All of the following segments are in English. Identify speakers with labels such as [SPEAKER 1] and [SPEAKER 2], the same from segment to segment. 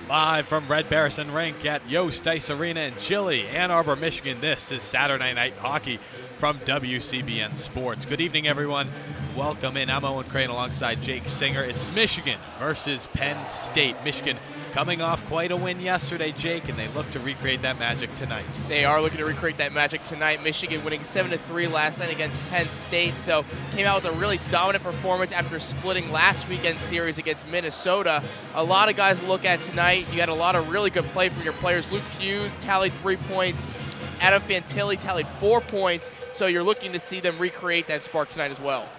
[SPEAKER 1] Live from Red Barrison Rink at Yost Ice Arena in Chile, Ann Arbor, Michigan. This is Saturday Night Hockey from WCBN Sports. Good evening, everyone. Welcome in. I'm Owen Crain alongside Jake Singer. It's Michigan versus Penn State. Michigan coming off quite a win yesterday, Jake, and they look to recreate that magic tonight.
[SPEAKER 2] They are looking to recreate that magic tonight. Michigan winning 7-3 last night against Penn State, so came out with a really dominant performance after splitting last weekend's series against Minnesota. A lot of guys to look at tonight. You got a lot of really good play from your players. Luke Hughes tallied 3 points. Adam Fantilli tallied 4 points, so you're looking to see them recreate that spark tonight as well.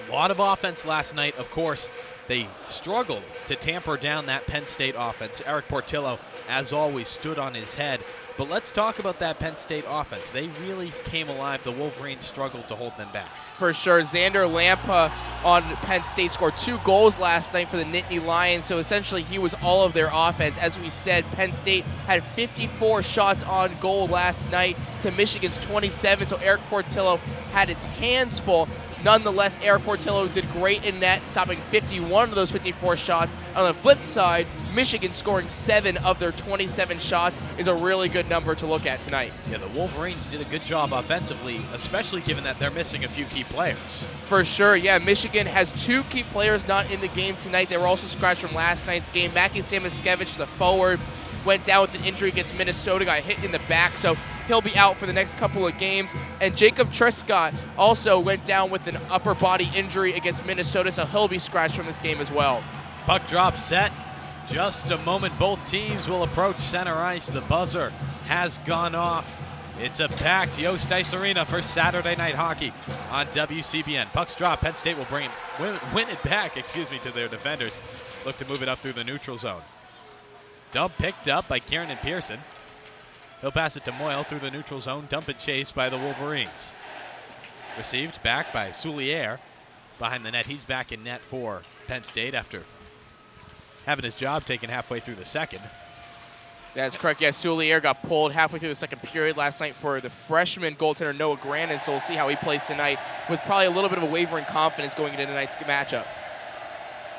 [SPEAKER 1] A lot of offense last night, of course. They struggled to tamper down that Penn State offense. Eric Portillo, as always, stood on his head. But let's talk about that Penn State offense. They really came alive. The Wolverines struggled to hold them back.
[SPEAKER 2] For sure. Xander Lampa on Penn State scored 2 goals last night for the Nittany Lions, so essentially he was all of their offense. As we said, Penn State had 54 shots on goal last night to Michigan's 27, so Eric Portillo had his hands full. Nonetheless, Eric Portillo did great in net, stopping 51 of those 54 shots. On the flip side, Michigan scoring 7 of their 27 shots is a really good number to look at tonight.
[SPEAKER 1] Yeah, the Wolverines did a good job offensively, especially given that they're missing a few key players.
[SPEAKER 2] For sure, yeah. Michigan has 2 key players not in the game tonight. They were also scratched from last night's game. Mackie Samoskevich, the forward, went down with an injury against Minnesota, got hit in the back, so he'll be out for the next couple of games. And Jacob Trescott also went down with an upper body injury against Minnesota, so he'll be scratched from this game as well.
[SPEAKER 1] Puck drop set. Just a moment, both teams will approach center ice. The buzzer has gone off. It's a packed Yost Ice Arena for Saturday Night Hockey on WCBN. Pucks drop. Penn State will win it back, to their defenders. Look to move it up through the neutral zone. Dump picked up by Kieran and Pearson. He'll pass it to Moyle through the neutral zone. Dump and chase by the Wolverines. Received back by Soulier. Behind the net, he's back in net for Penn State after having his job taken halfway through the second.
[SPEAKER 2] That's correct. Yeah, Soulier got pulled halfway through the second period last night for the freshman goaltender Noah Grannon, so we'll see how he plays tonight with probably a little bit of a wavering confidence going into tonight's matchup.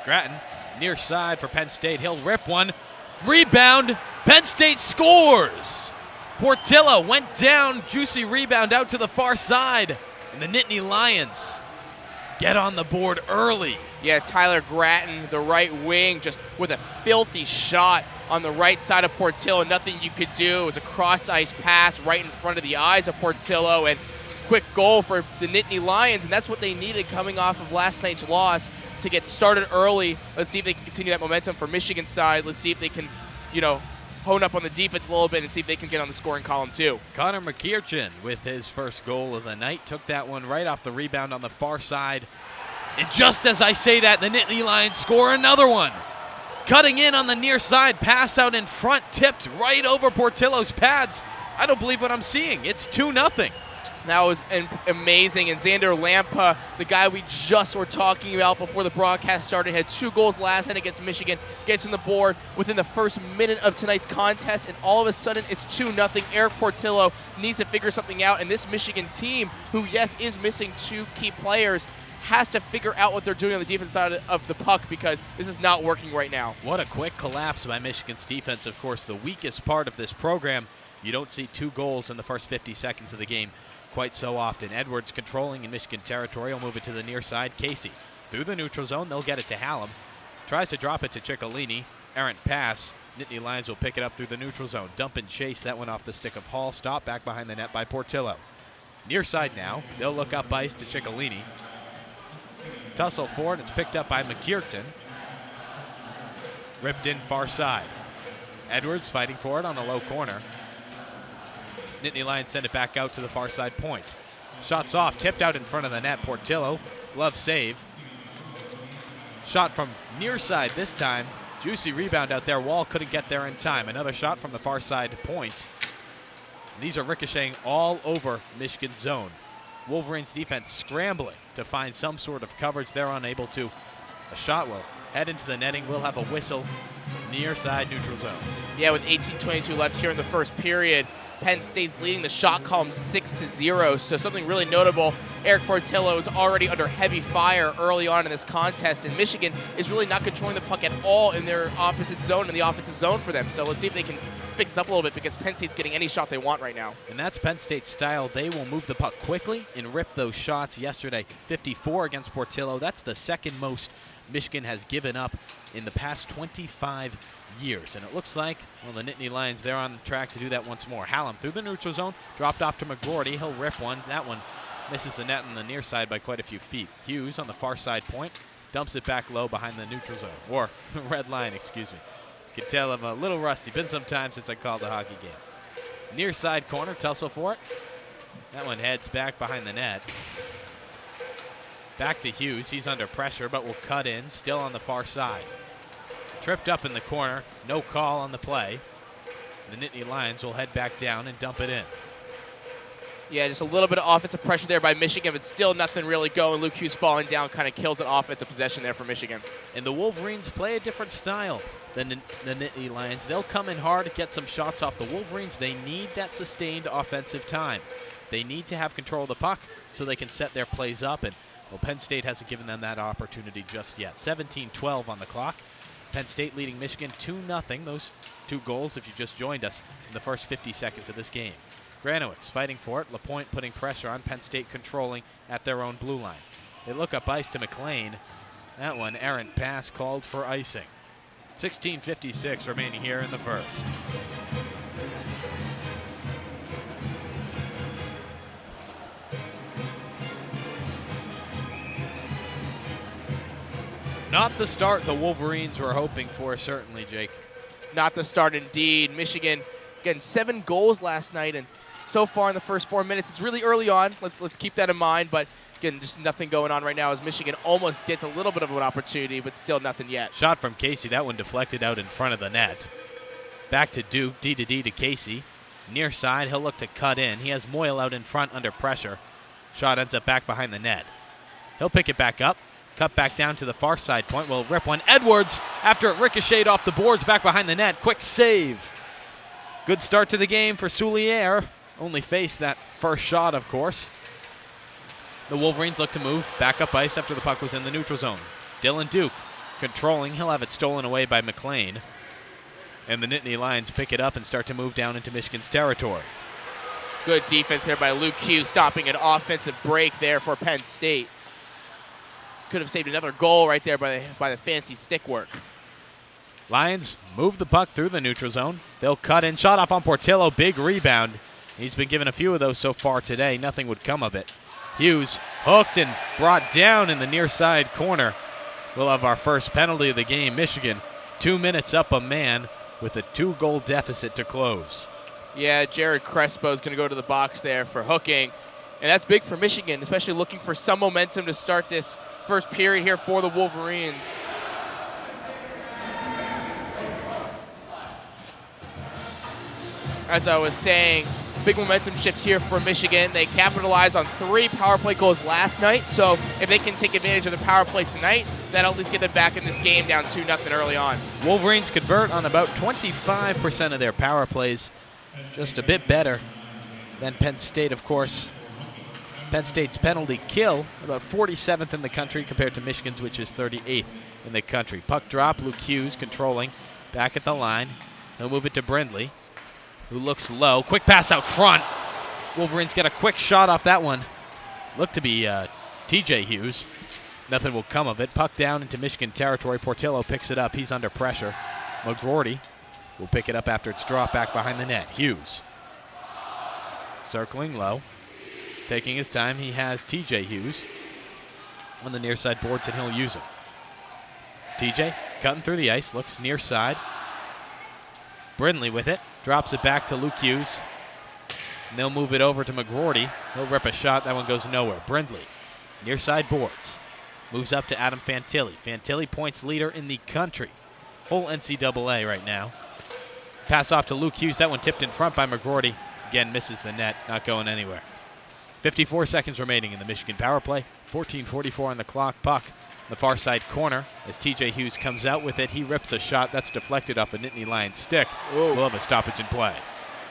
[SPEAKER 1] Gratton, near side for Penn State. He'll rip one. Rebound. Penn State scores. Portillo went down. Juicy rebound out to the far side. And the Nittany Lions get on the board early.
[SPEAKER 2] Yeah, Tyler Gratton, the right wing, just with a filthy shot on the right side of Portillo. Nothing you could do. It was a cross-ice pass right in front of the eyes of Portillo, and quick goal for the Nittany Lions, and that's what they needed coming off of last night's loss to get started early. Let's see if they can continue that momentum for Michigan's side. Let's see if they can, hone up on the defense a little bit and see if they can get on the scoring column too.
[SPEAKER 1] Connor McKeerchin with his first goal of the night. Took that one right off the rebound on the far side. And just as I say that, the Nittany Lions score another one. Cutting in on the near side, pass out in front, tipped right over Portillo's pads. I don't believe what I'm seeing. It's 2-0.
[SPEAKER 2] That was amazing. And Xander Lampa, the guy we just were talking about before the broadcast started, had 2 goals last night against Michigan, gets on the board within the first minute of tonight's contest, and all of a sudden it's 2-0. Eric Portillo needs to figure something out, and this Michigan team, who, yes, is missing 2 key players, has to figure out what they're doing on the defense side of the puck, because this is not working right now.
[SPEAKER 1] What a quick collapse by Michigan's defense. Of course, the weakest part of this program. You don't see 2 goals in the first 50 seconds of the game quite so often. Edwards controlling in Michigan territory. Will move it to the near side. Casey through the neutral zone. They'll get it to Hallam. Tries to drop it to Ciccolini. Errant pass. Nittany Lions will pick it up through the neutral zone. Dump and chase. That one off the stick of Hall. Stop back behind the net by Portillo. Near side now. They'll look up ice to Ciccolini. Tussle forward. It's picked up by McKeerton. Ripped in far side. Edwards fighting for it on the low corner. Nittany Lions send it back out to the far side point. Shots off, tipped out in front of the net. Portillo, glove save. Shot from near side this time. Juicy rebound out there. Wall couldn't get there in time. Another shot from the far side point. And these are ricocheting all over Michigan's zone. Wolverines defense scrambling to find some sort of coverage. They're unable to. A shot will head into the netting. We'll have a whistle near side neutral zone.
[SPEAKER 2] Yeah, with 18:22 left here in the first period. Penn State's leading the shot column 6-0. So something really notable. Eric Portillo is already under heavy fire early on in this contest, and Michigan is really not controlling the puck at all in their opposite zone, in the offensive zone for them. So let's see if they can fix this up a little bit, because Penn State's getting any shot they want right now.
[SPEAKER 1] And that's Penn State's style. They will move the puck quickly and rip those shots. Yesterday, 54 against Portillo. That's the second most Michigan has given up in the past 25 years. And it looks like, well, the Nittany Lions, they're on track to do that once more. Hallam through the neutral zone, dropped off to McGroarty. He'll rip one. That one misses the net on the near side by quite a few feet. Hughes on the far side point, dumps it back low behind the neutral zone, or red line, excuse me. You can tell I'm a little rusty. Been some time since I called a hockey game. Near side corner, tussle for it. That one heads back behind the net. Back to Hughes. He's under pressure, but will cut in, still on the far side. Tripped up in the corner, no call on the play. The Nittany Lions will head back down and dump it in.
[SPEAKER 2] Yeah, just a little bit of offensive pressure there by Michigan, but still nothing really going. Luke Hughes falling down kind of kills an offensive possession there for Michigan.
[SPEAKER 1] And the Wolverines play a different style than the Nittany Lions. They'll come in hard, get some shots off. The Wolverines, they need that sustained offensive time. They need to have control of the puck so they can set their plays up. And, well, Penn State hasn't given them that opportunity just yet. 17-12 on the clock. Penn State leading Michigan 2-0. Those two goals, if you just joined us, in the first 50 seconds of this game. Granowitz fighting for it. LaPointe putting pressure on. Penn State controlling at their own blue line. They look up ice to McLean. That one, errant pass called for icing. 16:56 remaining here in the first. Not the start the Wolverines were hoping for, certainly, Jake.
[SPEAKER 2] Not the start indeed. Michigan getting 7 goals last night, and so far in the first 4 minutes, it's really early on. Let's keep that in mind, but again, just nothing going on right now as Michigan almost gets a little bit of an opportunity, but still nothing yet.
[SPEAKER 1] Shot from Casey. That one deflected out in front of the net. Back to Duke. D to Casey. Near side, he'll look to cut in. He has Moyle out in front under pressure. Shot ends up back behind the net. He'll pick it back up. Cut back down to the far side point. Will rip one. Edwards, after it ricocheted off the boards, back behind the net. Quick save. Good start to the game for Souliere. Only faced that first shot, of course. The Wolverines look to move back up ice after the puck was in the neutral zone. Dylan Duke controlling. He'll have it stolen away by McLean. And the Nittany Lions pick it up and start to move down into Michigan's territory.
[SPEAKER 2] Good defense there by Luke Hughes, stopping an offensive break there for Penn State. Could have saved another goal right there by the fancy stick work.
[SPEAKER 1] Lions move the puck through the neutral zone. They'll cut in. Shot off on Portillo. Big rebound. He's been given a few of those so far today. Nothing would come of it. Hughes hooked and brought down in the near side corner. We'll have our first penalty of the game. Michigan 2 minutes up a man with a 2-goal deficit to close.
[SPEAKER 2] Yeah, Jared Crespo is going to go to the box there for hooking. And that's big for Michigan, especially looking for some momentum to start this first period here for the Wolverines. As I was saying, big momentum shift here for Michigan. They capitalized on 3 power play goals last night, so if they can take advantage of the power play tonight, that'll at least get them back in this game down 2-0 early on.
[SPEAKER 1] Wolverines convert on about 25% of their power plays, just a bit better than Penn State, of course. Penn State's penalty kill, about 47th in the country compared to Michigan's, which is 38th in the country. Puck drop, Luke Hughes controlling, back at the line. He'll move it to Brindley, who looks low. Quick pass out front. Wolverines get a quick shot off that one. Looked to be TJ Hughes. Nothing will come of it. Puck down into Michigan territory. Portillo picks it up. He's under pressure. McGroarty will pick it up after it's dropped back behind the net. Hughes circling low. Taking his time, he has TJ Hughes on the near side boards, and he'll use it. TJ cutting through the ice, looks near side. Brindley with it, drops it back to Luke Hughes. And they'll move it over to McGroarty. He'll rip a shot, that one goes nowhere. Brindley, near side boards. Moves up to Adam Fantilli. Fantilli, points leader in the country. Whole NCAA right now. Pass off to Luke Hughes, that one tipped in front by McGroarty. Again, misses the net, not going anywhere. 54 seconds remaining in the Michigan power play. 14:44 on the clock. Puck in the far side corner as TJ Hughes comes out with it. He rips a shot that's deflected off a Nittany Lions stick. We'll have a stoppage in play.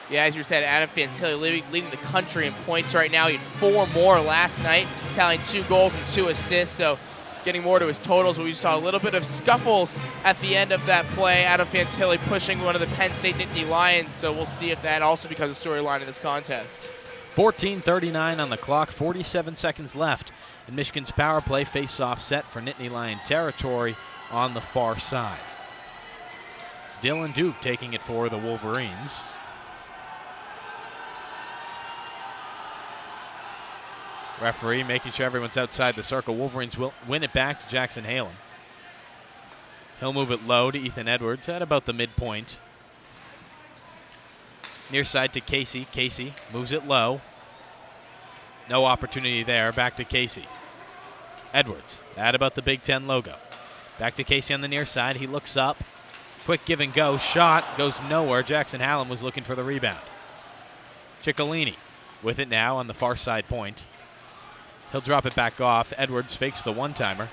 [SPEAKER 2] Yeah, as you said, Adam Fantilli leading the country in points right now. He had 4 more last night, tallying 2 goals and 2 assists, so getting more to his totals. We saw a little bit of scuffles at the end of that play. Adam Fantilli pushing one of the Penn State Nittany Lions, so we'll see if that also becomes a storyline in this contest.
[SPEAKER 1] 14:39 on the clock, 47 seconds left. And Michigan's power play face-off set for Nittany Lion territory on the far side. It's Dylan Duke taking it for the Wolverines. Referee making sure everyone's outside the circle. Wolverines will win it back to Jackson Halem. He'll move it low to Ethan Edwards at about the midpoint. Near side to Casey. Casey moves it low. No opportunity there. Back to Casey. Edwards at about the Big Ten logo. Back to Casey on the near side. He looks up. Quick give and go. Shot goes nowhere. Jackson Halem was looking for the rebound. Ciccolini with it now on the far side point. He'll drop it back off. Edwards fakes the one-timer.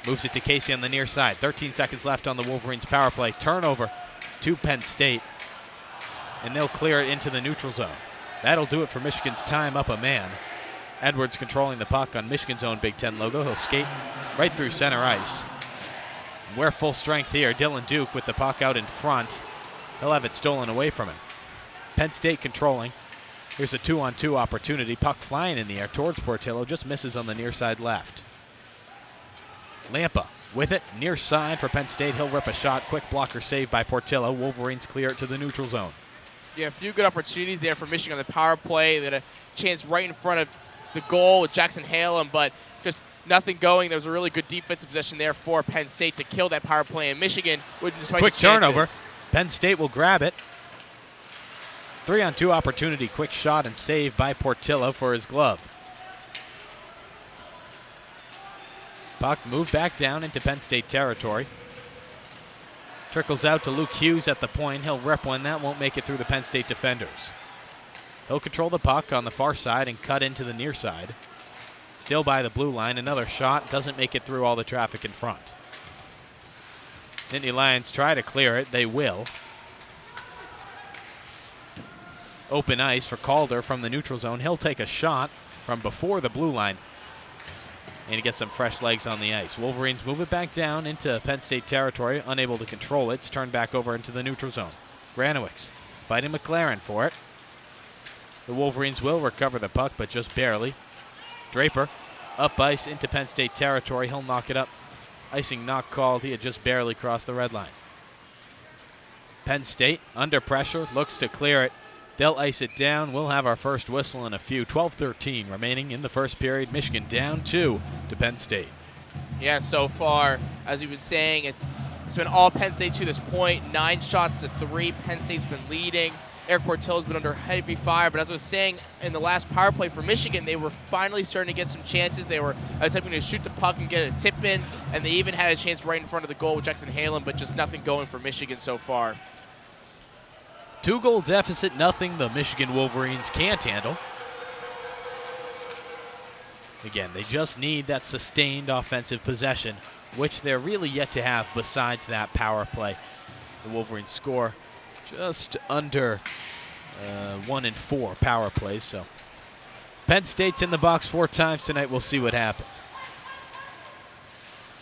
[SPEAKER 1] Moves it to Casey on the near side. 13 seconds left on the Wolverines' power play. Turnover to Penn State. And they'll clear it into the neutral zone. That'll do it for Michigan's time up a man. Edwards controlling the puck on Michigan's own Big Ten logo. He'll skate right through center ice. We're full strength here. Dylan Duke with the puck out in front. He'll have it stolen away from him. Penn State controlling. Here's a 2-on-2 opportunity. Puck flying in the air towards Portillo. Just misses on the near side left. Lampa with it. Near side for Penn State. He'll rip a shot. Quick blocker save by Portillo. Wolverines clear it to the neutral zone.
[SPEAKER 2] Yeah, a few good opportunities there for Michigan on the power play. They had a chance right in front of the goal with Jackson Halem, but just nothing going. There was a really good defensive possession there for Penn State to kill that power play, and Michigan wouldn't despite
[SPEAKER 1] quick
[SPEAKER 2] the chances.
[SPEAKER 1] Turnover. Penn State will grab it. 3-on-2 opportunity. Quick shot and save by Portillo for his glove. Puck moved back down into Penn State territory. Trickles out to Luke Hughes at the point. He'll rip one. That won't make it through the Penn State defenders. He'll control the puck on the far side and cut into the near side. Still by the blue line. Another shot. Doesn't make it through all the traffic in front. Nittany Lions try to clear it. They will. Open ice for Calder from the neutral zone. He'll take a shot from before the blue line. And he gets some fresh legs on the ice. Wolverines move it back down into Penn State territory. Unable to control it. It's turned back over into the neutral zone. Granowicz fighting McLaren for it. The Wolverines will recover the puck, but just barely. Draper up ice into Penn State territory. He'll knock it up. Icing not called. He had just barely crossed the red line. Penn State under pressure. Looks to clear it. They'll ice it down. We'll have our first whistle in a few. 12-13 remaining in the first period. Michigan down 2 to Penn State.
[SPEAKER 2] Yeah, so far, as we've been saying, it's been all Penn State to this point. 9 shots to 3. Penn State's been leading. Eric Portillo's been under heavy fire, but as I was saying, in the last power play for Michigan, they were finally starting to get some chances. They were attempting to shoot the puck and get a tip in, and they even had a chance right in front of the goal with Jackson Halem, but just nothing going for Michigan so far.
[SPEAKER 1] 2-goal deficit, nothing the Michigan Wolverines can't handle. Again, they just need that sustained offensive possession, which they're really yet to have besides that power play. The Wolverines score just under 1 in 4 power plays. So Penn State's in the box 4 times tonight. We'll see what happens.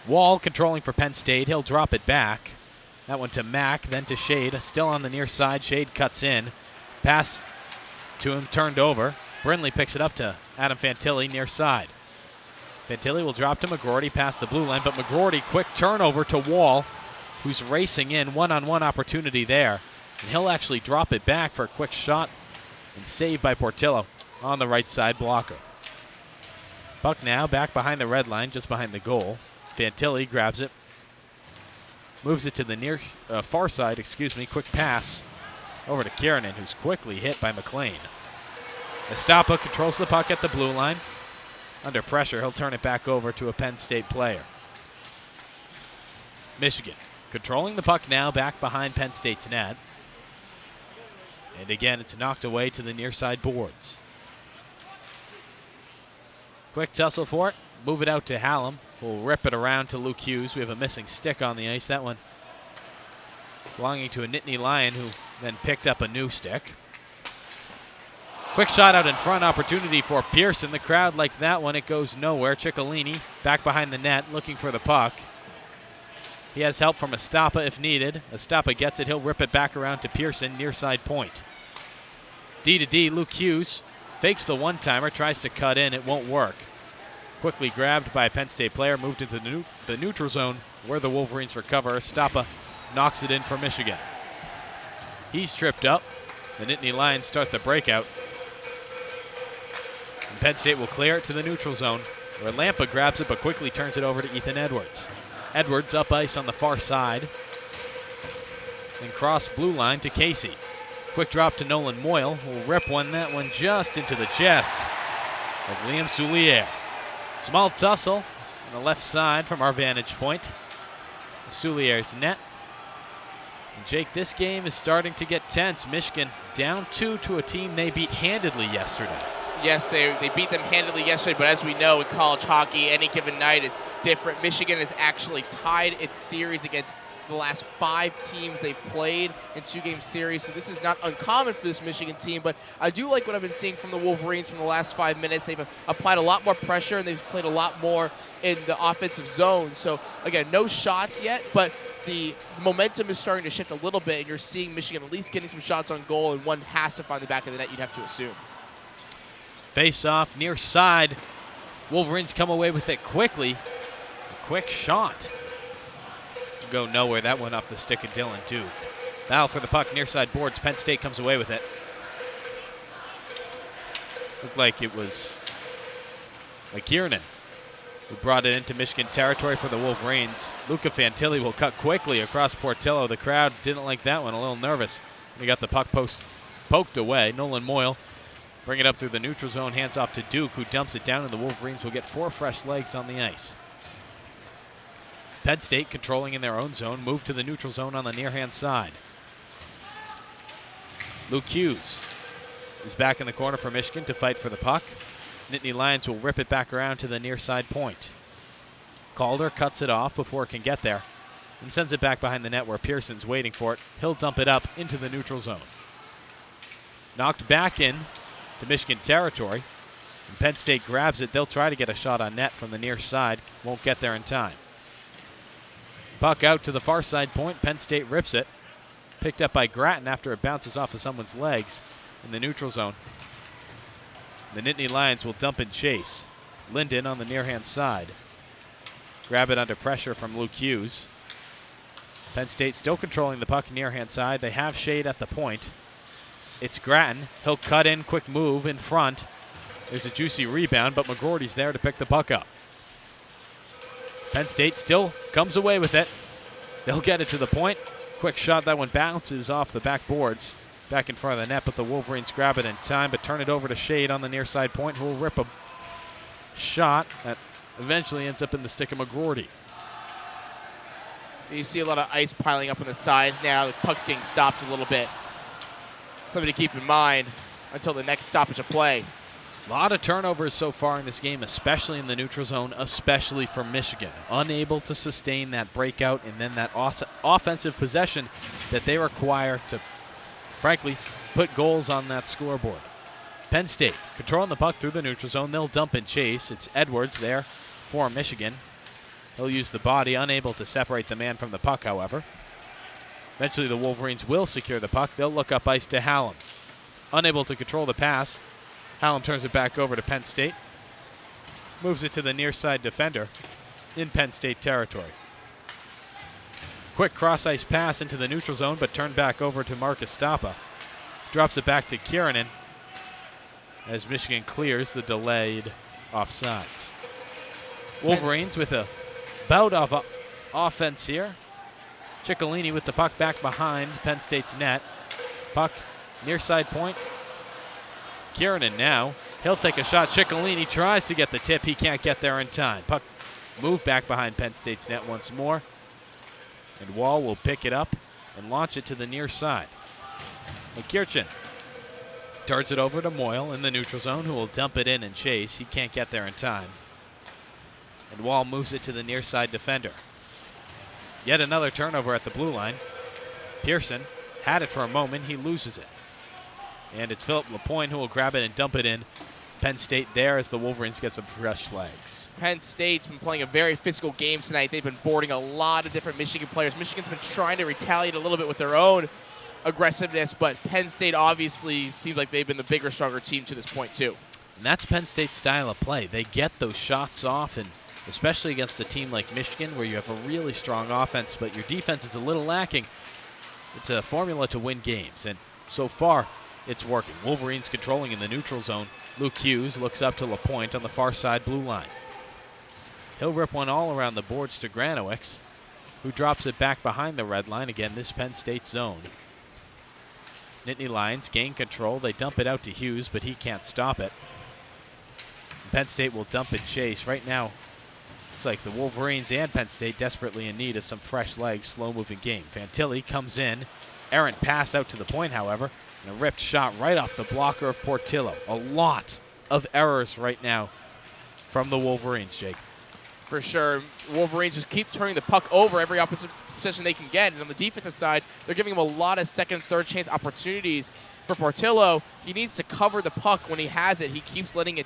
[SPEAKER 1] Wall controlling for Penn State. He'll drop it back. That one to Mack, then to Shade. Still on the near side. Shade cuts in. Pass to him, turned over. Brindley picks it up to Adam Fantilli near side. Fantilli will drop to McGroarty past the blue line, but McGroarty quick turnover to Wall, who's racing in. One-on-one opportunity there. And he'll actually drop it back for a quick shot and saved by Portillo on the right side blocker. Puck now back behind the red line, just behind the goal. Fantilli grabs it. Moves it to the near far side, quick pass over to Kiernan, who's quickly hit by McLean. Estapa controls the puck at the blue line. Under pressure, he'll turn it back over to a Penn State player. Michigan controlling the puck now back behind Penn State's net. And again, it's knocked away to the near side boards. Quick tussle for it. Move it out to Hallam. We'll rip it around to Luke Hughes. We have a missing stick on the ice. That one belonging to a Nittany Lion who then picked up a new stick. Quick shot out in front, opportunity for Pearson. The crowd likes that one. It goes nowhere. Ciccolini back behind the net looking for the puck. He has help from Estapa if needed. Estapa gets it. He'll rip it back around to Pearson, near side point. D to D, Luke Hughes fakes the one-timer, tries to cut in. It won't work. Quickly grabbed by a Penn State player, moved into the neutral zone where the Wolverines recover. Estapa knocks it in for Michigan. He's tripped up. The Nittany Lions start the breakout. And Penn State will clear it to the neutral zone, where Lampa grabs it but quickly turns it over to Ethan Edwards. Edwards up ice on the far side. Then cross blue line to Casey. Quick drop to Nolan Moyle, who will rip that one just into the chest of Liam Soulier. Small tussle on the left side from our vantage point of Soulier's net. And Jake, this game is starting to get tense. Michigan down 2 to a team they beat handedly yesterday.
[SPEAKER 2] Yes, they beat them handily yesterday, but as we know in college hockey, any given night is different. Michigan has actually tied its series against the last 5 teams they've played in 2-game series, so this is not uncommon for this Michigan team, but I do like what I've been seeing from the Wolverines from the last 5 minutes. They've applied a lot more pressure, and they've played a lot more in the offensive zone. So, again, no shots yet, but the momentum is starting to shift a little bit, and you're seeing Michigan at least getting some shots on goal, and one has to find the back of the net, you'd have to assume.
[SPEAKER 1] Face off near side. Wolverines come away with it quickly. A quick shot. Go nowhere. That one off the stick of Dylan Duke. Battle for the puck near side boards. Penn State comes away with it. Looked like it was McKiernan who brought it into Michigan territory for the Wolverines. Luca Fantilli will cut quickly across Portillo. The crowd didn't like that one, a little nervous. We got the puck post poked away. Nolan Moyle bring it up through the neutral zone, hands off to Duke, who dumps it down, and the Wolverines will get 4 fresh legs on the ice. Penn State controlling in their own zone, move to the neutral zone on the near-hand side. Luke Hughes is back in the corner for Michigan to fight for the puck. Nittany Lions will rip it back around to the near side point. Calder cuts it off before it can get there and sends it back behind the net where Pearson's waiting for it. He'll dump it up into the neutral zone. Knocked back in to Michigan territory. And Penn State grabs it. They'll try to get a shot on net from the near side. Won't get there in time. Puck out to the far side point. Penn State rips it. Picked up by Grattan after it bounces off of someone's legs in the neutral zone. The Nittany Lions will dump and chase. Linden on the near-hand side. Grab it under pressure from Luke Hughes. Penn State still controlling the puck near-hand side. They have shade at the point. It's Grattan. He'll cut in, quick move in front. There's a juicy rebound, but McGroarty's there to pick the puck up. Penn State still comes away with it. They'll get it to the point. Quick shot. That one bounces off the backboards back in front of the net, but the Wolverines grab it in time, but turn it over to Shade on the near side point, who will rip a shot that eventually ends up in the stick of McGroarty.
[SPEAKER 2] You see a lot of ice piling up on the sides now. The puck's getting stopped a little bit. Something to keep in mind until the next stoppage of play.
[SPEAKER 1] A lot of turnovers so far in this game, especially in the neutral zone, especially for Michigan. Unable to sustain that breakout and then that offensive possession that they require to, frankly, put goals on that scoreboard. Penn State controlling the puck through the neutral zone. They'll dump and chase. It's Edwards there for Michigan. He'll use the body, unable to separate the man from the puck, however. Eventually the Wolverines will secure the puck. They'll look up ice to Hallam. Unable to control the pass. Hallam turns it back over to Penn State. Moves it to the near side defender in Penn State territory. Quick cross-ice pass into the neutral zone, but turned back over to Marcus Stappa. Drops it back to Kiernan as Michigan clears the delayed offsides. Wolverines with a bout of offense here. Ciccolini with the puck back behind Penn State's net. Puck near side point. Kiernan now. He'll take a shot. Ciccolini tries to get the tip. He can't get there in time. Puck moved back behind Penn State's net once more. And Wall will pick it up and launch it to the near side. McKirchen darts it over to Moyle in the neutral zone, who will dump it in and chase. He can't get there in time. And Wall moves it to the near side defender. Yet another turnover at the blue line. Pearson had it for a moment. He loses it. And it's Philip Lapointe who will grab it and dump it in. Penn State there as the Wolverines get some fresh legs.
[SPEAKER 2] Penn State's been playing a very physical game tonight. They've been boarding a lot of different Michigan players. Michigan's been trying to retaliate a little bit with their own aggressiveness, but Penn State obviously seems like they've been the bigger, stronger team to this point too.
[SPEAKER 1] And that's Penn State's style of play. They get those shots off, and especially against a team like Michigan where you have a really strong offense, but your defense is a little lacking. It's a formula to win games, and so far it's working. Wolverines controlling in the neutral zone. Luke Hughes looks up to Lapointe on the far side blue line. He'll rip one all around the boards to Granowicz, who drops it back behind the red line. Again, this Penn State zone. Nittany Lions gain control. They dump it out to Hughes, but he can't stop it. Penn State will dump and chase. Right now, it's like the Wolverines and Penn State desperately in need of some fresh legs, slow-moving game. Fantilli comes in. Errant pass out to the point, however. And a ripped shot right off the blocker of Portillo. A lot of errors right now from the Wolverines, Jake.
[SPEAKER 2] For sure. Wolverines just keep turning the puck over every opposite possession they can get. And on the defensive side, they're giving him a lot of second, third chance opportunities. For Portillo, he needs to cover the puck when he has it. He keeps letting it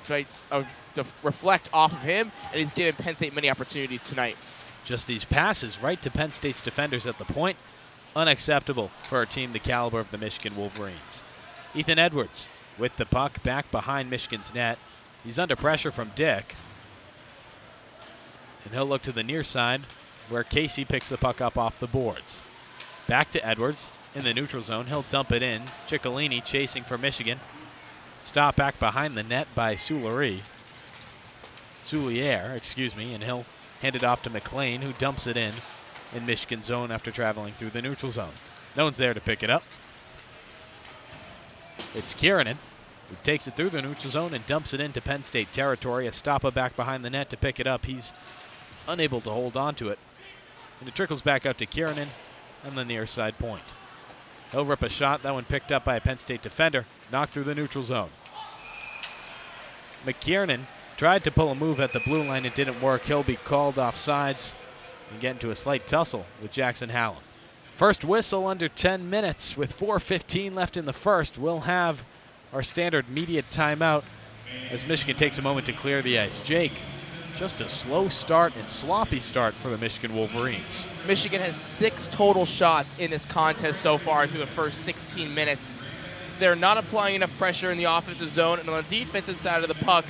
[SPEAKER 2] reflect off of him, and he's giving Penn State many opportunities tonight.
[SPEAKER 1] Just these passes right to Penn State's defenders at the point. Unacceptable for a team the caliber of the Michigan Wolverines. Ethan Edwards with the puck back behind Michigan's net. He's under pressure from Dick. And he'll look to the near side where Casey picks the puck up off the boards. Back to Edwards in the neutral zone. He'll dump it in. Ciccolini chasing for Michigan. Stop back behind the net by Souliere, and he'll hand it off to McLean, who dumps it in Michigan zone after traveling through the neutral zone. No one's there to pick it up. It's Kiernan who takes it through the neutral zone and dumps it into Penn State territory. Estapa back behind the net to pick it up. He's unable to hold on to it. And it trickles back out to Kiernan on the near side point. He'll rip a shot. That one picked up by a Penn State defender. Knocked through the neutral zone. McKiernan tried to pull a move at the blue line. It didn't work. He'll be called off sides and get into a slight tussle with Jackson Hallam. First whistle under 10 minutes with 4:15 left in the first. We'll have our standard media timeout as Michigan takes a moment to clear the ice. Jake, just a slow start and sloppy start for the Michigan Wolverines.
[SPEAKER 2] Michigan has 6 total shots in this contest so far through the first 16 minutes. They're not applying enough pressure in the offensive zone, and on the defensive side of the puck,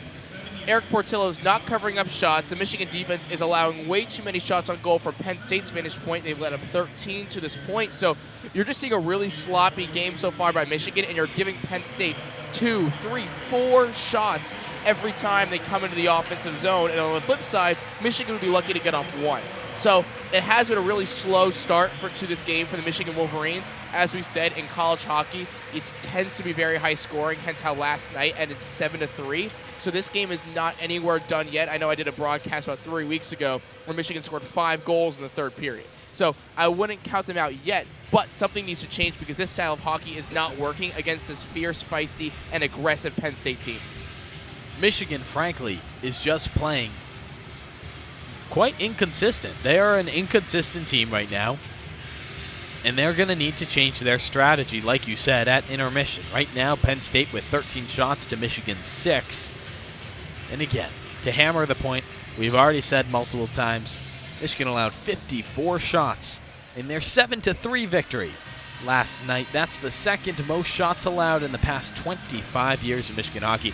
[SPEAKER 2] Eric Portillo is not covering up shots. The Michigan defense is allowing way too many shots on goal for Penn State's finish point. They've let up 13 to this point. So you're just seeing a really sloppy game so far by Michigan, and you're giving Penn State 2, 3, 4 shots every time they come into the offensive zone. And on the flip side, Michigan would be lucky to get off 1. So it has been a really slow start to this game for the Michigan Wolverines. As we said, in college hockey, it tends to be very high scoring, hence how last night ended 7-3. So this game is not anywhere done yet. I know I did a broadcast about 3 weeks ago where Michigan scored 5 goals in the third period. So I wouldn't count them out yet, but something needs to change because this style of hockey is not working against this fierce, feisty, and aggressive Penn State team.
[SPEAKER 1] Michigan, frankly, is just playing quite inconsistent. They are an inconsistent team right now, and they're going to need to change their strategy, like you said, at intermission. Right now, Penn State with 13 shots to Michigan's 6. And again, to hammer the point, we've already said multiple times, Michigan allowed 54 shots in their 7-3 victory last night. That's the second most shots allowed in the past 25 years of Michigan hockey.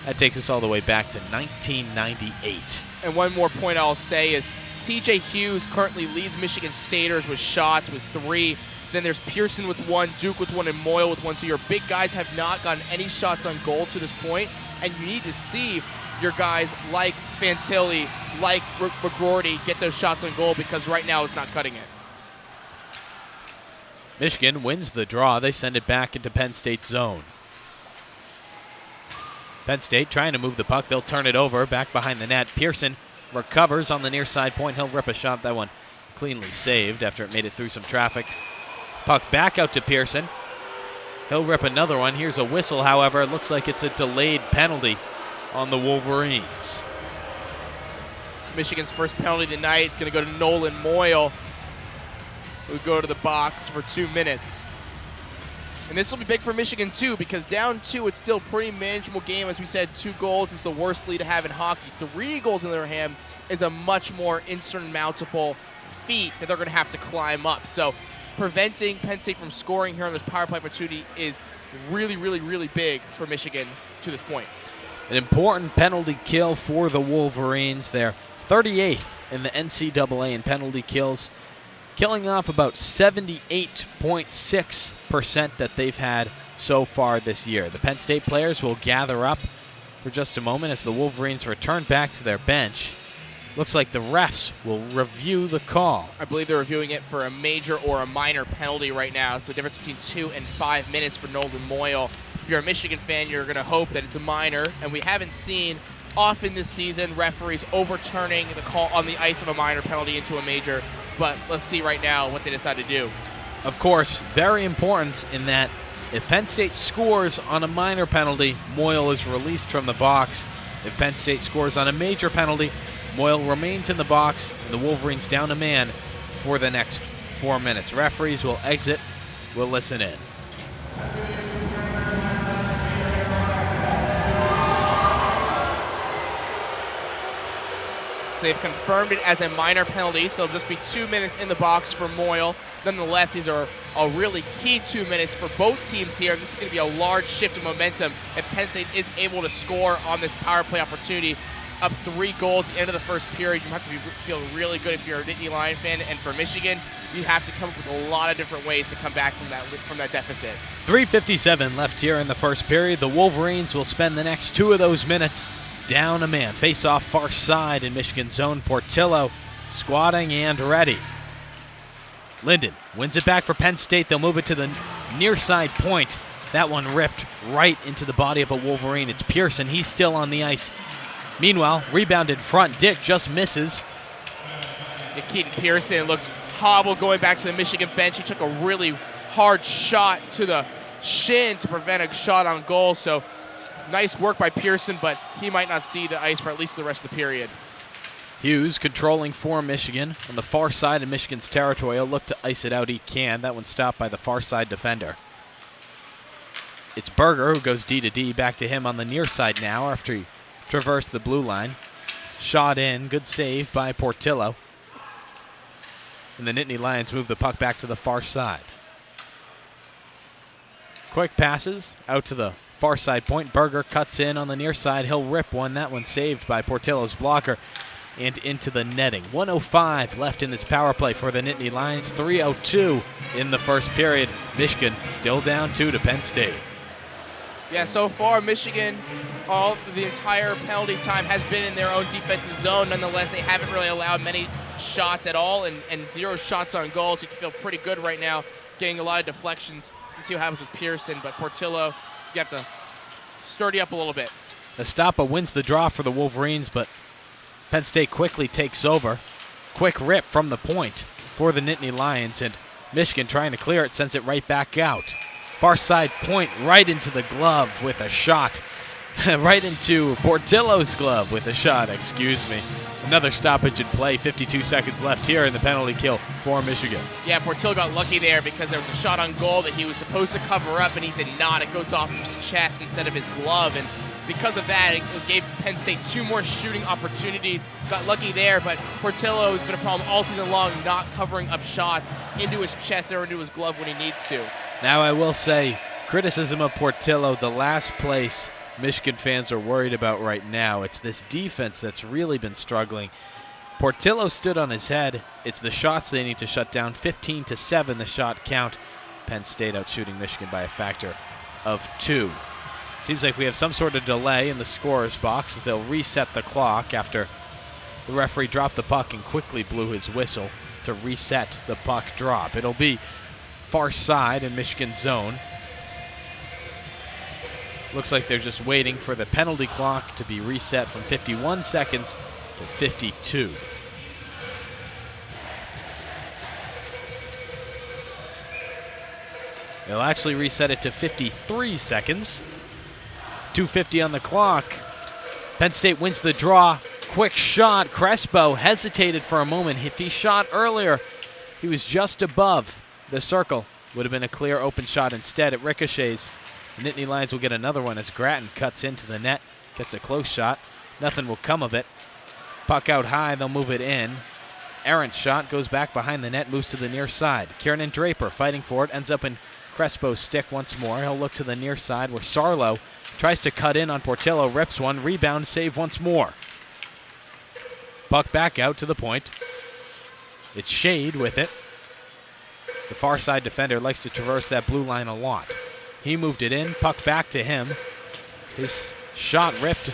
[SPEAKER 1] That takes us all the way back to 1998.
[SPEAKER 2] And one more point I'll say is TJ Hughes currently leads Michigan Staters with shots with 3. Then there's Pearson with 1, Duke with 1, and Moyle with 1. So your big guys have not gotten any shots on goal to this point, and you need to see your guys like Fantilli, like McGroarty get those shots on goal because right now it's not cutting it.
[SPEAKER 1] Michigan wins the draw. They send it back into Penn State's zone. Penn State trying to move the puck. They'll turn it over back behind the net. Pearson recovers on the near side point. He'll rip a shot. That one cleanly saved after it made it through some traffic. Puck back out to Pearson. He'll rip another one. Here's a whistle, however. It looks like it's a delayed penalty on the Wolverines.
[SPEAKER 2] Michigan's first penalty of the night. It's going to go to Nolan Moyle, who go to the box for 2 minutes. And this will be big for Michigan, too, because down 2, it's still a pretty manageable game. As we said, 2 goals is the worst lead to have in hockey. 3 goals, on the other hand, is a much more insurmountable feat that they're going to have to climb up. So preventing Penn State from scoring here on this power play opportunity is really, really, really big for Michigan to this point.
[SPEAKER 1] An important penalty kill for the Wolverines. They're 38th in the NCAA in penalty kills, killing off about 78.6% that they've had so far this year. The Penn State players will gather up for just a moment as the Wolverines return back to their bench. Looks like the refs will review the call.
[SPEAKER 2] I believe they're reviewing it for a major or a minor penalty right now, so the difference between 2 and 5 minutes for Nolan Moyle. If you're a Michigan fan, you're going to hope that it's a minor, and we haven't seen often this season referees overturning the call on the ice of a minor penalty into a major, but let's see right now what they decide to do.
[SPEAKER 1] Of course, very important in that if Penn State scores on a minor penalty, Moyle is released from the box. If Penn State scores on a major penalty, Moyle remains in the box, and the Wolverines down a man for the next 4 minutes. Referees will exit. We'll listen in.
[SPEAKER 2] So they've confirmed it as a minor penalty, so it'll just be 2 minutes in the box for Moyle. Nonetheless, these are a really key 2 minutes for both teams here. This is going to be a large shift in momentum if Penn State is able to score on this power play opportunity. Up 3 goals at the end of the first period. You have to feel really good if you're a Nittany Lion fan. And for Michigan, you have to come up with a lot of different ways to come back from that deficit.
[SPEAKER 1] 3:57 left here in the first period. The Wolverines will spend the next 2 of those minutes down a man. Face off far side in Michigan zone. Portillo squatting and ready. Linden wins it back for Penn State. They'll move it to the near side point. That one ripped right into the body of a Wolverine. It's Pearson. He's still on the ice. Meanwhile, rebounded front. Dick just misses.
[SPEAKER 2] Keaton Pearson looks hobbled going back to the Michigan bench. He took a really hard shot to the shin to prevent a shot on goal. So nice work by Pearson, but he might not see the ice for at least the rest of the period.
[SPEAKER 1] Hughes controlling for Michigan on the far side of Michigan's territory. He'll look to ice it out. He can. That one's stopped by the far side defender. It's Berger who goes D to D. Back to him on the near side now after he traversed the blue line. Shot in. Good save by Portillo. And the Nittany Lions move the puck back to the far side. Quick passes out to the far side point. Berger cuts in on the near side. He'll rip one. That one saved by Portillo's blocker and into the netting. 1:05 left in this power play for the Nittany Lions. 3:02 in the first period. Michigan still down 2 to Penn State.
[SPEAKER 2] Yeah, so far Michigan, the entire penalty time has been in their own defensive zone. Nonetheless, they haven't really allowed many shots at all and 0 shots on goal, so you can feel pretty good right now, getting a lot of deflections to see what happens with Pearson. But Portillo is going to have to sturdy up a little bit.
[SPEAKER 1] Estapa wins the draw for the Wolverines, but Penn State quickly takes over. Quick rip from the point for the Nittany Lions, and Michigan trying to clear it sends it right back out. Far side point right into the glove with a shot. Right into Portillo's glove with a shot, excuse me. Another stoppage in play, 52 seconds left here in the penalty kill for Michigan.
[SPEAKER 2] Yeah, Portillo got lucky there because there was a shot on goal that he was supposed to cover up and he did not. It goes off his chest instead of his glove, and because of that, it gave Penn State 2 more shooting opportunities. Got lucky there, but Portillo has been a problem all season long, not covering up shots into his chest or into his glove when he needs to.
[SPEAKER 1] Now I will say, criticism of Portillo, the last place Michigan fans are worried about right now. It's this defense that's really been struggling. Portillo stood on his head. It's the shots they need to shut down. 15-7 the shot count. Penn State out shooting Michigan by a factor of 2. Seems like we have some sort of delay in the scorer's box as they'll reset the clock after the referee dropped the puck and quickly blew his whistle to reset the puck drop. It'll be far side in Michigan zone. Looks like they're just waiting for the penalty clock to be reset from 51 seconds to 52. They'll actually reset it to 53 seconds. 2:50 on the clock. Penn State wins the draw. Quick shot. Crespo hesitated for a moment. If he shot earlier, he was just above the circle. Would have been a clear open shot. Instead, it ricochets. The Nittany Lions will get another one as Grattan cuts into the net. Gets a close shot. Nothing will come of it. Puck out high. They'll move it in. Errant shot goes back behind the net, moves to the near side. Kieran Draper fighting for it. Ends up in Crespo's stick once more. He'll look to the near side where Sarlo tries to cut in on Portillo. Rips one. Rebound. Save once more. Puck back out to the point. It's Shade with it. The far side defender likes to traverse that blue line a lot. He moved it in, puck back to him. His shot ripped,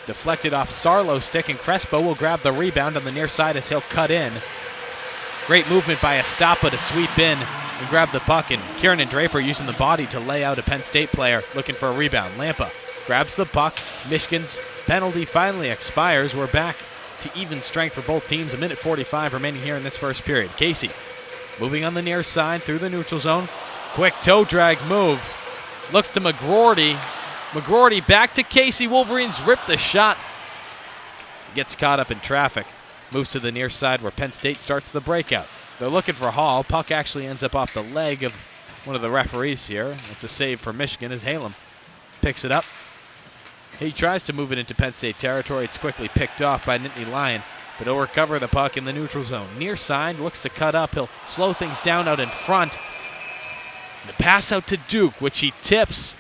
[SPEAKER 1] deflected off Sarlo's stick, and Crespo will grab the rebound on the near side as he'll cut in. Great movement by Estapa to sweep in and grab the puck, and Kieran Draper using the body to lay out a Penn State player looking for a rebound. Lampa grabs the puck. Michigan's penalty finally expires. We're back to even strength for both teams. 1:45 remaining here in this first period. Casey moving on the near side through the neutral zone. Quick toe drag move. Looks to McGroarty. McGroarty back to Casey. Wolverines rip the shot. Gets caught up in traffic. Moves to the near side where Penn State starts the breakout. They're looking for Hall. Puck actually ends up off the leg of one of the referees here. It's a save for Michigan as Halem picks it up. He tries to move it into Penn State territory. It's quickly picked off by Nittany Lion, but he'll recover the puck in the neutral zone. Near side, looks to cut up. He'll slow things down out in front. And the pass out to Duke, which he tips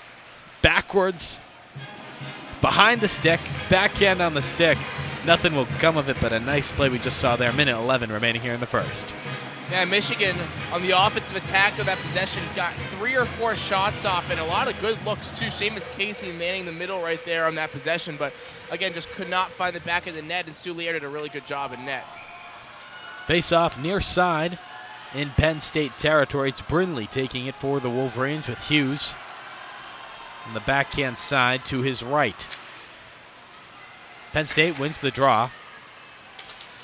[SPEAKER 1] backwards, behind the stick, backhand on the stick. Nothing will come of it, but a nice play we just saw there. 1:11 remaining here in the first.
[SPEAKER 2] Yeah, Michigan on the offensive attack of that possession got 3 or 4 shots off and a lot of good looks too. Seamus Casey manning the middle right there on that possession, but again, just could not find the back of the net, and Soulier did a really good job in net.
[SPEAKER 1] Face off near side in Penn State territory. It's Brindley taking it for the Wolverines with Hughes on the backhand side to his right. Penn State wins the draw.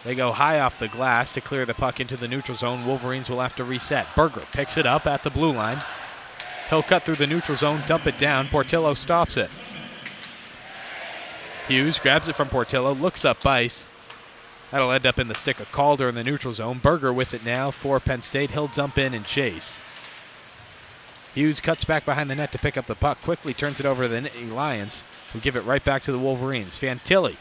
[SPEAKER 1] They go high off the glass to clear the puck into the neutral zone. Wolverines will have to reset. Berger picks it up at the blue line. He'll cut through the neutral zone, dump it down. Portillo stops it. Hughes grabs it from Portillo, looks up ice. That'll end up in the stick of Calder in the neutral zone. Berger with it now for Penn State. He'll jump in and chase. Hughes cuts back behind the net to pick up the puck. Quickly turns it over to the Nittany Lions, who give it right back to the Wolverines. Fantilli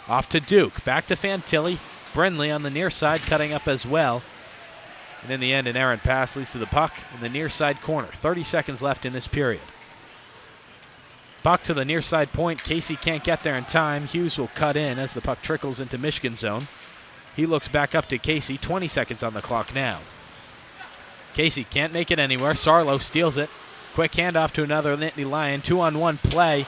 [SPEAKER 1] off to Duke. Back to Fantilli. Brindley on the near side cutting up as well. And in the end, an errant pass leads to the puck in the near side corner. 30 seconds left in this period. Puck to the near side point. Casey can't get there in time. Hughes will cut in as the puck trickles into Michigan zone. He looks back up to Casey. 20 seconds on the clock now. Casey can't make it anywhere. Sarlo steals it. Quick handoff to another Nittany Lion. 2-on-1 play.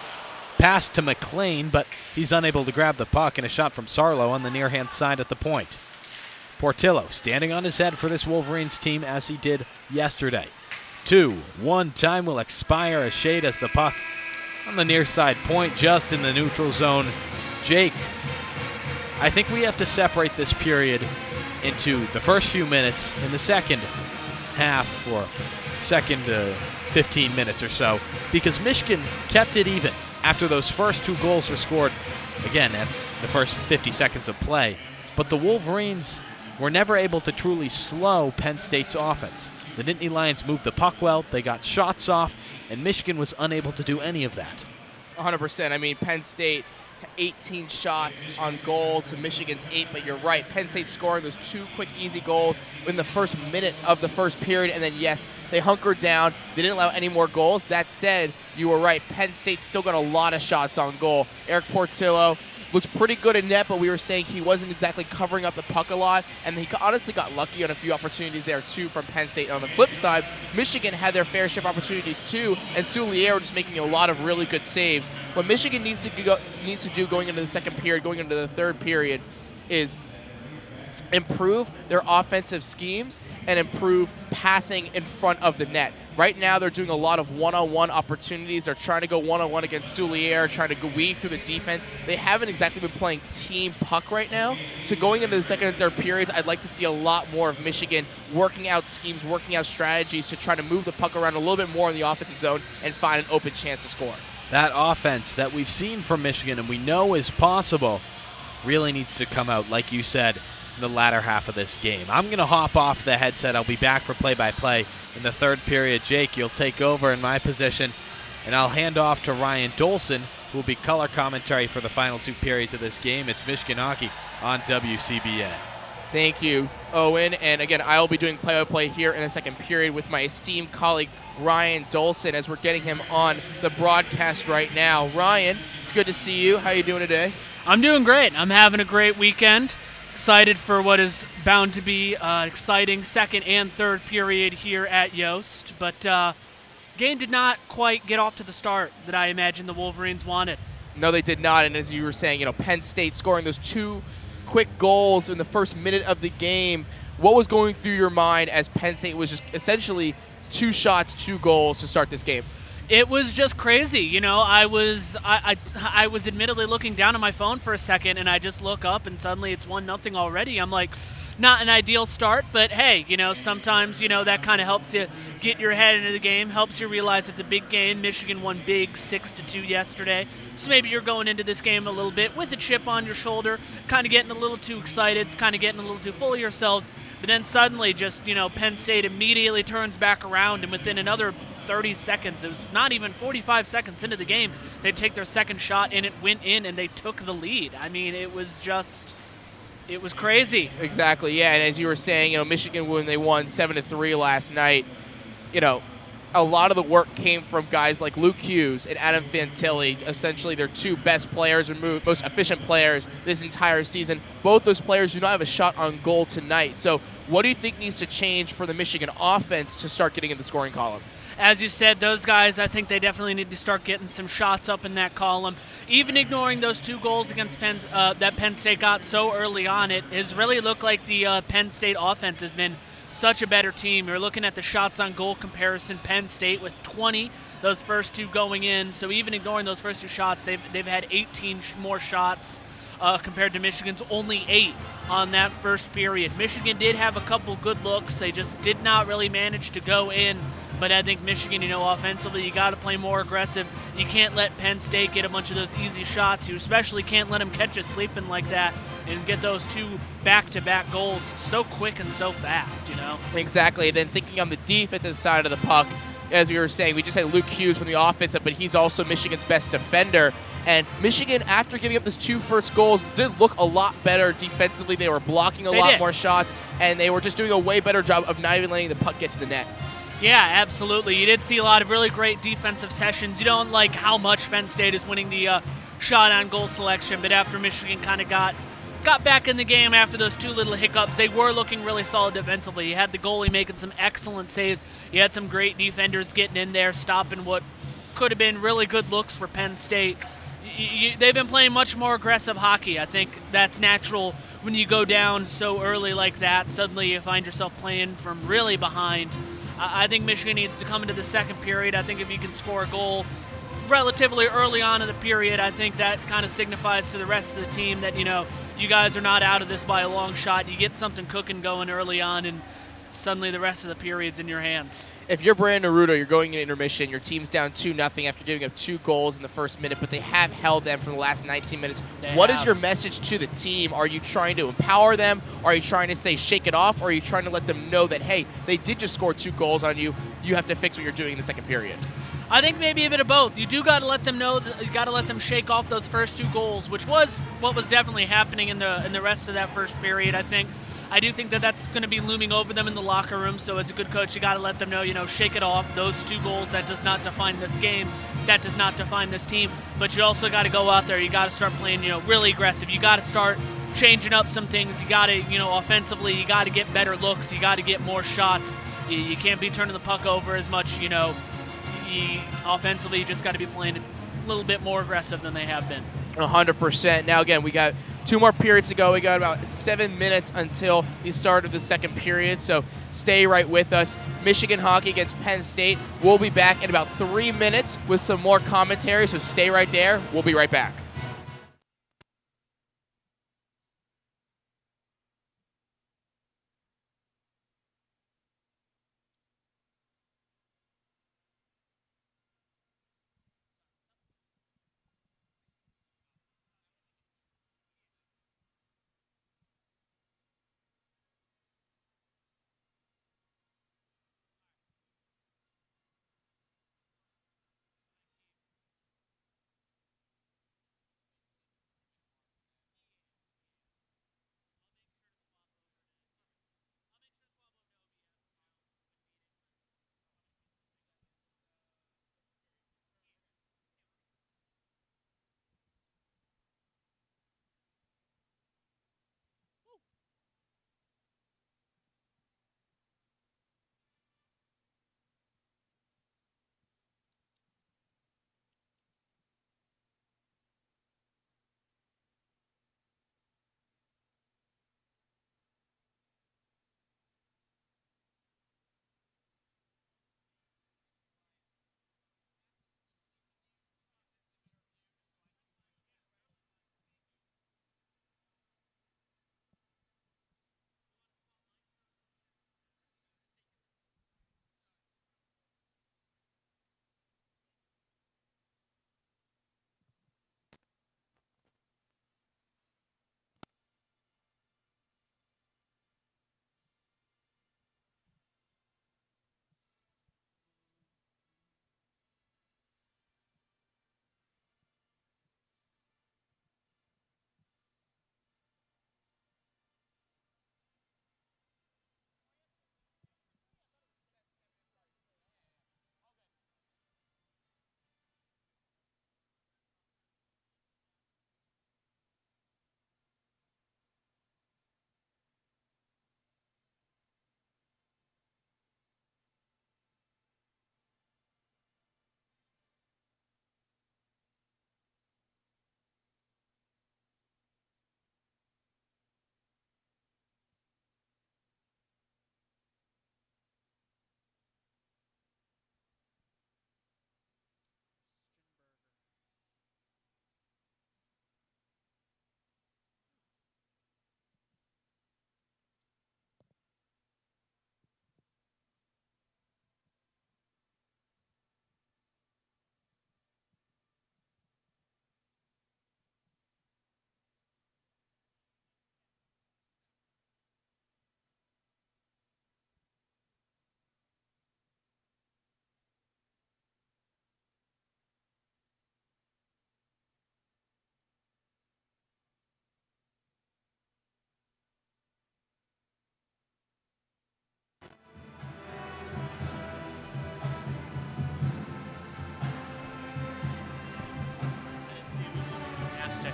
[SPEAKER 1] Pass to McLean, but he's unable to grab the puck, and a shot from Sarlo on the near-hand side at the point. Portillo standing on his head for this Wolverines team as he did yesterday. 2-1 time will expire as Shade as the puck on the near side point, just in the neutral zone. Jake, I think we have to separate this period into the first few minutes and the second half, or second 15 minutes or so, because Michigan kept it even after those first 2 goals were scored, again, at the first 50 seconds of play. But the Wolverines were never able to truly slow Penn State's offense. The Nittany Lions moved the puck well, they got shots off, and Michigan was unable to do any of that.
[SPEAKER 2] 100%. I mean, Penn State, 18 shots on goal to Michigan's 8, but you're right. Penn State scoring those 2 quick, easy goals in the first minute of the first period, and then, yes, they hunkered down. They didn't allow any more goals. That said, you were right. Penn State still got a lot of shots on goal. Eric Portillo looks pretty good in net, but we were saying he wasn't exactly covering up the puck a lot, and he honestly got lucky on a few opportunities there, too, from Penn State. On the flip side, Michigan had their fair share of opportunities, too, and Soulier just making a lot of really good saves. What Michigan needs to do going into the second period, going into the third period, is improve their offensive schemes and improve passing in front of the net. Right now, they're doing a lot of one-on-one opportunities. They're trying to go one-on-one against Soulier, trying to weave through the defense. They haven't exactly been playing team puck right now. So going into the second and third periods, I'd like to see a lot more of Michigan working out schemes, working out strategies to try to move the puck around a little bit more in the offensive zone and find an open chance to score.
[SPEAKER 1] That offense that we've seen from Michigan and we know is possible really needs to come out, like you said. in the latter half of this game. I'm going to hop off the headset. I'll be back for play-by-play in the third period. Jake, you'll take over in my position, and I'll hand off to Ryan Dolson, who will be color commentary for the final 2 periods of this game. It's Michigan Hockey on WCBN.
[SPEAKER 2] Thank you, Owen. And again, I'll be doing play-by-play here in the second period with my esteemed colleague, Ryan Dolson, as we're getting him on the broadcast right now. Ryan, it's good to see you. How are you doing today?
[SPEAKER 3] I'm doing great. I'm having a great weekend. Excited for what is bound to be an exciting second and third period here at Yost. But game did not quite get off to the start that I imagined the Wolverines wanted.
[SPEAKER 2] No, they did not. And as you were saying, Penn State scoring those 2 quick goals in the first minute of the game. What was going through your mind as Penn State was just essentially 2 shots, 2 goals to start this game?
[SPEAKER 3] It was just crazy. I was admittedly looking down at my phone for a second, and I just look up, and suddenly it's 1-0 already. I'm like, not an ideal start, but hey, sometimes, that kind of helps you get your head into the game, helps you realize it's a big game. Michigan won big 6-2 yesterday, so maybe you're going into this game a little bit with a chip on your shoulder, kind of getting a little too excited, kind of getting a little too full of yourselves, but then suddenly just, Penn State immediately turns back around, and within another 30 seconds, it was not even 45 seconds into the game, they take their second shot, and it went in, and they took the lead. I mean, it was crazy.
[SPEAKER 2] Exactly, yeah. And as you were saying, Michigan, when they won 7-3 last night, a lot of the work came from guys like Luke Hughes and Adam Fantilli, essentially their 2 best players or most efficient players this entire season. Both those players do not have a shot on goal tonight. So what do you think needs to change for the Michigan offense to start getting in the scoring column?
[SPEAKER 3] As you said, those guys, I think they definitely need to start getting some shots up in that column. Even ignoring those 2 goals against that Penn State got so early on, it has really looked like the Penn State offense has been such a better team. You're looking at the shots on goal comparison, Penn State with 20, those first 2 going in. So even ignoring those first 2 shots, they've had 18 more shots compared to Michigan's only 8 on that first period. Michigan did have a couple good looks. They just did not really manage to go in. But I think Michigan, offensively, you got to play more aggressive. You can't let Penn State get a bunch of those easy shots. You especially can't let them catch you sleeping like that and get those 2 back-to-back goals so quick and so fast,
[SPEAKER 2] Exactly. And then thinking on the defensive side of the puck, as we were saying, we just had Luke Hughes from the offensive, but he's also Michigan's best defender. And Michigan, after giving up those 2 first goals, did look a lot better defensively. They were blocking a lot more shots, and they were just doing a way better job of not even letting the puck get to the net.
[SPEAKER 3] Yeah, absolutely. You did see a lot of really great defensive sessions. You don't like how much Penn State is winning the shot on goal selection, but after Michigan kind of got back in the game after those 2 little hiccups, they were looking really solid defensively. You had the goalie making some excellent saves. You had some great defenders getting in there, stopping what could have been really good looks for Penn State. They've been playing much more aggressive hockey. I think that's natural when you go down so early like that. Suddenly you find yourself playing from really behind. I think Michigan needs to come into the second period. I think if you can score a goal relatively early on in the period, I think that kind of signifies to the rest of the team that, you guys are not out of this by a long shot. You get something cooking going early on, and suddenly the rest of the period's in your hands.
[SPEAKER 2] If you're Brandon Naruto, you're going into intermission, your team's down 2-0 after giving up 2 goals in the first minute, but they have held them for the last 19 minutes. What is your message to the team? Are you trying to empower them? Are you trying to say shake it off? Or are you trying to let them know that, hey, they did just score 2 goals on you. You have to fix what you're doing in the second period?
[SPEAKER 3] I think maybe a bit of both. You do got to let them know that you got to let them shake off those first 2 goals, which was what was definitely happening in the rest of that first period. I do think that that's going to be looming over them in the locker room. So as a good coach, you got to let them know, shake it off. Those 2 goals, that does not define this game. That does not define this team. But you also got to go out there. You got to start playing, really aggressive. You got to start changing up some things. You got to, offensively, you got to get better looks. You got to get more shots. You can't be turning the puck over as much, offensively, you just got to be playing a little bit more aggressive than they have been.
[SPEAKER 2] 100%. Now, again, we got 2 more periods to go. We got about 7 minutes until the start of the second period, so stay right with us. Michigan hockey against Penn State. We'll be back in about 3 minutes with some more commentary, so stay right there. We'll be right back.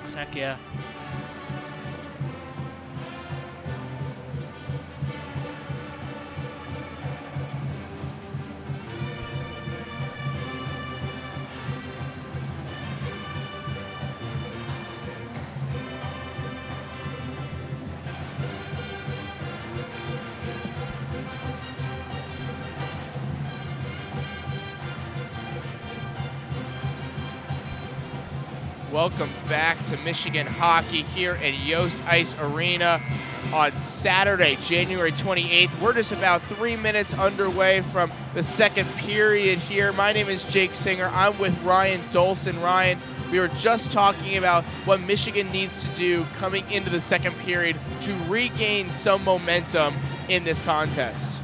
[SPEAKER 3] 6. Heck yeah.
[SPEAKER 2] Welcome back to Michigan hockey here at Yost Ice Arena on Saturday, January 28th. We're just about 3 minutes underway from the second period here. My name is Jake Singer. I'm with Ryan Dolson. Ryan, we were just talking about what Michigan needs to do coming into the second period to regain some momentum in this contest.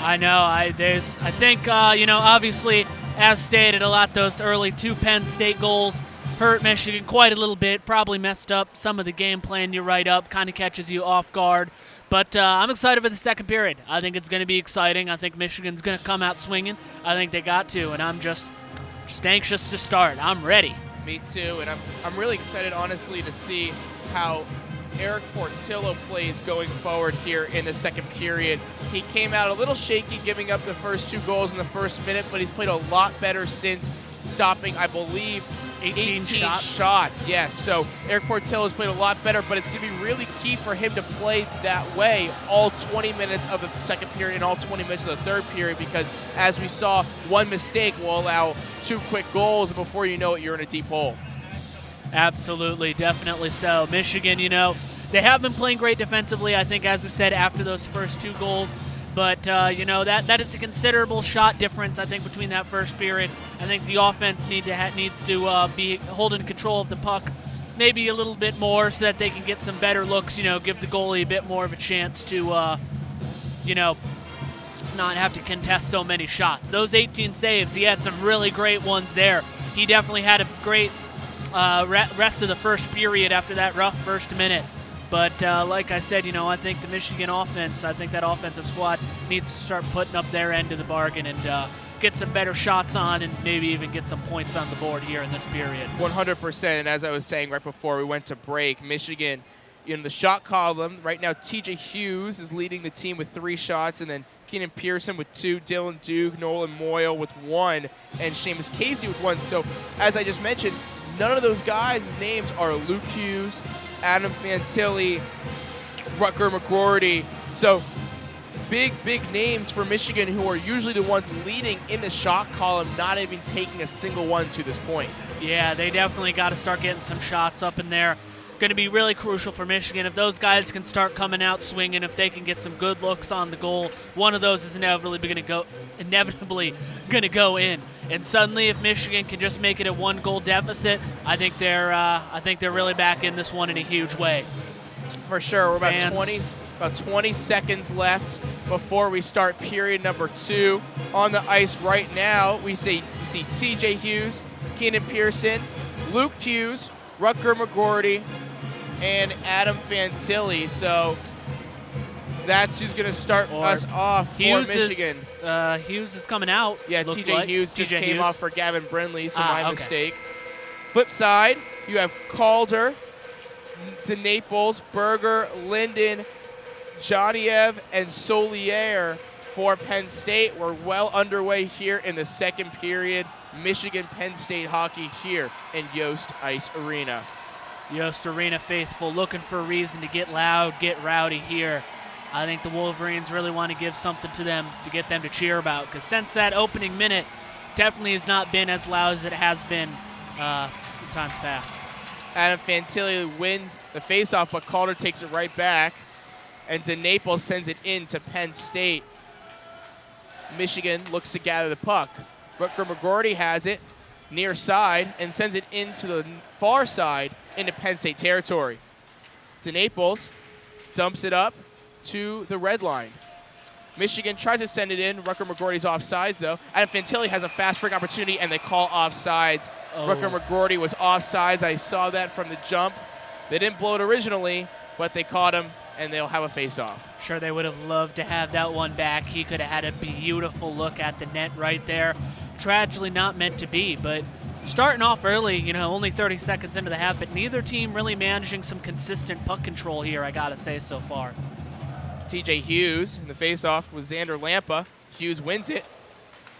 [SPEAKER 3] I know. I think obviously, as stated, a lot those early 2 Penn State goals hurt Michigan quite a little bit, probably messed up some of the game plan you write up, kind of catches you off guard. But I'm excited for the second period. I think it's going to be exciting. I think Michigan's going to come out swinging. I think they got to, and I'm just anxious to start. I'm ready.
[SPEAKER 2] Me too, and I'm really excited, honestly, to see how Eric Portillo plays going forward here in the second period. He came out a little shaky giving up the first 2 goals in the first minute, but he's played a lot better since, stopping, I believe, 18 shots. Yes, so Eric Portillo's played a lot better, but it's going to be really key for him to play that way all 20 minutes of the second period and all 20 minutes of the third period, because as we saw, one mistake will allow 2 quick goals, and before you know it, you're in a deep hole.
[SPEAKER 3] Absolutely, definitely so. Michigan, they have been playing great defensively, I think, as we said, after those first 2 goals. But, that is a considerable shot difference, I think, between that first period. I think the offense needs to be holding control of the puck maybe a little bit more so that they can get some better looks, give the goalie a bit more of a chance to, not have to contest so many shots. Those 18 saves, he had some really great ones there. He definitely had a great rest of the first period after that rough first minute. But like I said, I think the Michigan offense, I think that offensive squad needs to start putting up their end of the bargain and get some better shots on and maybe even get some points on the board here in this period.
[SPEAKER 2] 100%, and as I was saying right before we went to break, Michigan in the shot column, right now TJ Hughes is leading the team with 3 shots, and then Keenan Pearson with 2, Dylan Duke, Nolan Moyle with 1, and Seamus Casey with 1. So as I just mentioned, none of those guys' names are Luke Hughes, Adam Fantilli, Rutger McGroarty. So big names for Michigan, who are usually the ones leading in the shot column, not even taking a single one to this point.
[SPEAKER 3] Yeah, they definitely got to start getting some shots up in there. Going to be really crucial for Michigan. If those guys can start coming out swinging, if they can get some good looks on the goal, one of those is inevitably going to go in. And suddenly, if Michigan can just make it a 1-goal deficit, I think they're really back in this one in a huge way.
[SPEAKER 2] For sure, we're about 20 seconds left before we start period number 2 on the ice right now. We see T.J. Hughes, Keenan Pearson, Luke Hughes, Rutger McGroarty, and Adam Fantilli. So that's who's going to start us off for Michigan.
[SPEAKER 3] Hughes is coming out.
[SPEAKER 2] Yeah, TJ Hughes just came off for Gavin Brindley, so my mistake. Flip side, you have Calder, DeNaples, Berger, Linden, Johnniev, and Solier for Penn State. We're well underway here in the second period. Michigan-Penn State hockey here in Yost Ice Arena.
[SPEAKER 3] Yost Arena faithful looking for a reason to get loud, get rowdy here. I think the Wolverines really want to give something to them to get them to cheer about, because since that opening minute, definitely has not been as loud as it has been in times past.
[SPEAKER 2] Adam Fantilli wins the faceoff, but Calder takes it right back, and DeNaples sends it in to Penn State. Michigan looks to gather the puck. Rutger McGroarty has it near side and sends it into the far side into Penn State territory. DeNaples dumps it up to the red line. Michigan tries to send it in. Rutger McGroarty's offsides, though. Adam Fantilli has a fast break opportunity, and they call offsides. Rutger McGroarty was offsides. I saw that from the jump. They didn't blow it originally, but they caught him, and they'll have a face-off.
[SPEAKER 3] I'm sure they would have loved to have that one back. He could have had a beautiful look at the net right there. Tragically not meant to be, but starting off early, only 30 seconds into the half, but neither team really managing some consistent puck control here, I gotta say, so far.
[SPEAKER 2] TJ Hughes in the faceoff with Xander Lampa. Hughes wins it.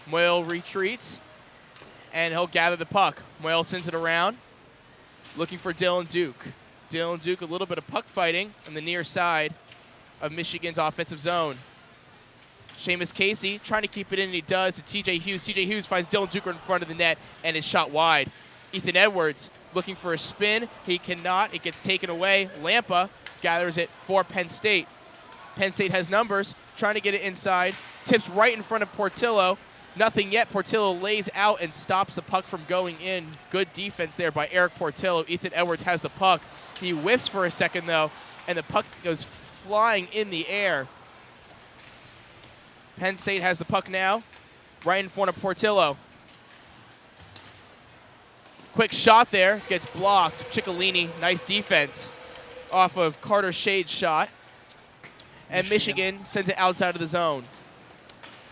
[SPEAKER 2] Moyle retreats, and he'll gather the puck. Moyle sends it around, looking for Dylan Duke. Dylan Duke, a little bit of puck fighting on the near side of Michigan's offensive zone. Seamus Casey trying to keep it in, and he does to TJ Hughes. TJ Hughes finds Dylan Duke in front of the net, and is shot wide. Ethan Edwards looking for a spin. He cannot. It gets taken away. Lampa gathers it for Penn State. Penn State has numbers, trying to get it inside. Tips right in front of Portillo. Nothing yet. Portillo lays out and stops the puck from going in. Good defense there by Eric Portillo. Ethan Edwards has the puck. He whiffs for a second, though, and the puck goes flying in the air. Penn State has the puck now, right in front of Portillo. Quick shot there, gets blocked. Ciccolini, nice defense off of Carter Shade's shot. And Michigan sends it outside of the zone.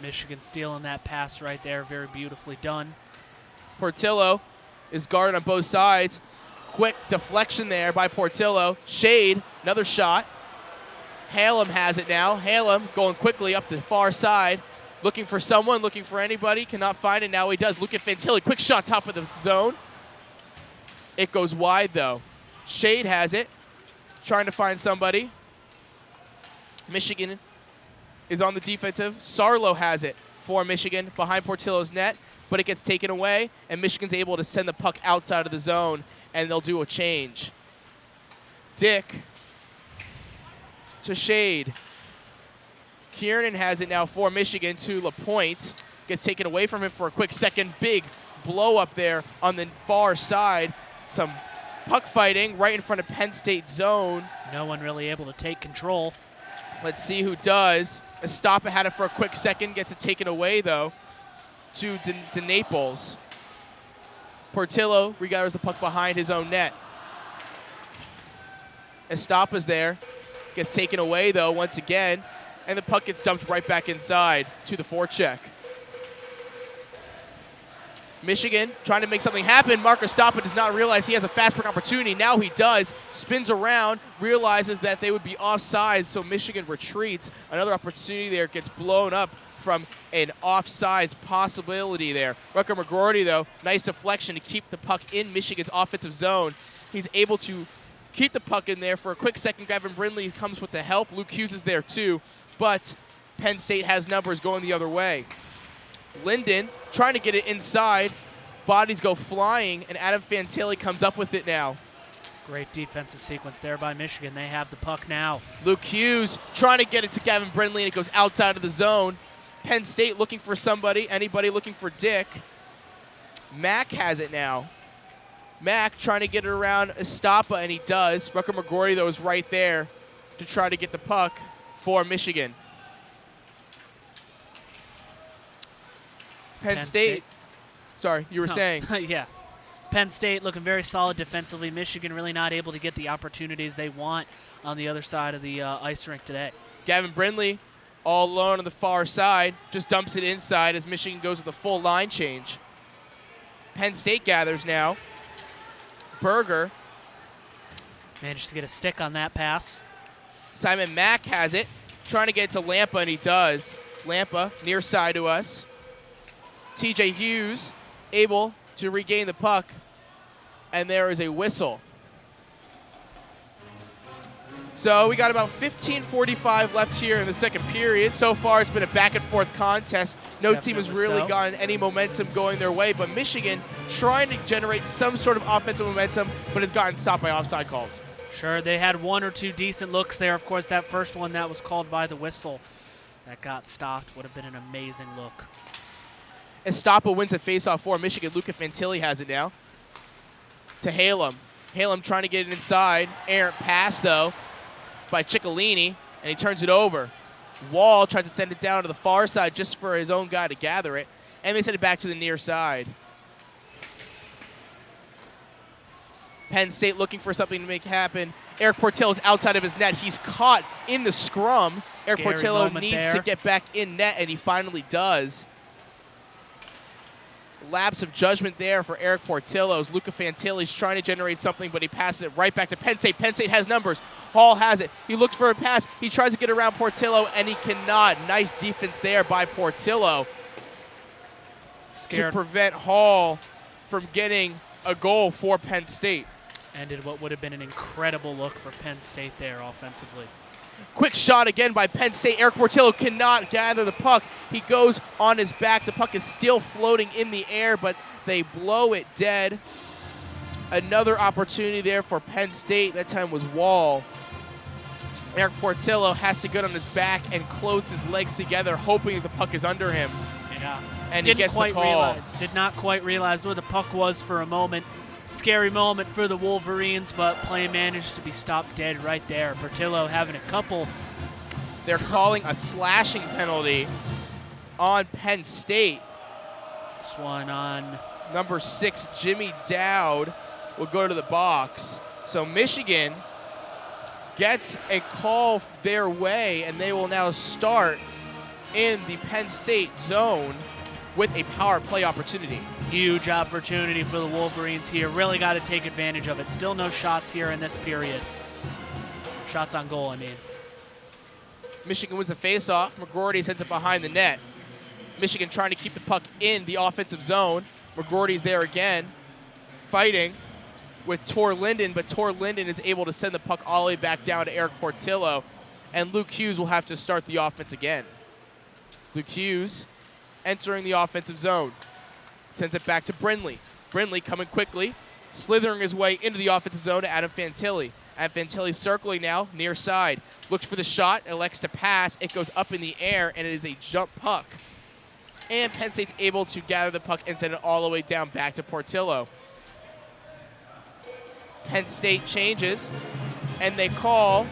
[SPEAKER 3] Michigan stealing that pass right there, very beautifully done.
[SPEAKER 2] Portillo is guarded on both sides. Quick deflection there by Portillo. Shade, another shot. Halem has it now. Halem going quickly up the far side. Looking for someone, looking for anybody. Cannot find it. Now he does. Luca Fantilli, quick shot top of the zone. It goes wide, though. Shade has it. Trying to find somebody. Michigan is on the defensive. Sarlo has it for Michigan behind Portillo's net, but it gets taken away, and Michigan's able to send the puck outside of the zone, and they'll do a change. Dick to Shade. Kiernan has it now for Michigan to LaPointe. Gets taken away from him for a quick second. Big blow up there on the far side. Some puck fighting right in front of Penn State zone.
[SPEAKER 3] No one really able to take control.
[SPEAKER 2] Let's see who does. Estapa had it for a quick second. Gets it taken away, though, to Naples. Portillo regathers the puck behind his own net. Estapa's there. Gets taken away, though, once again. And the puck gets dumped right back inside to the forecheck. Michigan trying to make something happen. Mark Estapa does not realize he has a fast break opportunity. Now he does. Spins around, realizes that they would be offsides, so Michigan retreats. Another opportunity there gets blown up from an offsides possibility there. Rucker McGroarty, though, nice deflection to keep the puck in Michigan's offensive zone. He's able to keep the puck in there for a quick second. Gavin Brindley comes with the help. Luke Hughes is there too, but Penn State has numbers going the other way. Linden trying to get it inside. Bodies go flying, and Adam Fantilli comes up with it now.
[SPEAKER 3] Great defensive sequence there by Michigan. They have the puck now.
[SPEAKER 2] Luke Hughes trying to get it to Gavin Brindley, and it goes outside of the zone. Penn State looking for somebody. Anybody looking for Dick. Mack has it now. Mack trying to get it around Estapa, and he does. Rucker McGroarty, though, is right there to try to get the puck for Michigan. Penn State. Sorry, you were saying.
[SPEAKER 3] Yeah. Penn State looking very solid defensively. Michigan really not able to get the opportunities they want on the other side of the ice rink today.
[SPEAKER 2] Gavin Brindley all alone on the far side. Just dumps it inside as Michigan goes with a full line change. Penn State gathers now. Berger
[SPEAKER 3] managed to get a stick on that pass.
[SPEAKER 2] Simon Mack has it. Trying to get it to Lampa, and he does. Lampa near side to us. TJ Hughes able to regain the puck, and there is a whistle. So we got about 15:45 left here in the second period. So far, it's been a back-and-forth contest. No team has really gotten any momentum going their way, but Michigan trying to generate some sort of offensive momentum, but has gotten stopped by offside calls.
[SPEAKER 3] Sure, they had one or two decent looks there. Of course, that first one that was called by the whistle that got stopped would have been an amazing look.
[SPEAKER 2] Estapa wins the faceoff for Michigan. Luca Fantilli has it now. To Halem. Halem trying to get it inside. Errant pass, though, by Ciccolini, and he turns it over. Wall tries to send it down to the far side just for his own guy to gather it, and they send it back to the near side. Penn State looking for something to make happen. Eric Portillo is outside of his net. He's caught in the scrum. Eric Portillo needs to get back in net, and he finally does. lapse of judgment there for Eric Portillo's. Luca Fantilli's trying to generate something, but he passes it right back to Penn State. Penn State has numbers. Hall has it. He looks for a pass. He tries to get around Portillo, and he cannot. Nice defense there by Portillo to prevent Hall from getting a goal for Penn State.
[SPEAKER 3] Ended what would have been an incredible look for Penn State there offensively.
[SPEAKER 2] Quick shot again by Penn State. Eric Portillo cannot gather the puck. He goes on his back. The puck is still floating in the air, but they blow it dead. Another opportunity there for Penn State. That time was Wall. Eric Portillo has to get on his back and close his legs together, hoping that the puck is under him.
[SPEAKER 3] Yeah.
[SPEAKER 2] And he gets the call.
[SPEAKER 3] Did not quite realize where the puck was for a moment. Scary moment for the Wolverines, but play managed to be stopped dead right there. Portillo having a couple.
[SPEAKER 2] They're calling a slashing penalty on Penn State.
[SPEAKER 3] This one on
[SPEAKER 2] number 6, Jimmy Dowd, will go to the box. So Michigan gets a call their way, and they will now start in the Penn State zone with a power play opportunity.
[SPEAKER 3] Huge opportunity for the Wolverines here. Really got to take advantage of it. Still no shots here in this period. Shots on goal, I mean.
[SPEAKER 2] Michigan wins the faceoff. McGroarty sends it behind the net. Michigan trying to keep the puck in the offensive zone. McGroarty's there again, fighting with Tor Linden, but Tor Linden is able to send the puck all the way back down to Eric Portillo, and Luke Hughes will have to start the offense again. Luke Hughes entering the offensive zone. Sends it back to Brindley. Brindley coming quickly, slithering his way into the offensive zone to Adam Fantilli. Adam Fantilli circling now, near side. Looks for the shot, elects to pass. It goes up in the air, and it is a jump puck. And Penn State's able to gather the puck and send it all the way down back to Portillo. Penn State changes, and they call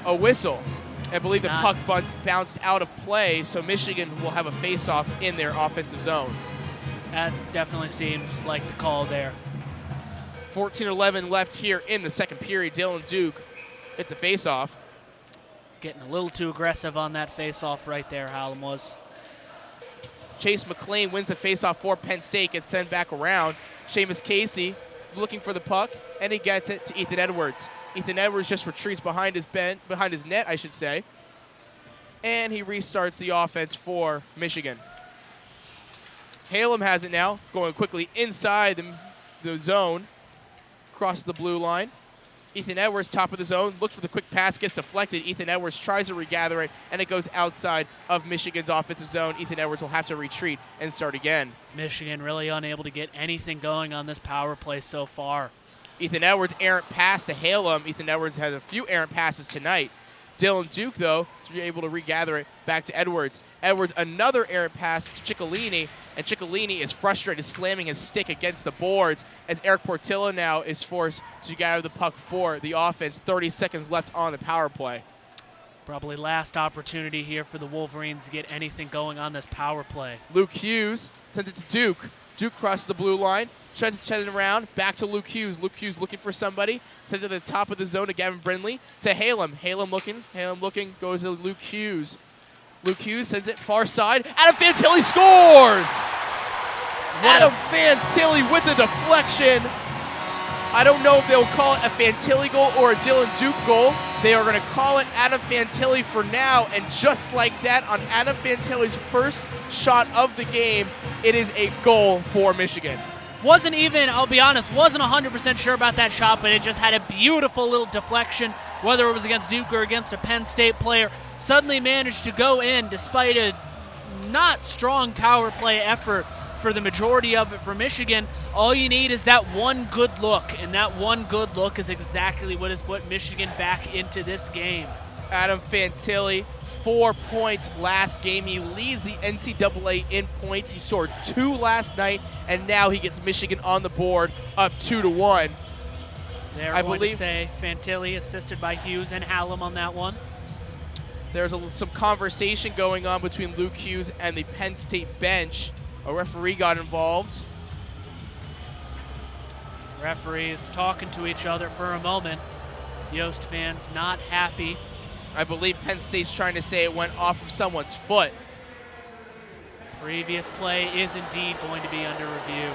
[SPEAKER 2] a whistle. I believe the puck bounced out of play, so Michigan will have a face-off in their offensive zone.
[SPEAKER 3] That definitely seems like the call there.
[SPEAKER 2] 14:11 left here in the second period. Dylan Duke hit the face-off.
[SPEAKER 3] Getting a little too aggressive on that face-off right there, Hallam was.
[SPEAKER 2] Chase McLean wins the face-off for Penn State, gets sent back around. Seamus Casey looking for the puck, and he gets it to Ethan Edwards. Ethan Edwards just retreats behind his net, I should say. And he restarts the offense for Michigan. Halem has it now, going quickly inside the zone, across the blue line. Ethan Edwards, top of the zone, looks for the quick pass, gets deflected. Ethan Edwards tries to regather it, and it goes outside of Michigan's offensive zone. Ethan Edwards will have to retreat and start again.
[SPEAKER 3] Michigan really unable to get anything going on this power play so far.
[SPEAKER 2] Ethan Edwards, errant pass to Halem. Ethan Edwards had a few errant passes tonight. Dylan Duke, though, is able to regather it back to Edwards. Edwards, another errant pass to Ciccolini, and Ciccolini is frustrated, slamming his stick against the boards as Eric Portillo now is forced to gather the puck for the offense. 30 seconds left on the power play.
[SPEAKER 3] Probably last opportunity here for the Wolverines to get anything going on this power play.
[SPEAKER 2] Luke Hughes sends it to Duke. Duke crosses the blue line, tries to send it around, back to Luke Hughes. Luke Hughes looking for somebody, sends it to the top of the zone to Gavin Brindley, to Halem. Halem looking, goes to Luke Hughes. Luke Hughes sends it far side. Adam Fantilli scores! Adam Fantilli with the deflection. I don't know if they'll call it a Fantilli goal or a Dylan Duke goal. They are going to call it Adam Fantilli for now, and just like that, on Adam Fantilli's first shot of the game, it is a goal for Michigan.
[SPEAKER 3] Wasn't even, I'll be honest, wasn't 100% sure about that shot, but it just had a beautiful little deflection, whether it was against Duke or against a Penn State player. Suddenly managed to go in despite a not strong power play effort for the majority of it for Michigan. All you need is that one good look, and that one good look is exactly what has put Michigan back into this game.
[SPEAKER 2] Adam Fantilli, 4 points last game. He leads the NCAA in points. He scored 2 last night, and now he gets Michigan on the board up 2-1.
[SPEAKER 3] I believe to say Fantilli assisted by Hughes and Hallam on that one.
[SPEAKER 2] There's some conversation going on between Luke Hughes and the Penn State bench. A referee got involved.
[SPEAKER 3] Referees talking to each other for a moment. Yost fans not happy.
[SPEAKER 2] I believe Penn State's trying to say it went off of someone's foot.
[SPEAKER 3] Previous play is indeed going to be under review.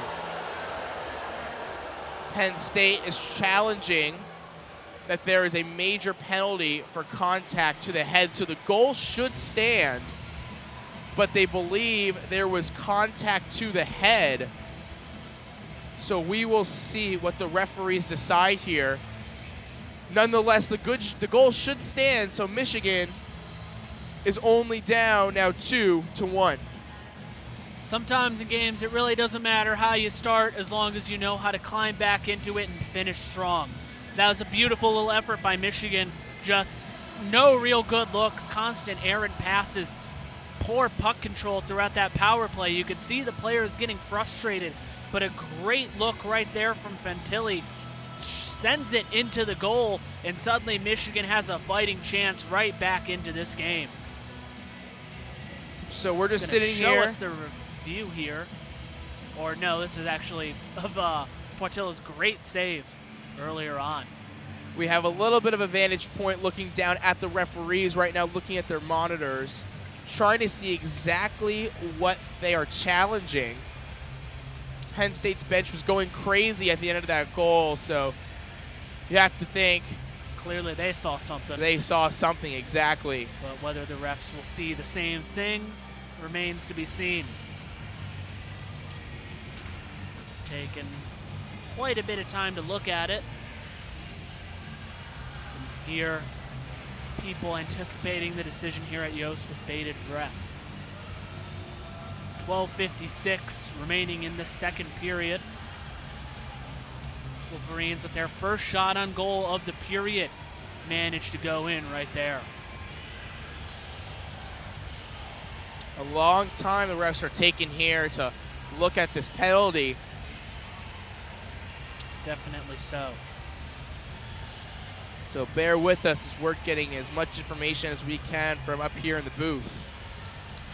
[SPEAKER 2] Penn State is challenging that there is a major penalty for contact to the head, so the goal should stand, but they believe there was contact to the head. So we will see what the referees decide here. Nonetheless, the goal should stand, so Michigan is only down now 2-1.
[SPEAKER 3] Sometimes in games it really doesn't matter how you start as long as you know how to climb back into it and finish strong. That was a beautiful little effort by Michigan. Just no real good looks, constant errant passes, poor puck control throughout that power play. You could see the players getting frustrated, but a great look right there from Fantilli. Sends it into the goal, and suddenly Michigan has a fighting chance right back into this game.
[SPEAKER 2] So we're just sitting
[SPEAKER 3] show
[SPEAKER 2] here.
[SPEAKER 3] Us the review here. Or no, this is actually of Portillo's great save earlier on.
[SPEAKER 2] We have a little bit of a vantage point looking down at the referees right now, looking at their monitors, trying to see exactly what they are challenging. Penn State's bench was going crazy at the end of that goal, so you have to think.
[SPEAKER 3] Clearly they saw something.
[SPEAKER 2] They saw something, exactly.
[SPEAKER 3] But whether the refs will see the same thing remains to be seen. Taken quite a bit of time to look at it. And hear people anticipating the decision here at Yost with bated breath. 12:56 remaining in the second period. Wolverines with their first shot on goal of the period managed to go in right there.
[SPEAKER 2] A long time the refs are taking here to look at this penalty.
[SPEAKER 3] Definitely so.
[SPEAKER 2] So bear with us as we're getting as much information as we can from up here in the booth.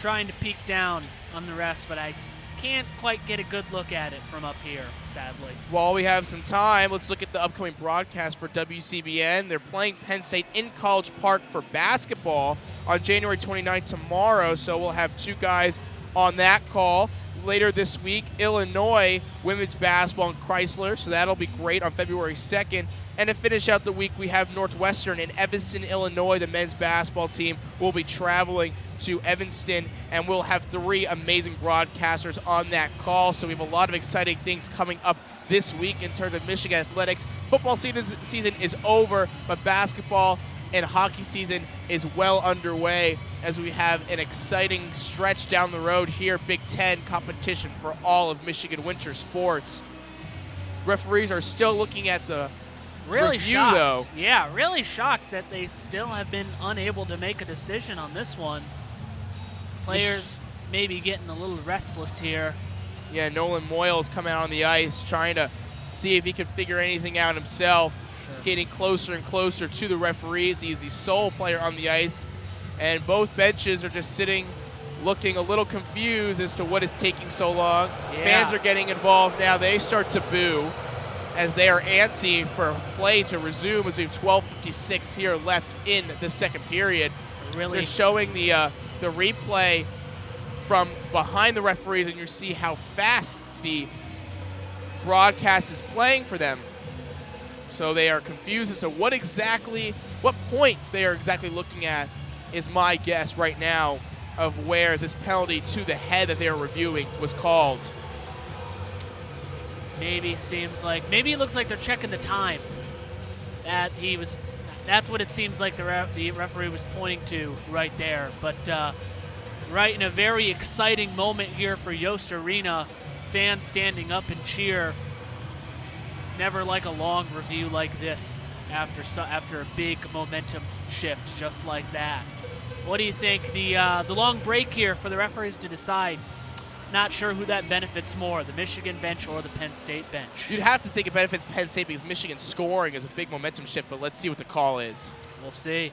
[SPEAKER 3] Trying to peek down on the refs, but I can't quite get a good look at it from up here, sadly.
[SPEAKER 2] While we have some time, let's look at the upcoming broadcast for WCBN. They're playing Penn State in College Park for basketball on January 29th tomorrow, so we'll have two guys on that call. Later this week, Illinois women's basketball in Chrysler, so that'll be great on February 2nd. And to finish out the week, we have Northwestern in Evanston, Illinois. The men's basketball team will be traveling to Evanston, and we'll have three amazing broadcasters on that call. So we have a lot of exciting things coming up this week in terms of Michigan athletics. Football season is over, but basketball and hockey season is well underway as we have an exciting stretch down the road here. Big Ten competition for all of Michigan winter sports. Referees are still looking at the review,
[SPEAKER 3] shocked.
[SPEAKER 2] though.
[SPEAKER 3] Yeah, really shocked that they still have been unable to make a decision on this one. Players maybe getting a little restless here.
[SPEAKER 2] Yeah, Nolan Moyles coming out on the ice, trying to see if he can figure anything out himself. Sure. Skating closer and closer to the referees. He's the sole player on the ice. And both benches are just sitting, looking a little confused as to what is taking so long.
[SPEAKER 3] Yeah.
[SPEAKER 2] Fans are getting involved now. They start to boo as they are antsy for play to resume as we have 12:56 here left in the second period.
[SPEAKER 3] Really?
[SPEAKER 2] They're showing the replay from behind the referees, and you see how fast the broadcast is playing for them. So they are confused as to what point they are exactly looking at is my guess right now of where this penalty to the head that they are reviewing was called.
[SPEAKER 3] Maybe it looks like they're checking the time. That's what it seems like the referee was pointing to right there. But right in a very exciting moment here for Yost Arena, fans standing up and cheer. Never like a long review like this after a big momentum shift just like that. What do you think? The long break here for the referees to decide. Not sure who that benefits more, the Michigan bench or the Penn State bench.
[SPEAKER 2] You'd have to think it benefits Penn State because Michigan scoring is a big momentum shift, but let's see what the call is.
[SPEAKER 3] We'll see.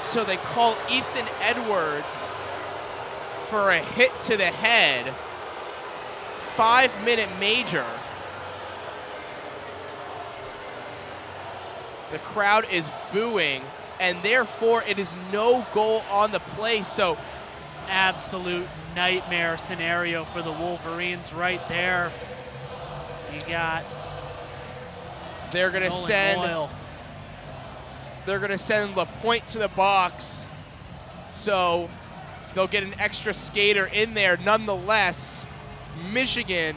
[SPEAKER 2] So they call Ethan Edwards for a hit to the head. 5-minute major. The crowd is booing, and therefore it is no goal on the play. So
[SPEAKER 3] absolute nightmare scenario for the Wolverines right there. You got
[SPEAKER 2] they're gonna
[SPEAKER 3] Nolan
[SPEAKER 2] send
[SPEAKER 3] Boyle.
[SPEAKER 2] they're gonna send LaPointe to the box. So they'll get an extra skater in there. Nonetheless, Michigan's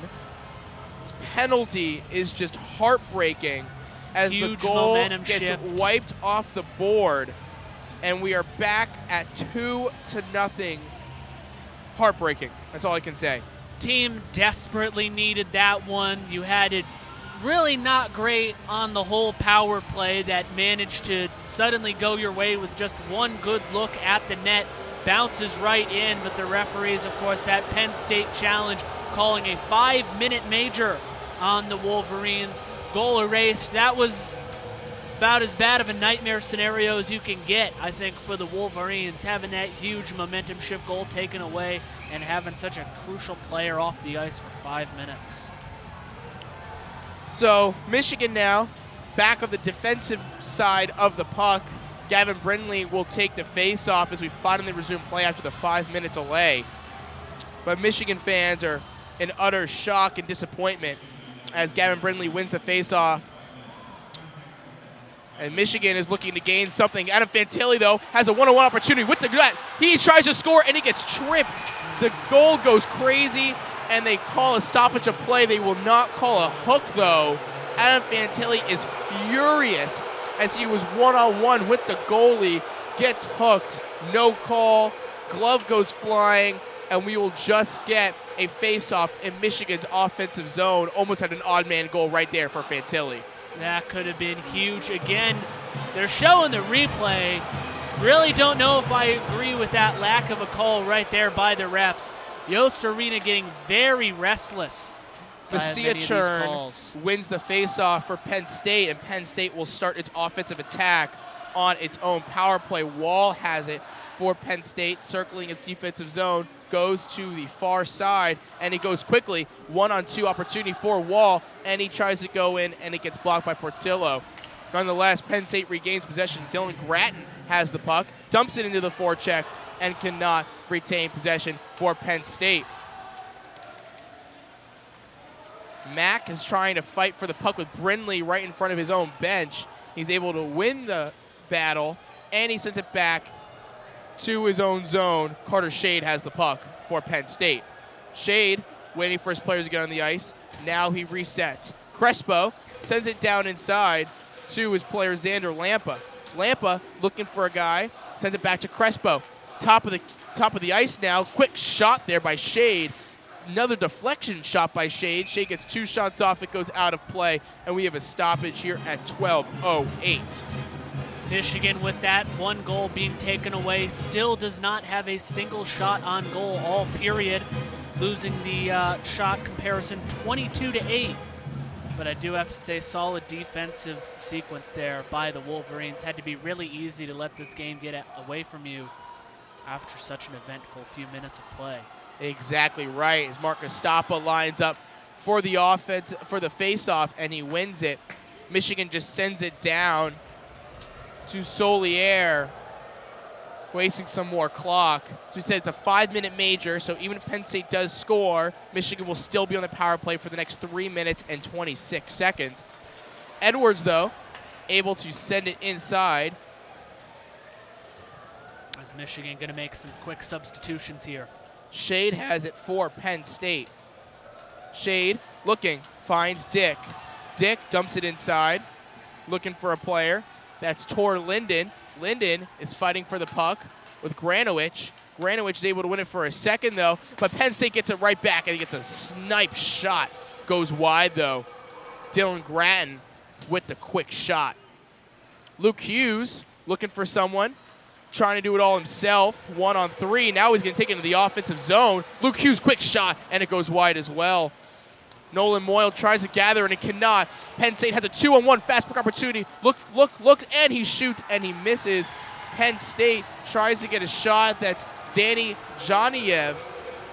[SPEAKER 2] penalty is just heartbreaking as
[SPEAKER 3] Huge
[SPEAKER 2] the goal
[SPEAKER 3] momentum
[SPEAKER 2] gets
[SPEAKER 3] shift.
[SPEAKER 2] wiped off the board, and we are back at 2-0. Heartbreaking. That's all I can say.
[SPEAKER 3] Team desperately needed that one. You had it really not great on the whole power play that managed to suddenly go your way with just one good look at the net. Bounces right in, but the referees, of course, that Penn State challenge calling a 5-minute major on the Wolverines. Goal erased. That was about as bad of a nightmare scenario as you can get, I think, for the Wolverines, having that huge momentum shift goal taken away and having such a crucial player off the ice for 5 minutes.
[SPEAKER 2] So Michigan now back on the defensive side of the puck. Gavin Brindley will take the face-off as we finally resume play after the 5-minute delay. But Michigan fans are in utter shock and disappointment as Gavin Brindley wins the face-off. And Michigan is looking to gain something. Adam Fantilli, though, has a one-on-one opportunity with the net. He tries to score, and he gets tripped. The goal goes crazy, and they call a stoppage of play. They will not call a hook, though. Adam Fantilli is furious as he was one-on-one with the goalie, gets hooked, no call, glove goes flying, and we will just get a face-off in Michigan's offensive zone. Almost had an odd-man goal right there for Fantilli.
[SPEAKER 3] That could have been huge. Again, they're showing the replay. Really don't know if I agree with that lack of a call right there by the refs. Yost Arena getting very restless.
[SPEAKER 2] Basia Churn wins the faceoff for Penn State, and Penn State will start its offensive attack on its own power play. Wall has it for Penn State, circling its defensive zone, goes to the far side, and he goes quickly. 1-on-2 opportunity for Wall, and he tries to go in, and it gets blocked by Portillo. Nonetheless, Penn State regains possession. Dylan Gratton has the puck, dumps it into the forecheck, and cannot retain possession for Penn State. Mack is trying to fight for the puck with Brindley right in front of his own bench. He's able to win the battle, and he sends it back to his own zone. Carter Shade has the puck for Penn State. Shade waiting for his players to get on the ice. Now he resets. Crespo sends it down inside to his player Xander Lampa. Lampa looking for a guy, sends it back to Crespo. Top of the ice now. Quick shot there by Shade. Another deflection shot by Shade. Shade gets 2 shots off. It goes out of play, and we have a stoppage here at 12:08.
[SPEAKER 3] Michigan, with that one goal being taken away, still does not have a single shot on goal all period, losing the shot comparison 22-8. But I do have to say, solid defensive sequence there by the Wolverines. Had to be really easy to let this game get away from you after such an eventful few minutes of play.
[SPEAKER 2] Exactly right. As Marcus Stoppa lines up for the offense, for the face-off, and he wins it. Michigan just sends it down to Solier, wasting some more clock. So we said it's a 5-minute major, so even if Penn State does score, Michigan will still be on the power play for the next 3 minutes and 26 seconds. Edwards, though, able to send it inside.
[SPEAKER 3] Is Michigan going to make some quick substitutions here?
[SPEAKER 2] Shade has it for Penn State. Shade looking, finds Dick. Dick dumps it inside, looking for a player. That's Tor Linden. Linden is fighting for the puck with Granowicz. Granowicz is able to win it for a second, though, but Penn State gets it right back, and he gets a snipe shot. Goes wide, though. Dylan Gratton with the quick shot. Luke Hughes looking for someone, trying to do it all himself. 1-on-3. Now he's going to take it into the offensive zone. Luke Hughes, quick shot, and it goes wide as well. Nolan Moyle tries to gather, and it cannot. Penn State has a 2-on-1 fast break opportunity. Looks, and he shoots, and he misses. Penn State tries to get a shot. That's Danny Janiev,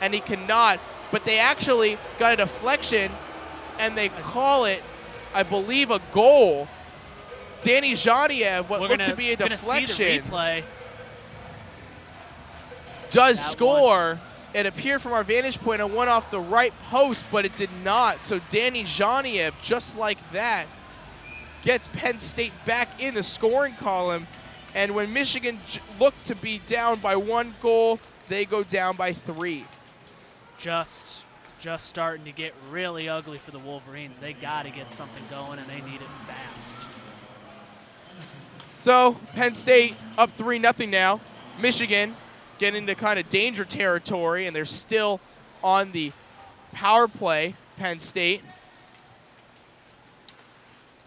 [SPEAKER 2] and he cannot. But they actually got a deflection, and they call it, I believe, a goal. Danny Genevieve, what
[SPEAKER 3] We're
[SPEAKER 2] looked to be a
[SPEAKER 3] gonna see
[SPEAKER 2] deflection,
[SPEAKER 3] the replay.
[SPEAKER 2] does
[SPEAKER 3] That
[SPEAKER 2] score. It appeared from our vantage point and went off the right post, but it did not. So Danny Genevieve, just like that, gets Penn State back in the scoring column. And when Michigan looked to be down by 1 goal, they go down by 3.
[SPEAKER 3] Just starting to get really ugly for the Wolverines. They got to get something going, and they need it fast.
[SPEAKER 2] So Penn State up 3-0 now. Michigan getting into kind of danger territory, and they're still on the power play, Penn State.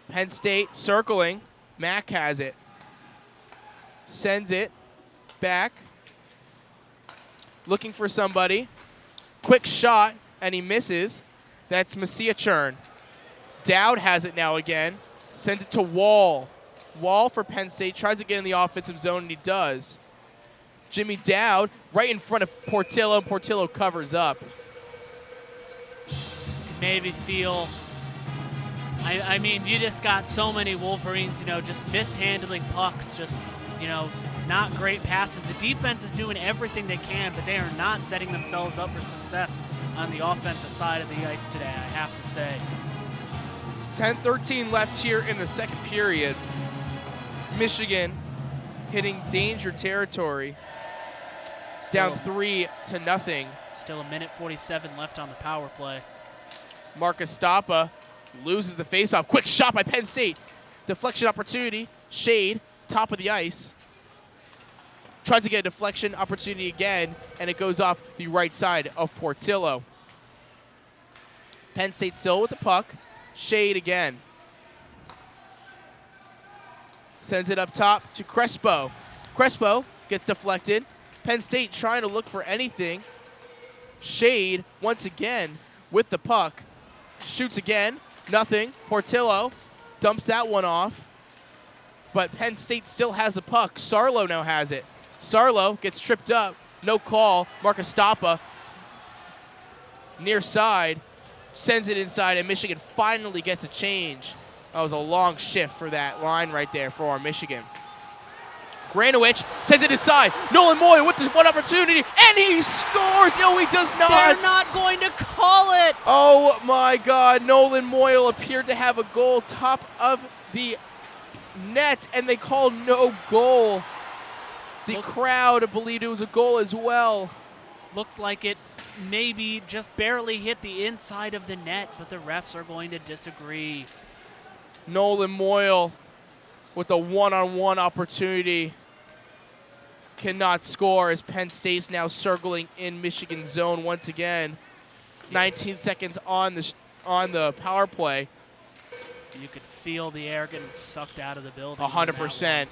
[SPEAKER 2] Penn State circling. Mack has it. Sends it back. Looking for somebody. Quick shot, and he misses. That's Messiah Churn. Dowd has it now again. Sends it to Wall. Wall for Penn State. Tries to get in the offensive zone, and he does. Jimmy Dowd right in front of Portillo, and Portillo covers up.
[SPEAKER 3] Maybe feel, I mean, you just got so many Wolverines, just mishandling pucks, just, not great passes. The defense is doing everything they can, but they are not setting themselves up for success on the offensive side of the ice today, I have to say.
[SPEAKER 2] 10-13 left here in the second period. Michigan hitting danger territory. Down 3-0.
[SPEAKER 3] Still 1:47 left on the power play.
[SPEAKER 2] Marcus Stoppa loses the faceoff. Quick shot by Penn State. Deflection opportunity. Shade, top of the ice. Tries to get a deflection opportunity again, and it goes off the right side of Portillo. Penn State still with the puck. Shade again. Sends it up top to Crespo. Crespo gets deflected. Penn State trying to look for anything. Shade once again with the puck. Shoots again. Nothing. Portillo dumps that one off. But Penn State still has the puck. Sarlo now has it. Sarlo gets tripped up. No call. Marcus Stoppa near side. Sends it inside, and Michigan finally gets a change. That was a long shift for that line right there for our Michigan. Granowicz sends it inside. Nolan Moyle with this one opportunity, and he scores. No, he does not.
[SPEAKER 3] They're not going to call it.
[SPEAKER 2] Oh, my God. Nolan Moyle appeared to have a goal top of the net, and they called no goal. The crowd believed it was a goal as well.
[SPEAKER 3] Looked like it maybe just barely hit the inside of the net, but the refs are going to disagree.
[SPEAKER 2] Nolan Moyle with a one-on-one opportunity cannot score as Penn State's now circling in Michigan zone once again. 19 seconds on the power play.
[SPEAKER 3] You could feel the air getting sucked out of the building.
[SPEAKER 2] 100%.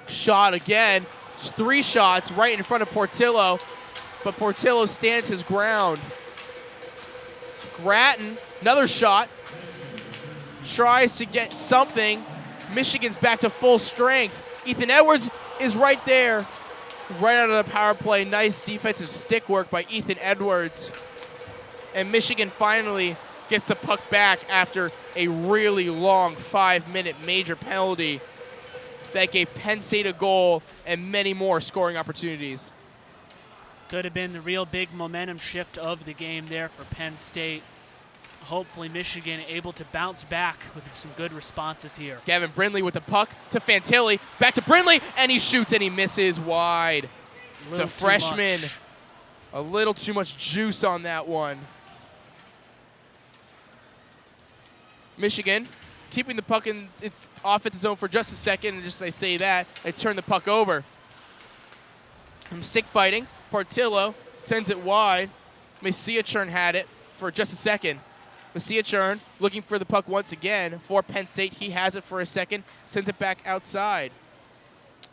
[SPEAKER 2] Shot again. 3 shots right in front of Portillo, but Portillo stands his ground. Gratton, another shot. Tries to get something. Michigan's back to full strength. Ethan Edwards is right there. Right out of the power play. Nice defensive stick work by Ethan Edwards. And Michigan finally gets the puck back after a really long 5-minute major penalty that gave Penn State a goal and many more scoring opportunities.
[SPEAKER 3] Could have been the real big momentum shift of the game there for Penn State. Hopefully Michigan able to bounce back with some good responses here.
[SPEAKER 2] Gavin Brindley with the puck to Fantilli. Back to Brindley, and he shoots and he misses wide. The freshman, a little too much juice on that one. Michigan keeping the puck in its offensive zone for just a second, and just as I say that, they turn the puck over. From stick fighting, Portillo sends it wide. Messiah Churn had it for just a second. Messiah Churn looking for the puck once again for Penn State. He has it for a second, sends it back outside.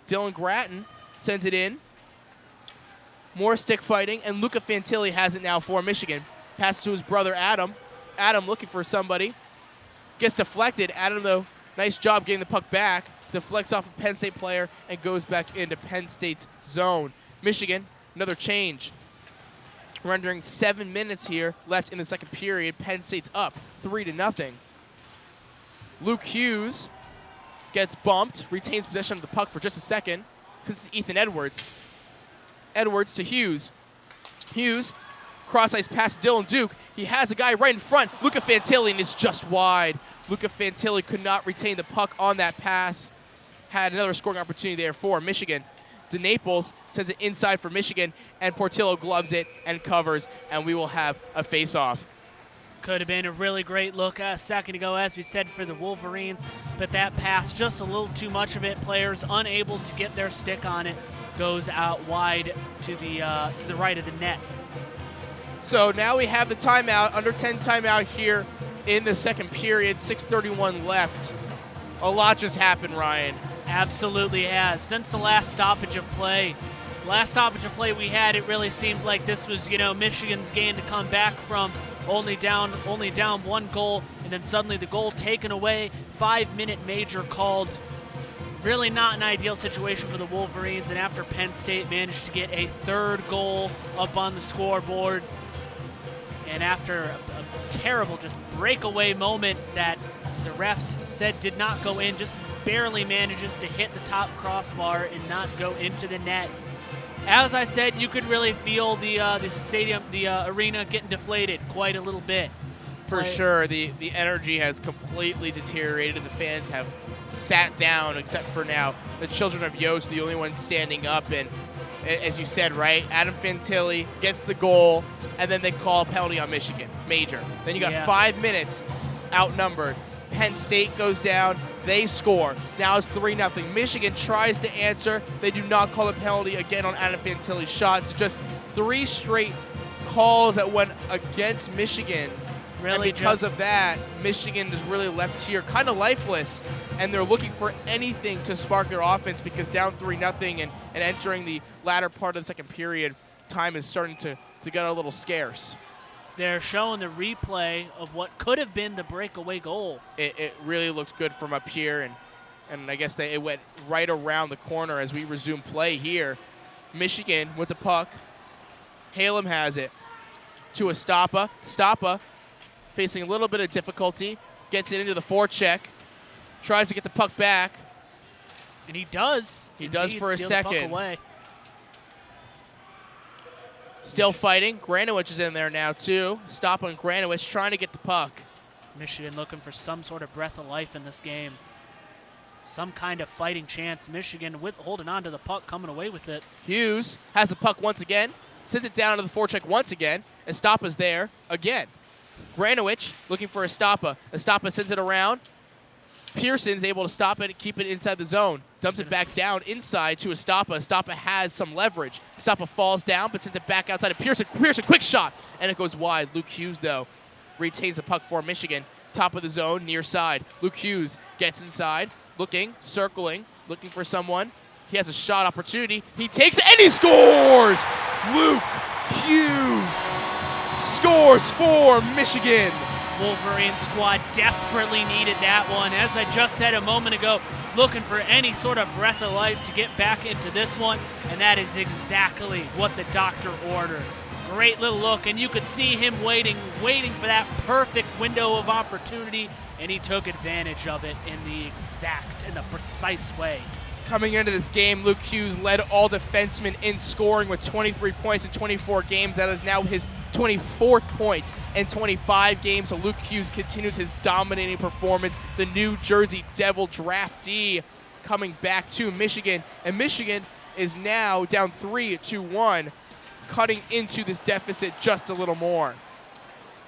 [SPEAKER 2] Dylan Gratton sends it in. More stick fighting, and Luca Fantilli has it now for Michigan. Passes to his brother Adam. Adam looking for somebody. Gets deflected. Adam, though, nice job getting the puck back. Deflects off a Penn State player and goes back into Penn State's zone. Michigan, another change. Rendering 7 minutes here left in the second period. Penn State's up 3-0. Luke Hughes gets bumped, retains possession of the puck for just a second. This is Ethan Edwards. Edwards to Hughes. Hughes, cross-ice pass to Dylan Duke. He has a guy right in front. Luca Fantilli, and it's just wide. Luca Fantilli could not retain the puck on that pass. Had another scoring opportunity there for Michigan. DeNaples sends it inside for Michigan, and Portillo gloves it and covers, and we will have a face-off.
[SPEAKER 3] Could have been a really great look a second ago, as we said, for the Wolverines, but that pass, just a little too much of it. Players unable to get their stick on it, goes out wide to the right of the net.
[SPEAKER 2] So now we have the timeout, under 10 timeout here in the second period, 6:31 left. A lot just happened, Ryan.
[SPEAKER 3] Absolutely has. Since the last stoppage of play we had, it really seemed like this was, Michigan's game to come back from only down 1 goal, and then suddenly the goal taken away, 5-minute major called. Really not an ideal situation for the Wolverines, and after Penn State managed to get a third goal up on the scoreboard, and after a terrible just breakaway moment that the refs said did not go in, just barely manages to hit the top crossbar and not go into the net. As I said, you could really feel the arena getting deflated quite a little bit.
[SPEAKER 2] For sure, the energy has completely deteriorated. The fans have sat down, except for now the children of Yost, the only ones standing up. And as you said, right, Adam Fantilli gets the goal, and then they call a penalty on Michigan, major. Then you got 5 minutes outnumbered. Penn State goes down, they score. Now it's 3-0. Michigan tries to answer. They do not call a penalty again on Adam Fantilli's shot. So just 3 straight calls that went against Michigan.
[SPEAKER 3] Really,
[SPEAKER 2] and because of that, Michigan is really left here kind of lifeless, and they're looking for anything to spark their offense because down 3-0 and entering the latter part of the second period, time is starting to get a little scarce.
[SPEAKER 3] They're showing the replay of what could have been the breakaway goal.
[SPEAKER 2] It really looked good from up here, and I guess it went right around the corner as we resume play here. Michigan with the puck. Halem has it to Estapa. Estapa facing a little bit of difficulty, gets it into the forecheck, tries to get the puck back.
[SPEAKER 3] And he does.
[SPEAKER 2] He does for a
[SPEAKER 3] steal the puck
[SPEAKER 2] second.
[SPEAKER 3] away.
[SPEAKER 2] Still fighting. Granowicz is in there now, too. Stop on Granowicz trying to get the puck.
[SPEAKER 3] Michigan looking for some sort of breath of life in this game. Some kind of fighting chance. Michigan holding on to the puck, coming away with it.
[SPEAKER 2] Hughes has the puck once again. Sends it down to the forecheck once again. Estapa's there again. Granowicz looking for Estapa. Estapa sends it around. Pearson's able to stop it and keep it inside the zone. Dumps it back down inside to Estapa. Estapa has some leverage. Estapa falls down but sends it back outside of Pearson. Pearson, quick shot, and it goes wide. Luke Hughes, though, retains the puck for Michigan. Top of the zone, near side. Luke Hughes gets inside, looking, circling, looking for someone. He has a shot opportunity. He takes it, and he scores! Luke Hughes scores for Michigan.
[SPEAKER 3] Wolverine squad desperately needed that one. As I just said a moment ago, looking for any sort of breath of life to get back into this one, and that is exactly what the doctor ordered. Great little look, and you could see him waiting for that perfect window of opportunity, and he took advantage of it in the precise way.
[SPEAKER 2] Coming into this game, Luke Hughes led all defensemen in scoring with 23 points in 24 games. That is now his 24th point in 25 games. So Luke Hughes continues his dominating performance. The New Jersey Devil draftee coming back to Michigan. And Michigan is now down 3-1, cutting into this deficit just a little more.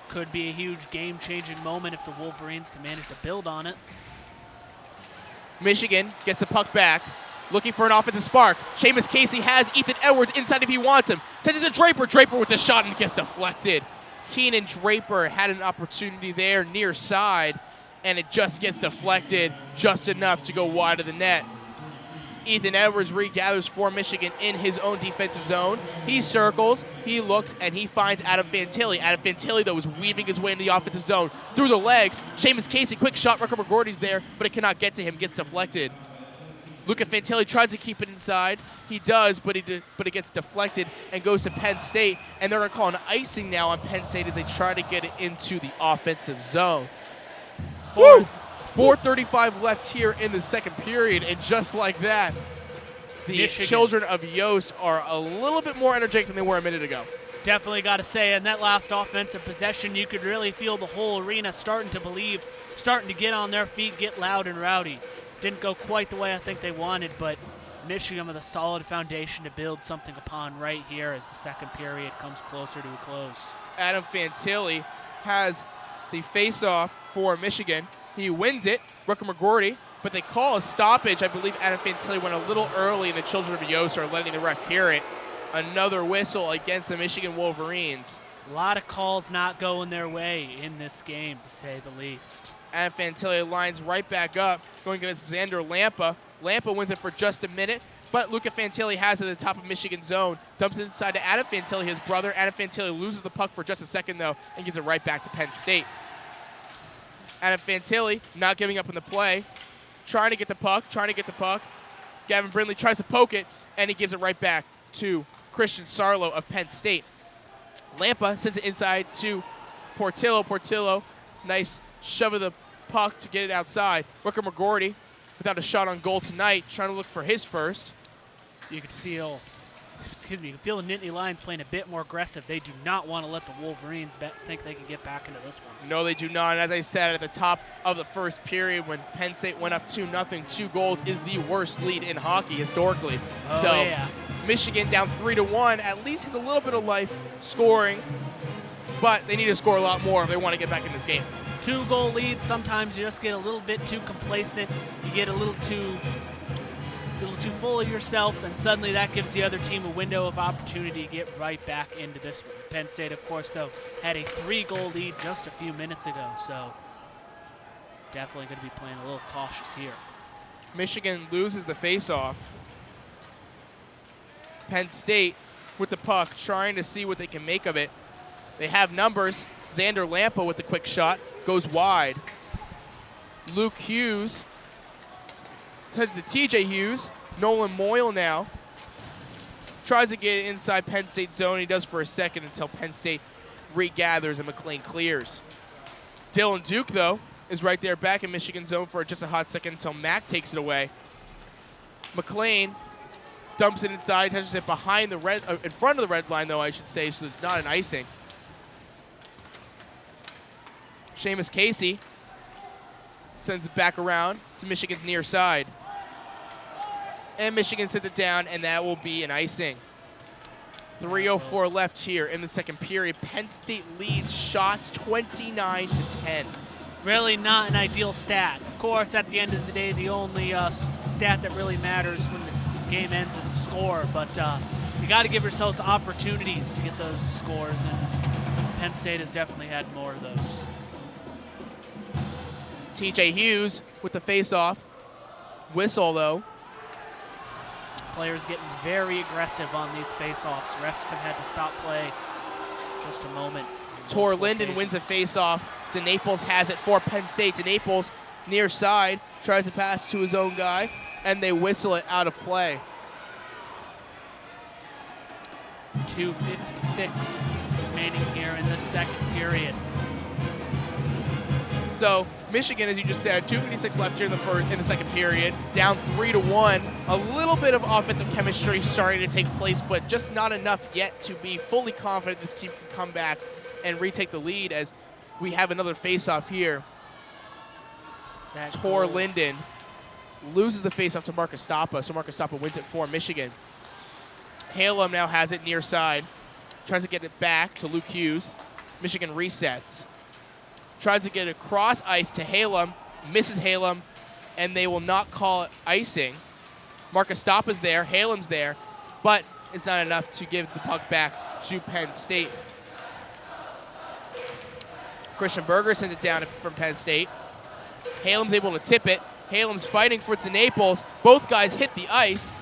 [SPEAKER 3] Could be a huge game-changing moment if the Wolverines can manage to build on it.
[SPEAKER 2] Michigan gets the puck back, looking for an offensive spark. Seamus Casey has Ethan Edwards inside if he wants him. Sends it to Draper. Draper with the shot and gets deflected. Keenan Draper had an opportunity there near side, and it just gets deflected just enough to go wide of the net. Ethan Edwards regathers for Michigan in his own defensive zone. He circles, he looks, and he finds Adam Fantilli. Adam Fantilli, though, is weaving his way in the offensive zone through the legs. Seamus Casey, quick shot. Rucker McGordy's there, but it cannot get to him. Gets deflected. Luca Fantilli tries to keep it inside. He does, but it gets deflected and goes to Penn State. And they're going to call an icing now on Penn State as they try to get it into the offensive zone.
[SPEAKER 3] Woo!
[SPEAKER 2] 4:35 left here in the second period, and just like that, the
[SPEAKER 3] Michigan.
[SPEAKER 2] children of Yost are a little bit more energetic than they were a minute ago.
[SPEAKER 3] Definitely got to say, in that last offensive possession, you could really feel the whole arena starting to believe, starting to get on their feet, get loud and rowdy. Didn't go quite the way I think they wanted, but Michigan with a solid foundation to build something upon right here as the second period comes closer to a close.
[SPEAKER 2] Adam Fantilli has the face-off for Michigan. He wins it, Rooker McGorty, but they call a stoppage. I believe Adam Fantilli went a little early, and the children of Yost are letting the ref hear it. Another whistle against the Michigan Wolverines.
[SPEAKER 3] A lot of calls not going their way in this game, to say the least.
[SPEAKER 2] Adam Fantilli lines right back up, going against Xander Lampa. Lampa wins it for just a minute, but Luca Fantilli has it at the top of Michigan zone. Dumps it inside to Adam Fantilli, his brother. Adam Fantilli loses the puck for just a second, though, and gives it right back to Penn State. Adam Fantilli not giving up in the play, trying to get the puck. Gavin Brindley tries to poke it, and he gives it right back to Christian Sarlo of Penn State. Lampa sends it inside to Portillo. Portillo, nice shove of the puck to get it outside. Rooker McGorty, without a shot on goal tonight, trying to look for his first.
[SPEAKER 3] You could feel, you can feel the Nittany Lions playing a bit more aggressive. They do not want to let the Wolverines think they can get back into this one.
[SPEAKER 2] No, they do not. And as I said at the top of the first period, when Penn State went up 2-0, 2 goals is the worst lead in hockey historically.
[SPEAKER 3] Oh,
[SPEAKER 2] so
[SPEAKER 3] yeah.
[SPEAKER 2] Michigan down 3-1 at least has a little bit of life scoring, but they need to score a lot more if they want to get back in this game.
[SPEAKER 3] 2-goal leads, sometimes you just get a little bit too complacent. You get a little too full of yourself, and suddenly that gives the other team a window of opportunity to get right back into this one. Penn State, of course, though, had a 3-goal lead just a few minutes ago, so definitely going to be playing a little cautious here.
[SPEAKER 2] Michigan loses the faceoff. Penn State with the puck, trying to see what they can make of it. They have numbers. Xander Lampa with the quick shot, goes wide. Luke Hughes heads to TJ Hughes. Nolan Moyle now tries to get inside Penn State zone. He does for a second until Penn State regathers and McLean clears. Dylan Duke, though, is right there back in Michigan zone for just a hot second until Mack takes it away. McLean dumps it inside, touches it behind the in front of the red line, though, I should say, so it's not an icing. Seamus Casey sends it back around to Michigan's near side. And Michigan sends it down, and that will be an icing. 3:04 left here in the second period. Penn State leads shots 29-10.
[SPEAKER 3] Really not an ideal stat. Of course, at the end of the day, the only stat that really matters when the game ends is the score, but you got to give yourselves opportunities to get those scores, and Penn State has definitely had more of those.
[SPEAKER 2] TJ Hughes with the face-off. Whistle, though.
[SPEAKER 3] Players getting very aggressive on these face-offs. Refs have had to stop play just a moment.
[SPEAKER 2] Tor Linden wins a face-off. DeNaples has it for Penn State. DeNaples near side, tries to pass to his own guy, and they whistle it out of play.
[SPEAKER 3] 2:56 remaining here in this second period.
[SPEAKER 2] So Michigan, as you just said, 2:56 left here in the second period, down 3-1. A little bit of offensive chemistry starting to take place, but just not enough yet to be fully confident this team can come back and retake the lead, as we have another face-off here. Tor Linden loses the face-off to Marcus Stoppa, so Marcus Stoppa wins it for Michigan. Halem now has it near side. Tries to get it back to Luke Hughes. Michigan resets. Tries to get it across ice to Halem. Misses Halem, and they will not call it icing. Marcus Stoppa's there. Halem's there, but it's not enough to give the puck back to Penn State. Christian Berger sends it down from Penn State. Halem's able to tip it. Halem's fighting for DeNaples. Both guys hit the ice,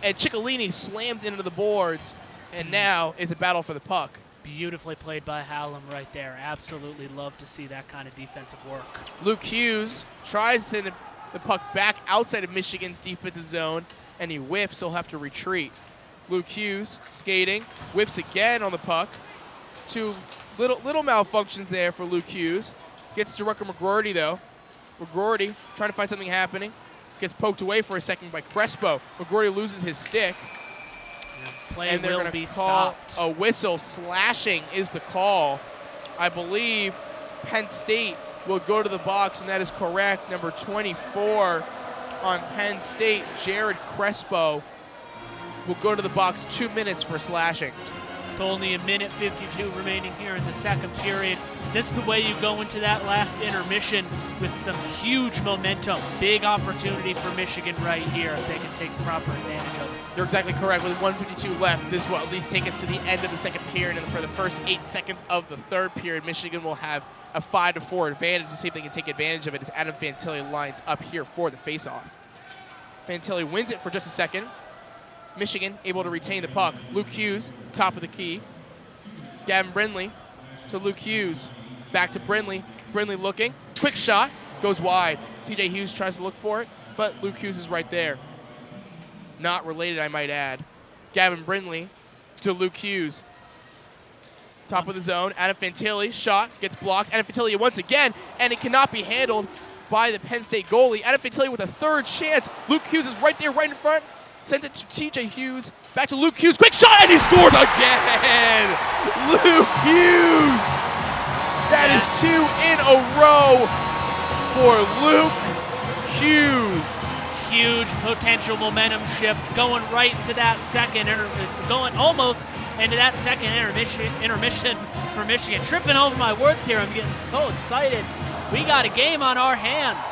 [SPEAKER 2] and Ciccolini slams into the boards, and now it's a battle for the puck.
[SPEAKER 3] Beautifully played by Hallam right there. Absolutely love to see that kind of defensive work.
[SPEAKER 2] Luke Hughes tries to send the puck back outside of Michigan's defensive zone, and he whiffs, so he'll have to retreat. Luke Hughes skating, whiffs again on the puck. Two little malfunctions there for Luke Hughes. Gets to Rooker McGorty, though. McGroarty trying to find something happening. Gets poked away for a second by Crespo. McGroarty loses his stick.
[SPEAKER 3] Play
[SPEAKER 2] and they're
[SPEAKER 3] will
[SPEAKER 2] going
[SPEAKER 3] be
[SPEAKER 2] to call
[SPEAKER 3] stopped.
[SPEAKER 2] a whistle. Slashing is the call. I believe Penn State will go to the box, and that is correct. Number 24 on Penn State, Jared Crespo, will go to the box. 2 minutes for slashing.
[SPEAKER 3] With only a minute 52 remaining here in the second period. This is the way you go into that last intermission with some huge momentum. Big opportunity for Michigan right here if they can take proper advantage of it.
[SPEAKER 2] You're exactly correct. With 1:52 left, this will at least take us to the end of the second period. And for the first 8 seconds of the third period, Michigan will have a 5-4 advantage to see if they can take advantage of it as Adam Fantilli lines up here for the faceoff. Fantilli wins it for just a second. Michigan able to retain the puck. Luke Hughes, top of the key. Gavin Brindley. So Luke Hughes back to Brindley. Brindley looking. Quick shot. Goes wide. TJ Hughes tries to look for it, but Luke Hughes is right there. Not related, I might add. Gavin Brindley to Luke Hughes. Top of the zone. Adam Fantilli. Shot. Gets blocked. Adam Fantilli once again, and it cannot be handled by the Penn State goalie. Adam Fantilli with a third chance. Luke Hughes is right there, right in front. Sent it to TJ Hughes. Back to Luke Hughes. Quick shot, and he scores again! Luke Hughes! That is 2 in a row for Luke Hughes.
[SPEAKER 3] Huge potential momentum shift going right into that second, going almost into that second intermission for Michigan. Tripping over my words here. I'm getting so excited. We got a game on our hands.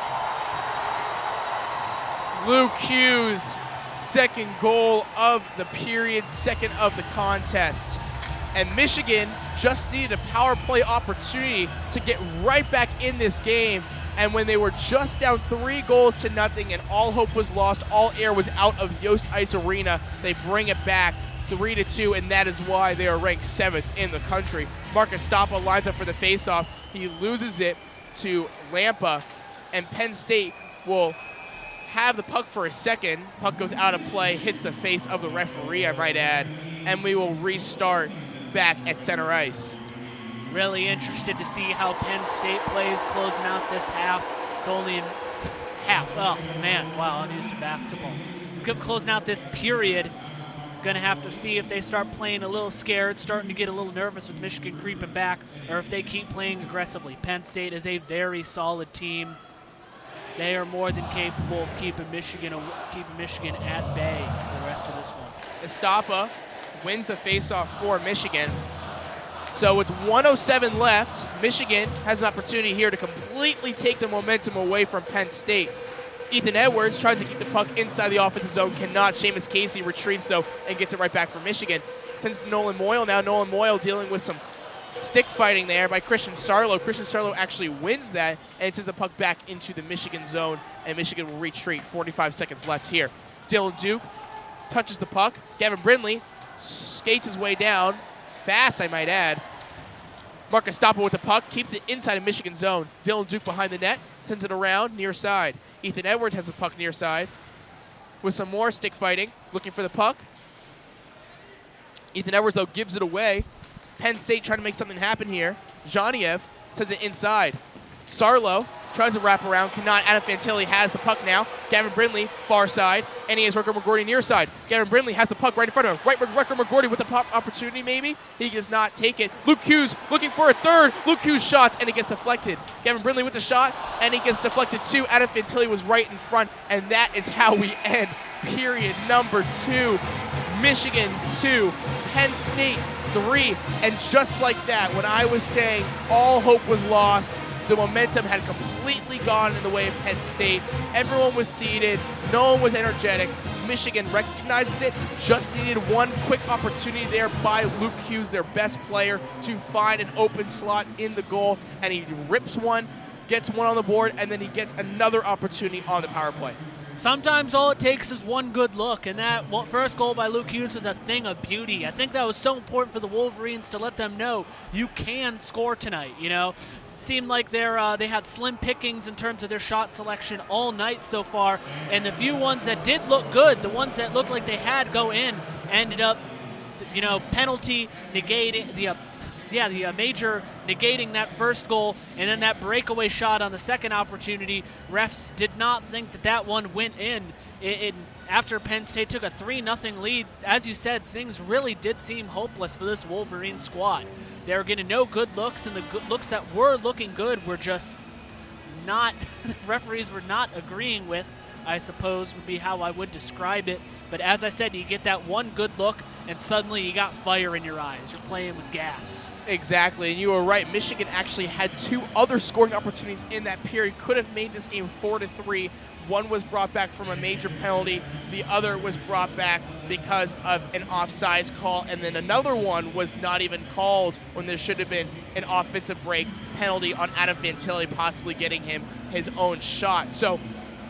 [SPEAKER 2] Luke Hughes, second goal of the period, second of the contest. And Michigan just needed a power play opportunity to get right back in this game. And when they were just down 3-0 and all hope was lost, all air was out of Yost Ice Arena, they bring it back 3-2, and that is why they are ranked 7th in the country. Marcus Stoppa lines up for the faceoff. He loses it to Lampa, and Penn State will have the puck for a second. Puck goes out of play, hits the face of the referee, I might add, and we will restart back at center ice.
[SPEAKER 3] Really interested to see how Penn State plays closing out this half. Only in half. Oh, man. Wow, I'm used to basketball. Closing out this period. Going to have to see if they start playing a little scared, starting to get a little nervous with Michigan creeping back, or if they keep playing aggressively. Penn State is a very solid team. They are more than capable of keeping Michigan at bay for the rest of this one.
[SPEAKER 2] Estapa wins the faceoff for Michigan. So with 1:07 left, Michigan has an opportunity here to completely take the momentum away from Penn State. Ethan Edwards tries to keep the puck inside the offensive zone, cannot. Seamus Casey retreats, though, and gets it right back for Michigan. Sends Nolan Moyle now. Nolan Moyle dealing with some stick fighting there by Christian Sarlo. Christian Sarlo actually wins that and sends the puck back into the Michigan zone, and Michigan will retreat. 45 seconds left here. Dylan Duke touches the puck. Gavin Brindley skates his way down. Fast, I might add. Marcus Stoppa with the puck, keeps it inside of Michigan zone. Dylan Duke behind the net, sends it around near side. Ethan Edwards has the puck near side with some more stick fighting, looking for the puck. Ethan Edwards, though, gives it away. Penn State trying to make something happen here. Zhaniev sends it inside. Sarlo tries to wrap around, cannot. Adam Fantilli has the puck now. Gavin Brindley, far side, and he has Rucker McGroarty near side. Gavin Brindley has the puck right in front of him. Rucker McGroarty with the pop opportunity, maybe. He does not take it. Luke Hughes looking for a third. Luke Hughes shots, and it gets deflected. Gavin Brindley with the shot, and he gets deflected too. Adam Fantilli was right in front, and that is how we end period number 2. Michigan 2, Penn State 3, and just like that, when I was saying all hope was lost, the momentum had completely gone in the way of Penn State. Everyone was seated. No one was energetic. Michigan recognizes it. Just needed one quick opportunity there by Luke Hughes, their best player, to find an open slot in the goal. And he rips one, gets one on the board, and then he gets another opportunity on the power play.
[SPEAKER 3] Sometimes all it takes is one good look, and that first goal by Luke Hughes was a thing of beauty. I think that was so important for the Wolverines to let them know you can score tonight, you know. Seemed like they had slim pickings in terms of their shot selection all night so far, and the few ones that did look good, the ones that looked like they had go in, ended up, you know, penalty negating the major negating that first goal, and then that breakaway shot on the second opportunity. Refs did not think that one went in. After Penn State took a 3-0 lead, as you said, things really did seem hopeless for this Wolverine squad. They were getting no good looks, and the good looks that were looking good were just not, the referees were not agreeing with, I suppose would be how I would describe it. But as I said, you get that one good look, and suddenly you got fire in your eyes. You're playing with gas.
[SPEAKER 2] Exactly, and you were right. Michigan actually had 2 other scoring opportunities in that period. Could have made this game 4-3. One was brought back from a major penalty. The other was brought back because of an offsides call. And then another one was not even called when there should have been an offensive break penalty on Adam Fantilli, possibly getting him his own shot. So,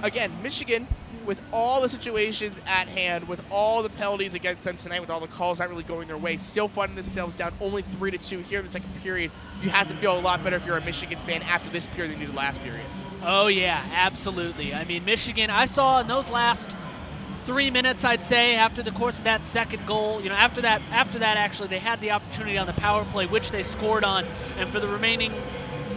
[SPEAKER 2] again, Michigan, with all the situations at hand, with all the penalties against them tonight, with all the calls not really going their way, still finding themselves down only 3-2 here in the second period. You have to feel a lot better if you're a Michigan fan after this period than you did last period.
[SPEAKER 3] Oh, yeah, absolutely. I mean, Michigan, I saw in those last 3 minutes, I'd say, after the course of that second goal, after that, actually, they had the opportunity on the power play, which they scored on, and for the remaining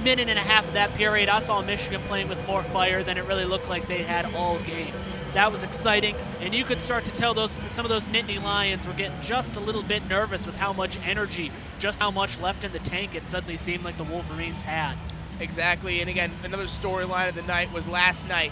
[SPEAKER 3] minute and a half of that period, I saw Michigan playing with more fire than it really looked like they had all game. That was exciting, and you could start to tell some of those Nittany Lions were getting just a little bit nervous with how much energy, just how much left in the tank it suddenly seemed like the Wolverines had.
[SPEAKER 2] Exactly, and again, another storyline of the night was last night.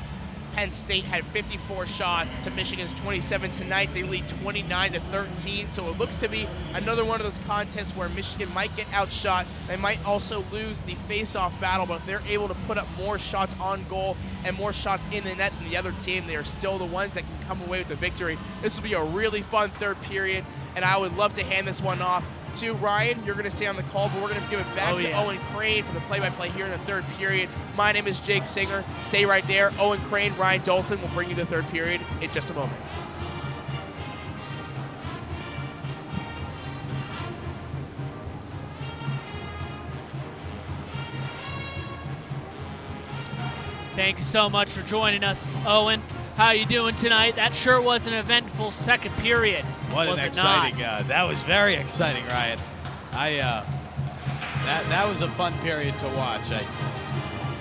[SPEAKER 2] Penn State had 54 shots to Michigan's 27 tonight. They lead 29-13, so it looks to be another one of those contests where Michigan might get outshot. They might also lose the face-off battle, but if they're able to put up more shots on goal and more shots in the net than the other team, they are still the ones that can come away with the victory. This will be a really fun third period, and I would love to hand this one off to Ryan. You're going to stay on the call, but we're going to give it back to Owen Crain for the play-by-play here in the third period. My name is Jake Singer. Stay right there. Owen Crain, Ryan Dolson will bring you the third period in just a moment.
[SPEAKER 3] Thank you so much for joining us, Owen. How you doing tonight? That sure was an eventful second period.
[SPEAKER 1] What an exciting! That was very exciting, Ryan. That was a fun period to watch.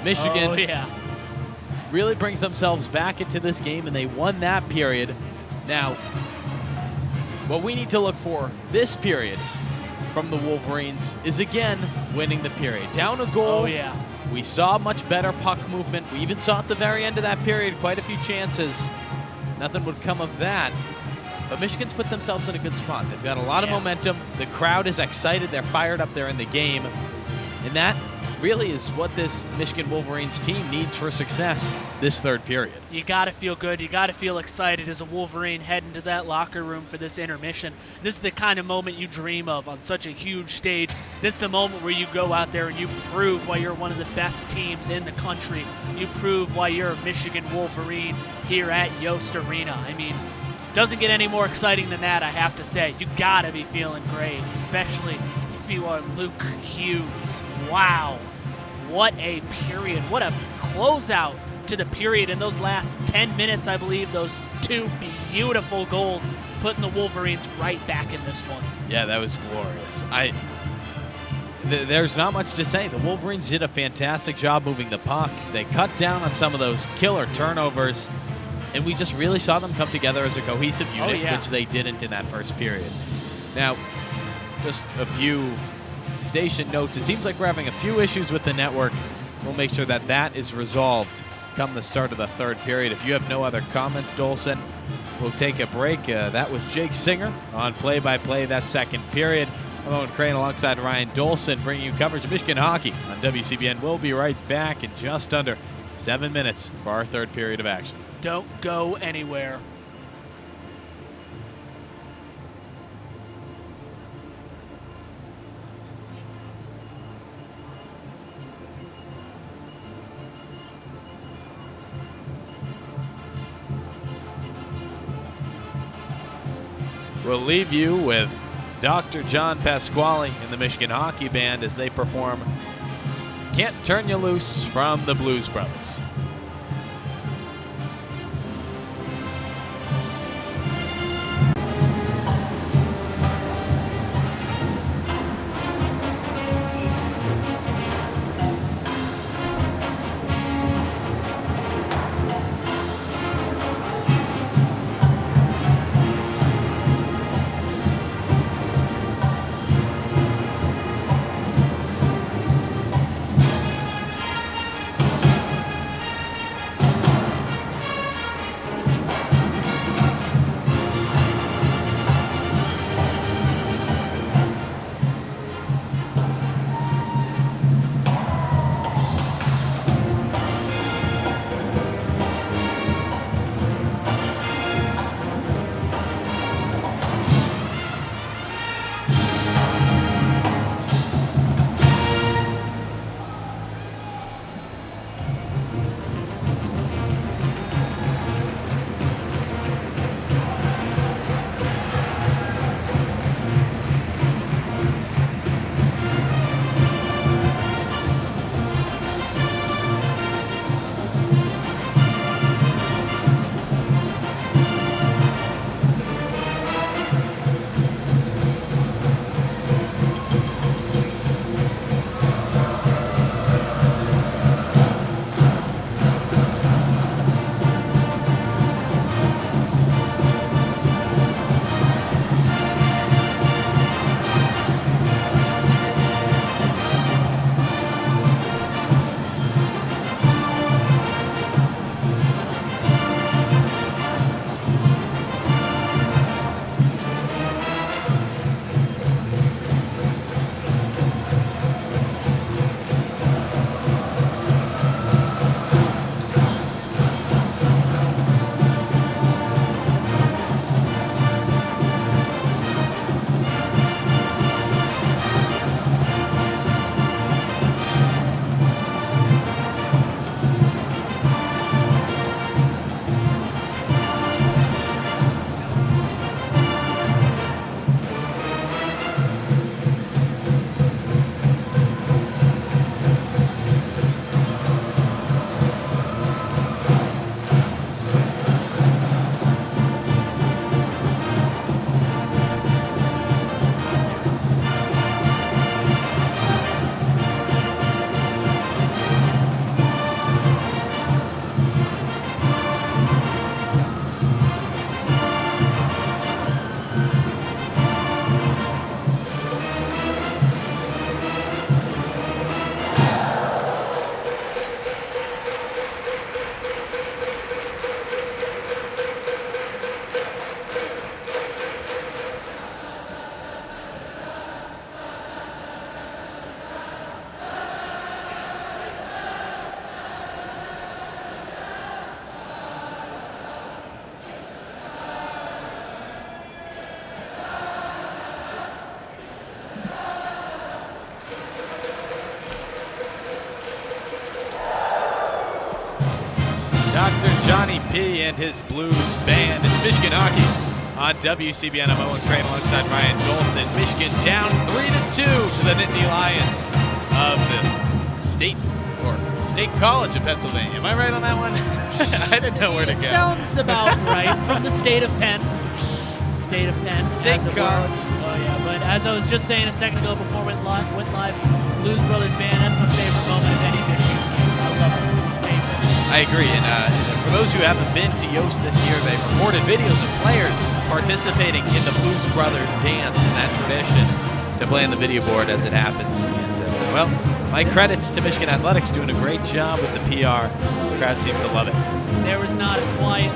[SPEAKER 1] Michigan really brings themselves back into this game, and they won that period. Now, what we need to look for this period from the Wolverines is again winning the period. Down a goal.
[SPEAKER 3] Oh yeah.
[SPEAKER 1] We saw much better puck movement. We even saw at the very end of that period quite a few chances. Nothing would come of that. But Michigan's put themselves in a good spot. They've got a lot of momentum. The crowd is excited. They're fired up there in the game. And that really is what this Michigan Wolverines team needs for success this third period.
[SPEAKER 3] You got to feel good. You got to feel excited as a Wolverine heading to that locker room for this intermission. This is the kind of moment you dream of on such a huge stage. This is the moment where you go out there and you prove why you're one of the best teams in the country. You prove why you're a Michigan Wolverine here at Yost Arena. I mean, doesn't get any more exciting than that, I have to say. You got to be feeling great, especially if you are Luke Hughes. Wow. What a period. What a closeout to the period in those last 10 minutes, I believe. Those 2 beautiful goals putting the Wolverines right back in this one.
[SPEAKER 1] Yeah, that was glorious. There's not much to say. The Wolverines did a fantastic job moving the puck. They cut down on some of those killer turnovers, and we just really saw them come together as a cohesive unit, which they didn't in that first period. Now, just a few station notes. It seems like we're having a few issues with the network. We'll make sure that that is resolved come the start of the third period. If you have no other comments, Dolson, we'll take a break. That was Jake Singer on play-by-play that second period. I'm Owen Crain alongside Ryan Dolson, bringing you coverage of Michigan hockey on WCBN. We'll be right back in just under 7 minutes for our third period of action.
[SPEAKER 3] Don't go anywhere.
[SPEAKER 1] We'll leave you with Dr. John Pasquale and the Michigan Hockey Band as they perform Can't Turn You Loose from the Blues Brothers. Dr. Johnny P. and his blues band. It's Michigan hockey on WCBN. I'm Owen Crain alongside Ryan Dolson. Michigan down 3-2 to the Nittany Lions of the State College of Pennsylvania. Am I right on that one? I didn't know where to go.
[SPEAKER 3] Sounds about right. From the state of Penn. State of Penn.
[SPEAKER 1] State College.
[SPEAKER 3] Oh yeah, but as I was just saying a second ago before we went live, Blues Brothers Band, that's my favorite moment of any Michigan game. I love it. It's my favorite.
[SPEAKER 1] I agree. And for those who haven't been to Yost this year, they recorded videos of players participating in the Blues Brothers dance in that tradition to play on the video board as it happens. And, well, my credits to Michigan Athletics doing a great job with the PR. The crowd seems to love it.
[SPEAKER 3] There was not a quiet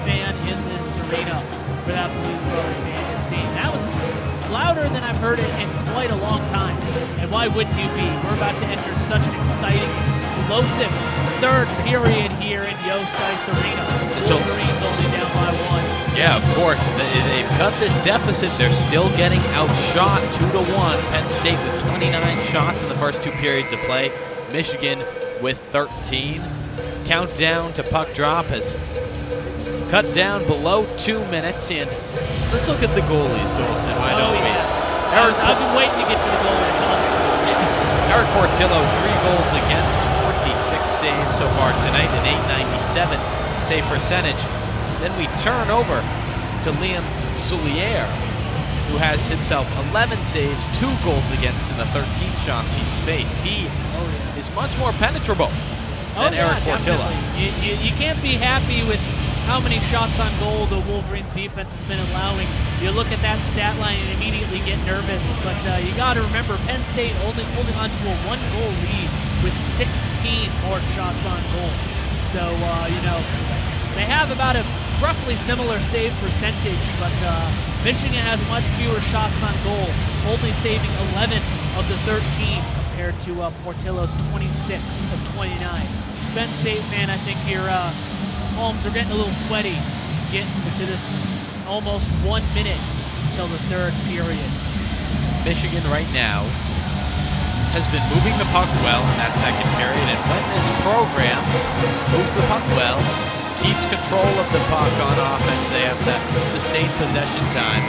[SPEAKER 3] fan in this arena for that Blues Brothers Band. It seemed that was louder than I've heard it in quite a long time. And why wouldn't you be? We're about to enter such an exciting, explosive third period here in Yost Ice Arena. The Wolverines only down by 1.
[SPEAKER 1] Yeah, of course. They've cut this deficit. They're still getting outshot 2-1. Penn State with 29 shots in the first 2 periods of play. Michigan with 13. Countdown to puck drop has cut down below 2 minutes. And let's look at the goalies, Dolson. Why don't we?
[SPEAKER 3] I've been waiting to get to the goalies, honestly.
[SPEAKER 1] Eric Portillo, 3 goals against, 26 saves so far tonight, an .897 save percentage. Then we turn over to Liam Soulier, who has himself 11 saves, 2 goals against in the 13 shots he's faced. He is much more penetrable than Eric Portillo.
[SPEAKER 3] You can't be happy with how many shots on goal the Wolverines defense has been allowing. You look at that stat line and immediately get nervous, but you got to remember Penn State only holding on to a 1-goal lead with 16 more shots on goal. So, they have about a roughly similar save percentage, but Michigan has much fewer shots on goal, only saving 11 of the 13 compared to Portillo's 26 of 29. As a Penn State fan, I think your palms are getting a little sweaty getting to this almost 1 minute till the third period.
[SPEAKER 1] Michigan right now has been moving the puck well in that second period, and when this program moves the puck well, keeps control of the puck on offense, they have that sustained possession time.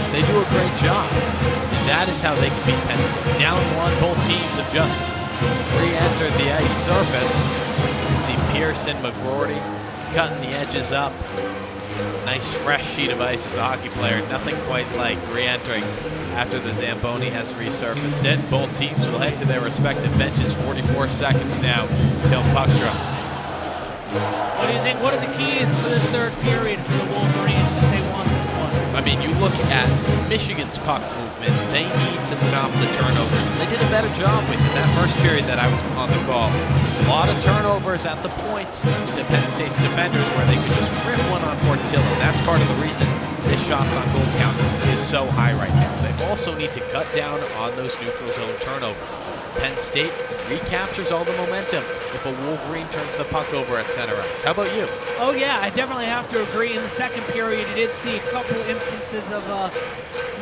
[SPEAKER 1] They do a great job, and that is how they can beat Penn State. Down 1, both teams have just re-entered the ice surface. You see Pearson, McGroarty cutting the edges up. Nice fresh sheet of ice as a hockey player. Nothing quite like re-entering after the Zamboni has resurfaced it. Both teams will head to their respective benches. 44 seconds now till puck drop.
[SPEAKER 3] What do you think? What are the keys for this third period for the Wolverines if they want this one?
[SPEAKER 1] I mean, you look at Michigan's puck movement. They need to stop the turnovers. They did a better job with it that first period that I was on the call. A lot of turnovers at the points to Penn State's defenders where they could just rip one on Portillo. That's part of the reason this shots on goal count is so high right now. They also need to cut down on those neutral zone turnovers. Penn State recaptures all the momentum if a Wolverine turns the puck over at center ice. How about you?
[SPEAKER 3] Oh yeah, I definitely have to agree. In the second period, you did see a couple instances of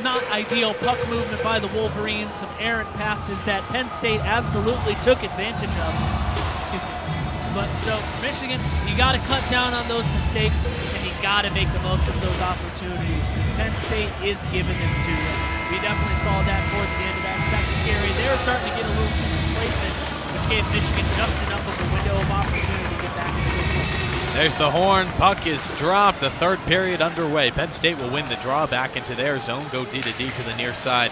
[SPEAKER 3] not ideal puck movement by the Wolverines, some errant passes that Penn State absolutely took advantage of. Excuse me. But so for Michigan, you got to cut down on those mistakes, and you got to make the most of those opportunities because Penn State is giving them to you. We definitely saw that towards the end of that second period. They were starting to get a little too complacent, which gave Michigan just enough of a window of opportunity to get back into this one.
[SPEAKER 1] There's the horn. Puck is dropped. The third period underway. Penn State will win the draw back into their zone, go D to D to the near side,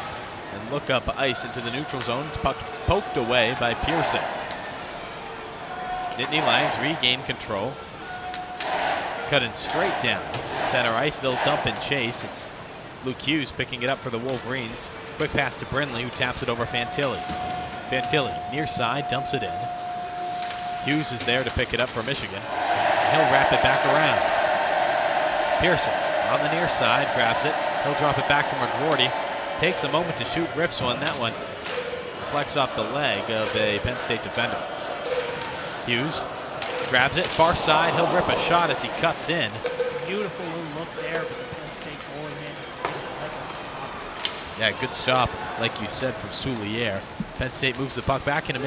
[SPEAKER 1] and look up ice into the neutral zone. It's puck poked away by Pearson. Nittany Lions regain control. Cutting straight down center ice. They'll dump and chase. It's Luke Hughes picking it up for the Wolverines. Quick pass to Brindley, who taps it over Fantilli. Fantilli, near side, dumps it in. Hughes is there to pick it up for Michigan. He'll wrap it back around. Pearson on the near side, grabs it. He'll drop it back from McGroarty. Takes a moment to shoot, rips one. That one reflects off the leg of a Penn State defender. Hughes grabs it, far side. He'll rip a shot as he cuts in.
[SPEAKER 3] Beautiful little look there, but the Penn State goalie man just let him stop it.
[SPEAKER 1] Yeah, good stop, like you said, from Soulier. Penn State moves the puck back into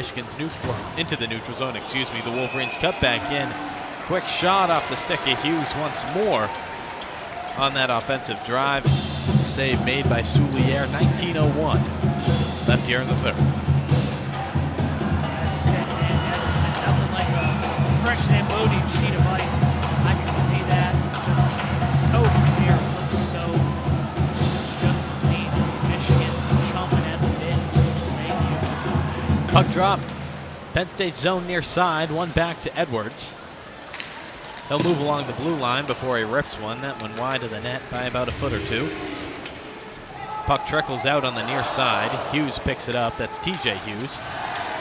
[SPEAKER 1] into the neutral zone, The Wolverines cut back in. Quick shot off the stick of Hughes once more on that offensive drive. Save made by Souliere, 19:01 left here in the third.
[SPEAKER 3] As you said, nothing like a fresh Zamboni sheet of ice. I can see that just so clear. It looks so just clean. Michigan chomping at the bit to make use of it.
[SPEAKER 1] Puck drop. Penn State zone near side, one back to Edwards. He'll move along the blue line before he rips one. That one wide of the net by about a foot or two. Puck trickles out on the near side. Hughes picks it up. That's TJ Hughes.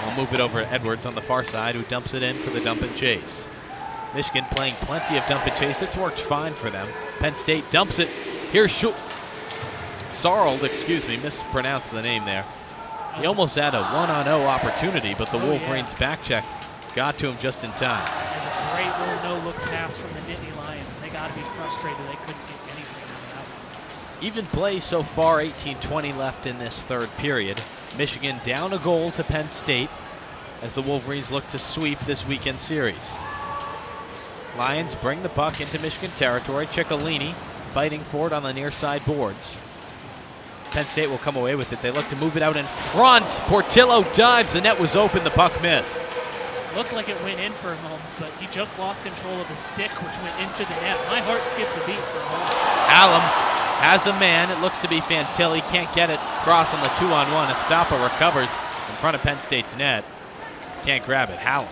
[SPEAKER 1] We'll move it over to Edwards on the far side, who dumps it in for the dump and chase. Michigan playing plenty of dump and chase. It's worked fine for them. Penn State dumps it. Here's Sarld, mispronounced the name there. He almost had a 1-on-0 opportunity, but the Wolverines back check got to him just in time.
[SPEAKER 3] That's a great little no-look pass from the Nittany Lions. They got to be frustrated. They couldn't get anything out of that one.
[SPEAKER 1] Even play so far, 18:20 left in this third period. Michigan down a goal to Penn State as the Wolverines look to sweep this weekend series. Lions bring the puck into Michigan territory. Ciccolini fighting for it on the near side boards. Penn State will come away with it. They look to move it out in front. Portillo dives. The net was open. The puck missed.
[SPEAKER 3] Looked like it went in for a moment, but he just lost control of the stick, which went into the net. My heart skipped a beat for a moment.
[SPEAKER 1] Hallam has a man. It looks to be Fantilli. Can't get it across on the 2-on-1. Estapa recovers in front of Penn State's net. Can't grab it. Hallam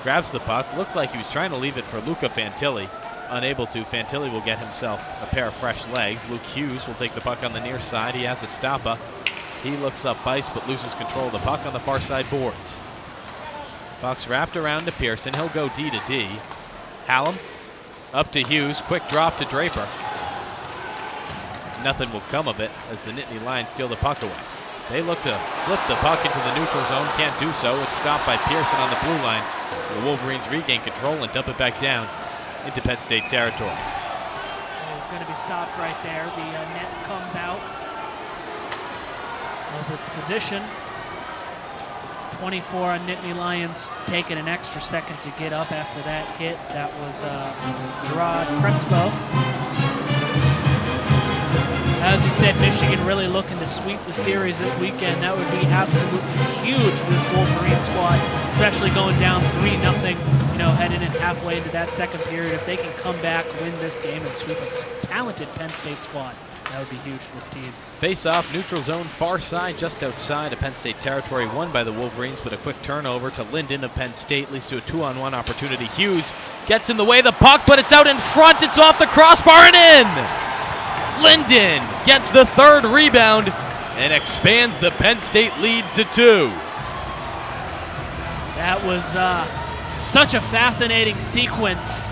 [SPEAKER 1] grabs the puck. Looked like he was trying to leave it for Luca Fantilli. Unable to. Fantilli will get himself a pair of fresh legs. Luke Hughes will take the puck on the near side. He has Estapa. He looks up ice but loses control of the puck on the far side boards. Puck's wrapped around to Pearson. He'll go D to D. Hallam up to Hughes. Quick drop to Draper. Nothing will come of it as the Nittany Lions steal the puck away. They look to flip the puck into the neutral zone. Can't do so. It's stopped by Pearson on the blue line. The Wolverines regain control and dump it back down into Penn State territory.
[SPEAKER 3] It's going to be stopped right there. The net comes out of its position. 24 on Nittany Lions, taking an extra second to get up after that hit. That was Gerard Crespo. As you said, Michigan really looking to sweep the series this weekend. That would be absolutely huge for this Wolverine squad, especially going down 3-0, heading in halfway into that second period. If they can come back, win this game, and sweep a talented Penn State squad, that would be huge for this team.
[SPEAKER 1] Face-off, neutral zone, far side, just outside of Penn State territory, won by the Wolverines, but a quick turnover to Linden of Penn State leads to a 2-on-1 opportunity. Hughes gets in the way of the puck, but it's out in front. It's off the crossbar and in! Linden gets the third rebound and expands the Penn State lead to 2.
[SPEAKER 3] That was such a fascinating sequence.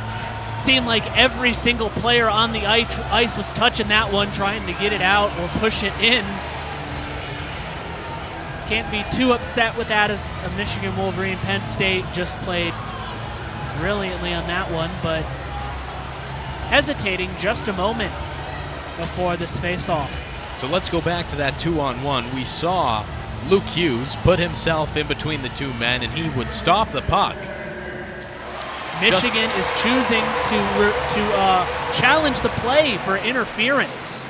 [SPEAKER 3] Seemed like every single player on the ice was touching that one, trying to get it out or push it in. Can't be too upset with that as a Michigan Wolverine. Penn State just played brilliantly on that one, but hesitating just a moment before this face-off.
[SPEAKER 1] So let's go back to that 2-on-1. We saw Luke Hughes put himself in between the two men, and he would stop the puck.
[SPEAKER 3] Michigan is choosing to challenge the play for interference.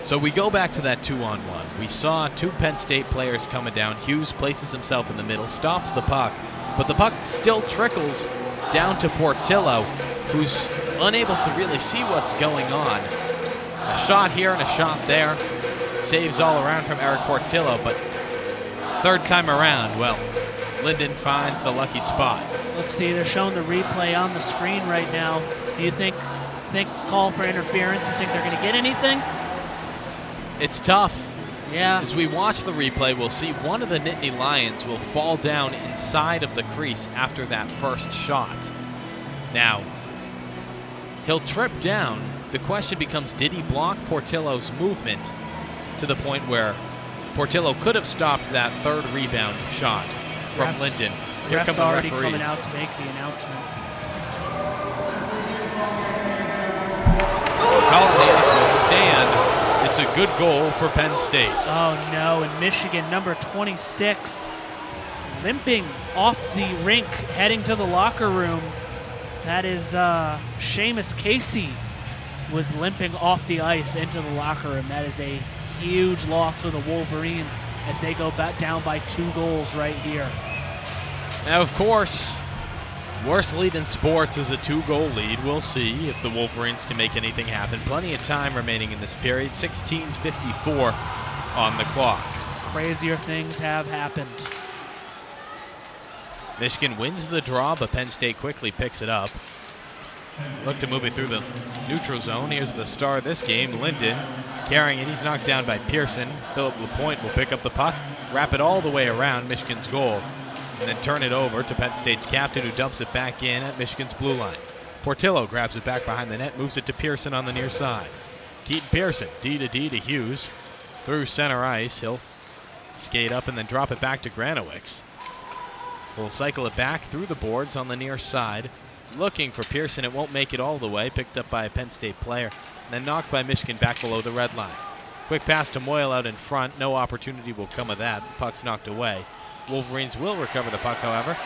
[SPEAKER 1] So we go back to that 2-on-1. We saw two Penn State players coming down. Hughes places himself in the middle, stops the puck, but the puck still trickles down to Portillo, who's unable to really see what's going on. A shot here and a shot there. Saves all around from Eric Portillo, but third time around, well, Linden finds the lucky spot.
[SPEAKER 3] Let's see, they're showing the replay on the screen right now. Do you think call for interference? You think they're going to get anything?
[SPEAKER 1] It's tough.
[SPEAKER 3] Yeah.
[SPEAKER 1] As we watch the replay, we'll see one of the Nittany Lions will fall down inside of the crease after that first shot. Now, he'll trip down. The question becomes, did he block Portillo's movement to the point where Portillo could have stopped that third rebound shot from Linden? Here come the
[SPEAKER 3] already
[SPEAKER 1] referees.
[SPEAKER 3] Coming out to make the announcement.
[SPEAKER 1] Call on the ice will stand. It's That's a good goal for Penn State.
[SPEAKER 3] Oh no, and Michigan, number 26, limping off the rink, heading to the locker room. That is Seamus Casey was limping off the ice into the locker room. That is a huge loss for the Wolverines as they go back down by 2 goals right here.
[SPEAKER 1] Now, of course, worst lead in sports is a 2-goal lead. We'll see if the Wolverines can make anything happen. Plenty of time remaining in this period. 16:54 on the clock.
[SPEAKER 3] Crazier things have happened.
[SPEAKER 1] Michigan wins the draw, but Penn State quickly picks it up. Look to move it through the neutral zone. Here's the star of this game, Linden, carrying it. He's knocked down by Pearson. Philip LaPointe will pick up the puck, wrap it all the way around Michigan's goal, and then turn it over to Penn State's captain, who dumps it back in at Michigan's blue line. Portillo grabs it back behind the net, moves it to Pearson on the near side. Keaton Pearson, D to Hughes, through center ice. He'll skate up and then drop it back to Granowicz. We'll cycle it back through the boards on the near side. Looking for Pearson. It won't make it all the way. Picked up by a Penn State player. And then knocked by Michigan back below the red line. Quick pass to Moyle out in front. No opportunity will come of that. The puck's knocked away. Wolverines will recover the puck, however.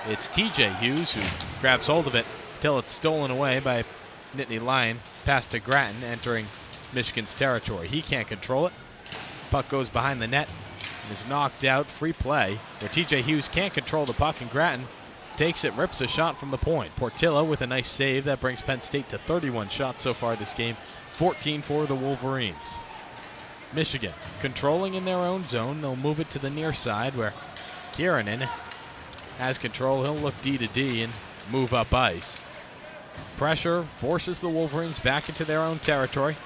[SPEAKER 1] It's TJ Hughes who grabs hold of it until it's stolen away by Nittany Lion. Pass to Grattan entering Michigan's territory. He can't control it. Puck goes behind the net and is knocked out. Free play where TJ Hughes can't control the puck, and Grattan takes it, rips a shot from the point. Portillo with a nice save. That brings Penn State to 31 shots so far this game, 14 for the Wolverines. Michigan controlling in their own zone. They'll move it to the near side where Kiernan has control. He'll look D to D and move up ice. Pressure forces the Wolverines back into their own territory.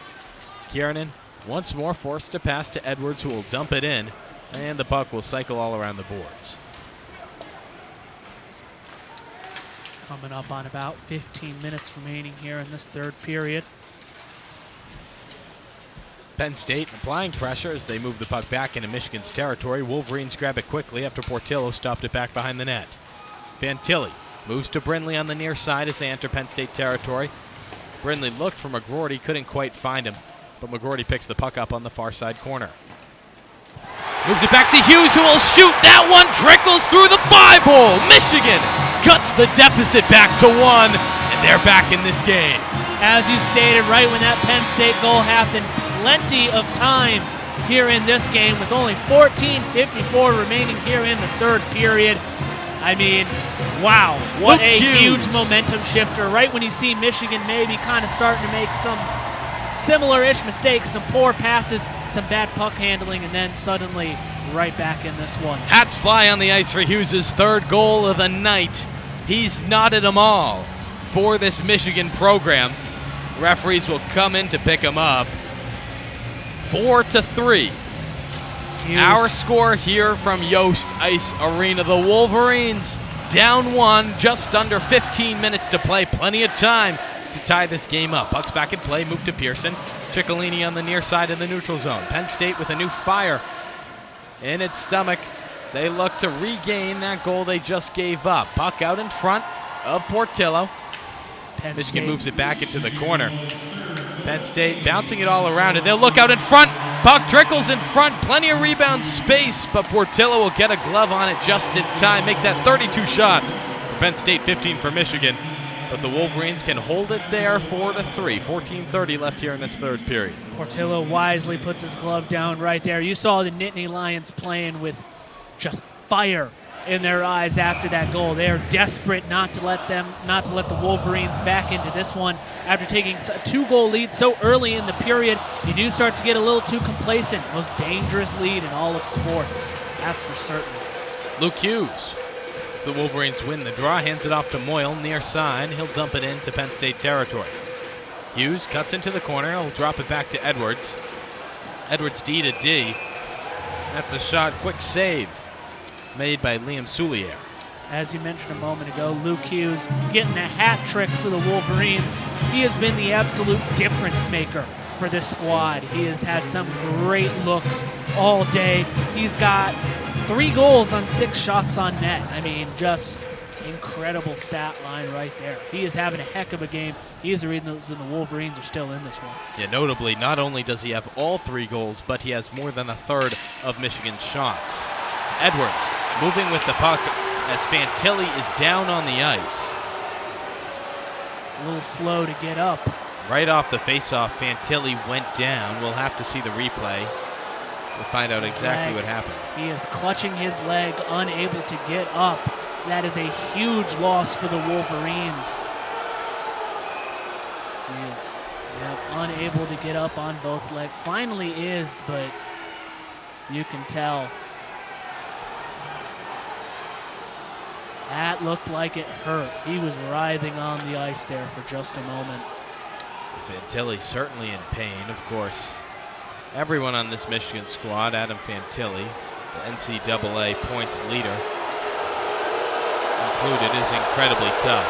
[SPEAKER 1] Kiernan once more forced to pass to Edwards, who will dump it in, and the puck will cycle all around the boards.
[SPEAKER 3] Coming up on about 15 minutes remaining here in this third period.
[SPEAKER 1] Penn State applying pressure as they move the puck back into Michigan's territory. Wolverines grab it quickly after Portillo stopped it back behind the net. Fantilli moves to Brindley on the near side as they enter Penn State territory. Brindley looked for McGroarty, couldn't quite find him, but McGroarty picks the puck up on the far side corner. Moves it back to Hughes, who will shoot. That one trickles through the 5-hole. Michigan cuts the deficit back to 1, and they're back in this game.
[SPEAKER 3] As you stated, right when that Penn State goal happened, plenty of time here in this game with only 14:54 remaining here in the third period. I mean, wow, what a huge momentum shifter. Right when you see Michigan maybe kind of starting to make some similar-ish mistakes, some poor passes, some bad puck handling, and then suddenly right back in this one.
[SPEAKER 1] Hats fly on the ice for Hughes' third goal of the night. He's knotted them all for this Michigan program. Referees will come in to pick him up. 4-3.
[SPEAKER 3] Hughes.
[SPEAKER 1] Our score here from Yost Ice Arena. The Wolverines down 1, just under 15 minutes to play. Plenty of time to tie this game up. Puck's back in play, move to Pearson. Ciccolini on the near side in the neutral zone. Penn State with a new fire in its stomach. They look to regain that goal they just gave up. Puck out in front of Portillo.
[SPEAKER 3] Penn
[SPEAKER 1] Michigan
[SPEAKER 3] State
[SPEAKER 1] moves it back into the corner. Penn State bouncing it all around, and they'll look out in front. Puck trickles in front, plenty of rebound space, but Portillo will get a glove on it just in time, make that 32 shots for Penn State, 15 for Michigan. But the Wolverines can hold it there 4-3. 14:30 left here in this third period.
[SPEAKER 3] Portillo wisely puts his glove down right there. You saw the Nittany Lions playing with just fire in their eyes after that goal. They are desperate not to let the Wolverines back into this one. After taking a 2-goal lead so early in the period, you do start to get a little too complacent. Most dangerous lead in all of sports, that's for certain.
[SPEAKER 1] Luke Hughes. As the Wolverines win the draw, hands it off to Moyle near side. He'll dump it into Penn State territory. Hughes cuts into the corner. He'll drop it back to Edwards. Edwards D to D. That's a shot. Quick save made by Liam Soulier.
[SPEAKER 3] As you mentioned a moment ago, Luke Hughes getting a hat trick for the Wolverines. He has been the absolute difference maker for this squad. He has had some great looks all day. He's got 3 goals on 6 shots on net. I mean, just Incredible stat line right there. He is having a heck of a game. He is the reason the Wolverines are still in this one.
[SPEAKER 1] Yeah, notably, not only does he have all 3 goals, but he has more than a third of Michigan's shots. Edwards moving with the puck as Fantilli is down on the ice.
[SPEAKER 3] A little slow to get up.
[SPEAKER 1] Right off the faceoff, Fantilli went down. We'll have to see the replay to find out exactly what happened.
[SPEAKER 3] He is clutching his leg, unable to get up. That is a huge loss for the Wolverines. He is unable to get up on both legs. Finally is, but you can tell. That looked like it hurt. He was writhing on the ice there for just a moment.
[SPEAKER 1] Fantilli certainly in pain, of course. Everyone on this Michigan squad, Adam Fantilli, the NCAA points leader, included, is incredibly tough.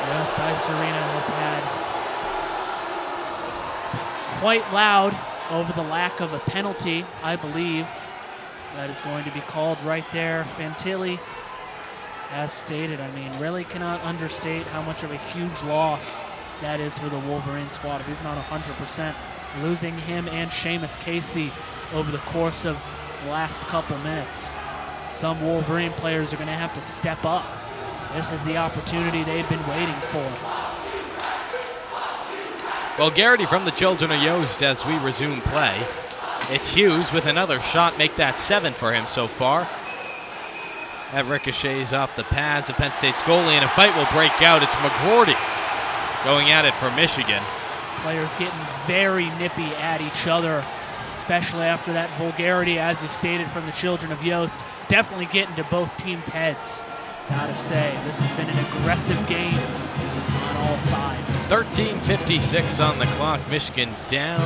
[SPEAKER 3] Yost Ice Arena has had quite loud over the lack of a penalty, I believe. That is going to be called right there. Fantilli, as stated, I mean, really cannot understate how much of a huge loss that is for the Wolverine squad. If he's not 100%, losing him and Seamus Casey over the course of the last couple minutes. Some Wolverine players are going to have to step up. This is the opportunity they've been waiting for.
[SPEAKER 1] Well, Garrity from the Children of Yost as we resume play. It's Hughes with another shot, make that 7 for him so far. That ricochets off the pads of Penn State's goalie, and a fight will break out. It's McGroarty going at it for Michigan.
[SPEAKER 3] Players getting very nippy at each other, especially after that vulgarity, as you stated, from the Children of Yost. Definitely getting to both teams' heads. Gotta say, this has been an aggressive game on all sides.
[SPEAKER 1] 13:56 on the clock. Michigan down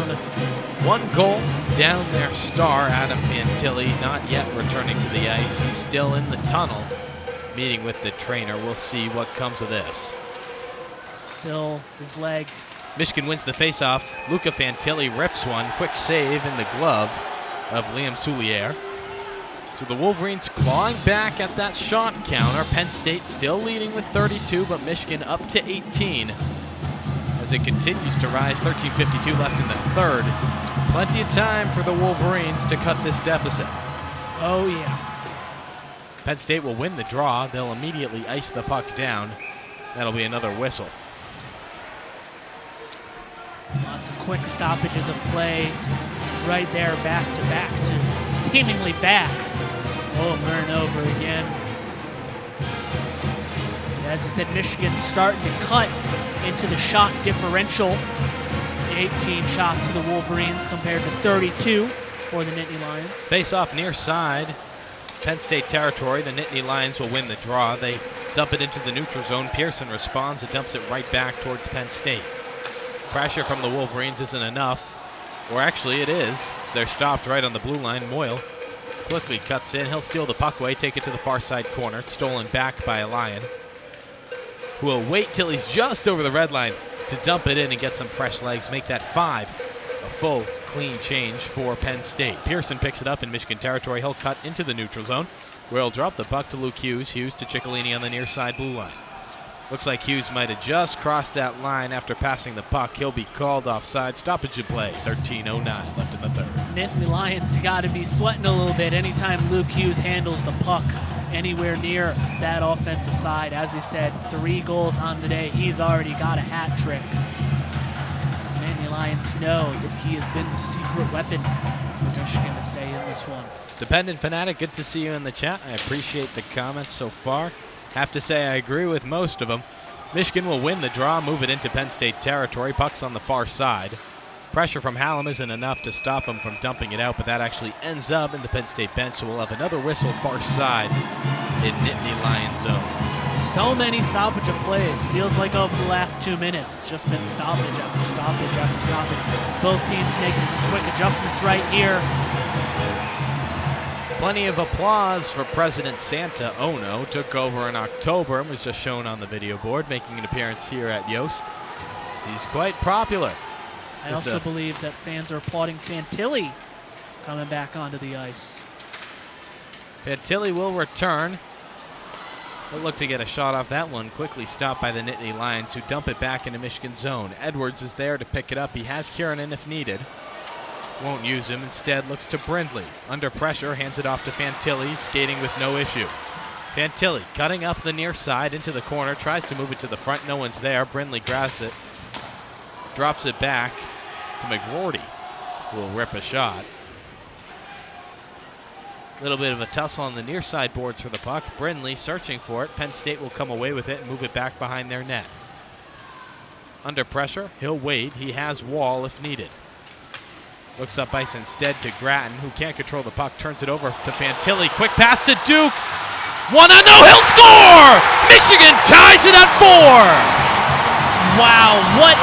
[SPEAKER 1] 1 goal, down their star, Adam Fantilli, not yet returning to the ice. He's still in the tunnel, meeting with the trainer. We'll see what comes of this.
[SPEAKER 3] Still his leg.
[SPEAKER 1] Michigan wins the faceoff. Luca Fantilli rips one. Quick save in the glove of Liam Souliere. So the Wolverines clawing back at that shot counter. Penn State still leading with 32, but Michigan up to 18 as it continues to rise. 13:52 left in the third. Plenty of time for the Wolverines to cut this deficit.
[SPEAKER 3] Oh, yeah.
[SPEAKER 1] Penn State will win the draw. They'll immediately ice the puck down. That'll be another whistle.
[SPEAKER 3] Lots of quick stoppages of play right there, back to back to seemingly back over and over again. As I said, Michigan's starting to cut into the shot differential. 18 shots for the Wolverines compared to 32 for the Nittany Lions.
[SPEAKER 1] Face off near side, Penn State territory. The Nittany Lions will win the draw. They dump it into the neutral zone. Pearson responds and dumps it right back towards Penn State. Pressure from the Wolverines isn't enough, or actually it is. They're stopped right on the blue line. Moyle quickly cuts in. He'll steal the puck away, take it to the far side corner. It's stolen back by a Lion, who will wait till he's just over the red line to dump it in and get some fresh legs, make that 5. A full, clean change for Penn State. Pearson picks it up in Michigan territory. He'll cut into the neutral zone, where he'll drop the puck to Luke Hughes. Hughes to Ciccolini on the near side blue line. Looks like Hughes might have just crossed that line after passing the puck. He'll be called offside. Stoppage of play. 13:09 left in the third.
[SPEAKER 3] Nittany Lions got to be sweating a little bit anytime Luke Hughes handles the puck anywhere near that offensive side. As we said, 3 goals on the day. He's already got a hat trick. Nittany Lions know that he has been the secret weapon for Michigan to stay in this one.
[SPEAKER 1] Dependent Fanatic, good to see you in the chat. I appreciate the comments so far. Have to say I agree with most of them. Michigan will win the draw, move it into Penn State territory. Puck's on the far side. Pressure from Hallam isn't enough to stop him from dumping it out, but that actually ends up in the Penn State bench, so we'll have another whistle far side in Nittany Lions zone.
[SPEAKER 3] So many stoppage of plays. Feels like over the last 2 minutes, it's just been stoppage after stoppage after stoppage. Both teams making some quick adjustments right here.
[SPEAKER 1] Plenty of applause for President Santa Ono. Took over in October and was just shown on the video board, making an appearance here at Yost. He's quite popular.
[SPEAKER 3] I also believe that fans are applauding Fantilli coming back onto the ice.
[SPEAKER 1] Fantilli will return. They'll look to get a shot off that one. Quickly stopped by the Nittany Lions, who dump it back into Michigan's zone. Edwards is there to pick it up. He has Kiernan if needed. Won't use him. Instead looks to Brindley. Under pressure, hands it off to Fantilli, skating with no issue. Fantilli cutting up the near side into the corner, tries to move it to the front. No one's there. Brindley grabs it, drops it back to McGroarty, who will rip a shot. A little bit of a tussle on the near side boards for the puck. Brindley searching for it. Penn State will come away with it and move it back behind their net. Under pressure, he'll wait. He has Wall if needed. Looks up ice instead to Grattan, who can't control the puck. Turns it over to Fantilli. Quick pass to Duke. 1-0, he'll score! Michigan ties it at 4!
[SPEAKER 3] Wow, what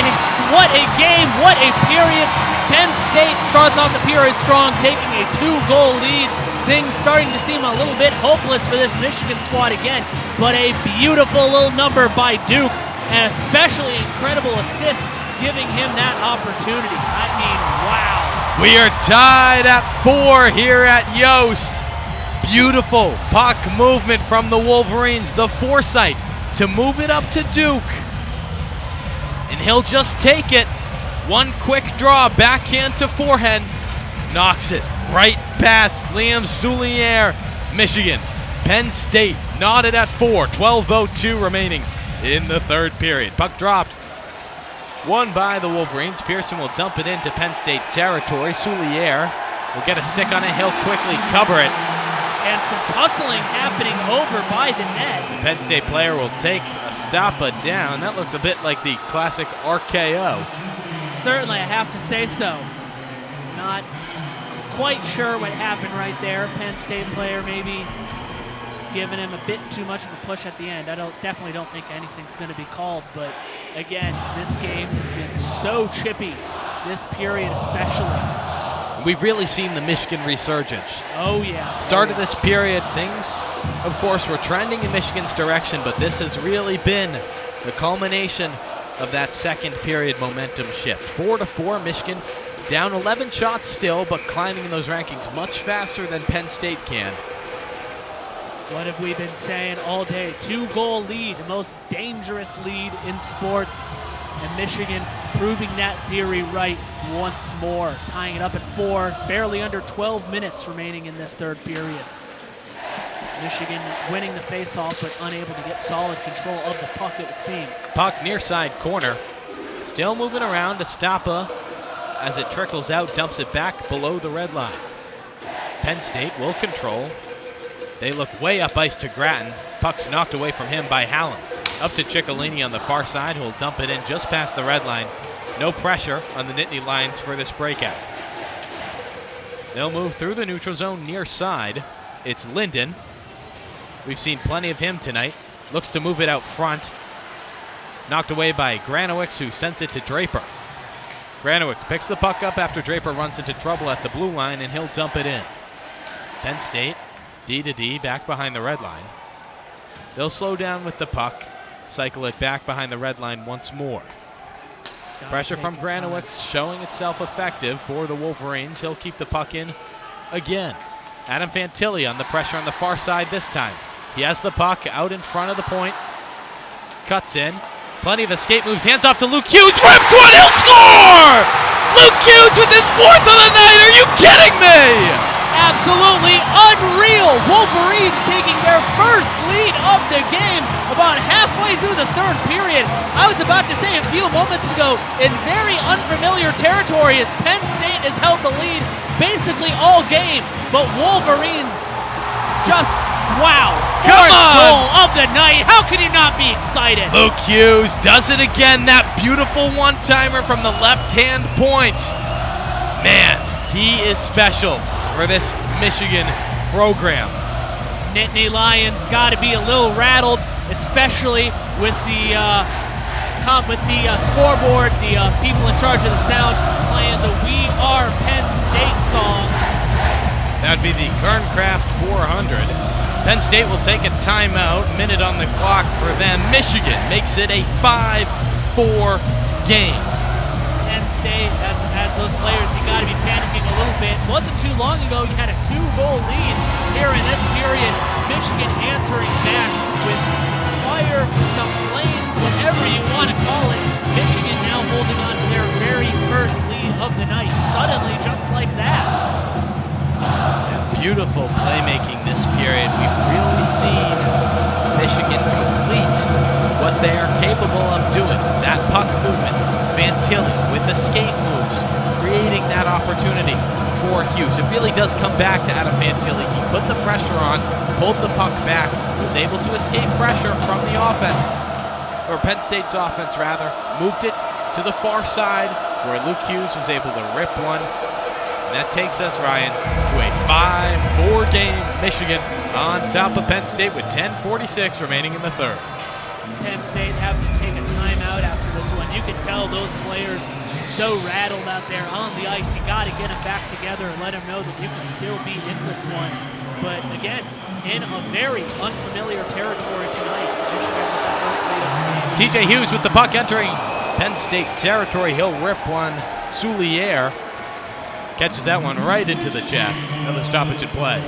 [SPEAKER 3] a game, what a period. Penn State starts off the period strong, taking a 2-goal lead. Things starting to seem a little bit hopeless for this Michigan squad again, but a beautiful little number by Duke, and especially incredible assist giving him that opportunity. I mean, wow.
[SPEAKER 1] We are tied at 4 here at Yost. Beautiful puck movement from the Wolverines. The foresight to move it up to Duke. And he'll just take it. One quick draw, backhand to forehand. Knocks it right past Liam Souliere. Michigan, Penn State knotted at 4. 12:02 remaining in the third period. Puck dropped. Won by the Wolverines. Pearson will dump it into Penn State territory. Souliere will get a stick on it. He'll quickly cover it.
[SPEAKER 3] And some tussling happening over by the net.
[SPEAKER 1] The Penn State player will take a stop down. That looked a bit like the classic RKO.
[SPEAKER 3] Certainly, I have to say so. Not quite sure what happened right there. Penn State player maybe giving him a bit too much of a push at the end. I definitely don't think anything's going to be called, but again, this game has been so chippy, this period especially.
[SPEAKER 1] We've really seen the Michigan resurgence.
[SPEAKER 3] Oh, yeah.
[SPEAKER 1] Start of this period, things, of course, were trending in Michigan's direction, but this has really been the culmination of that second period momentum shift. 4-4, Michigan down 11 shots still, but climbing in those rankings much faster than Penn State can.
[SPEAKER 3] What have we been saying all day? 2-goal lead, the most dangerous lead in sports. And Michigan proving that theory right once more, tying it up at 4, barely under 12 minutes remaining in this third period. Michigan winning the faceoff, but unable to get solid control of the puck, it would seem.
[SPEAKER 1] Puck near side corner, still moving around. Estapa, as it trickles out, dumps it back below the red line. Penn State will control. They look way up ice to Grattan. Puck's knocked away from him by Hallam. Up to Ciccolini on the far side, who will dump it in just past the red line. No pressure on the Nittany Lions for this breakout. They'll move through the neutral zone near side. It's Linden. We've seen plenty of him tonight. Looks to move it out front. Knocked away by Granowicz, who sends it to Draper. Granowicz picks the puck up after Draper runs into trouble at the blue line, and he'll dump it in. Penn State, D-to-D, back behind the red line. They'll slow down with the puck, cycle it back behind the red line once more. Pressure from Granowicz showing itself effective for the Wolverines. He'll keep the puck in again. Adam Fantilli on the pressure on the far side this time. He has the puck out in front of the point. Cuts in. Plenty of escape moves. Hands off to Luke Hughes. Rips one. He'll score! Luke Hughes with his 4th of the night. Are you kidding me?
[SPEAKER 3] Absolutely unreal. Wolverines taking their first lead of the game about halfway through the third period. I was about to say a few moments ago, in very unfamiliar territory as Penn State has held the lead basically all game, but Wolverines just, wow.
[SPEAKER 1] Come on!
[SPEAKER 3] Goal of the night. How can you not be excited?
[SPEAKER 1] Luke Hughes does it again. That beautiful one-timer from the left-hand point. Man, he is special for this Michigan program.
[SPEAKER 3] Nittany Lions got to be a little rattled, especially with the scoreboard, the people in charge of the sound playing the We Are Penn State song.
[SPEAKER 1] That would be the Kerncraft 400. Penn State will take a timeout, minute on the clock for them. Michigan makes it a 5-4 game.
[SPEAKER 3] Penn State, as those players, you got to be panicking a little bit. Wasn't too long ago you had a 2-goal lead here in this period. Michigan answering back with
[SPEAKER 1] period, we've really seen Michigan complete what they are capable of doing. That puck movement, Fantilli with escape moves, creating that opportunity for Hughes. It really does come back to Adam Fantilli. He put the pressure on, pulled the puck back, was able to escape pressure from the offense, or Penn State's offense rather, moved it to the far side where Luke Hughes was able to rip one. And that takes us, Ryan, to a 5-4 game Michigan on top of Penn State with 10:46 remaining in the third.
[SPEAKER 3] Penn State having to take a timeout after this one. You can tell those players so rattled out there on the ice. You got to get them back together and let them know that you can still be in this one. But again, in a very unfamiliar territory tonight, Michigan with the first lead of the game.
[SPEAKER 1] TJ Hughes with the puck entering Penn State territory. He'll rip one. Souliere catches that one right into the chest. Another stoppage in play.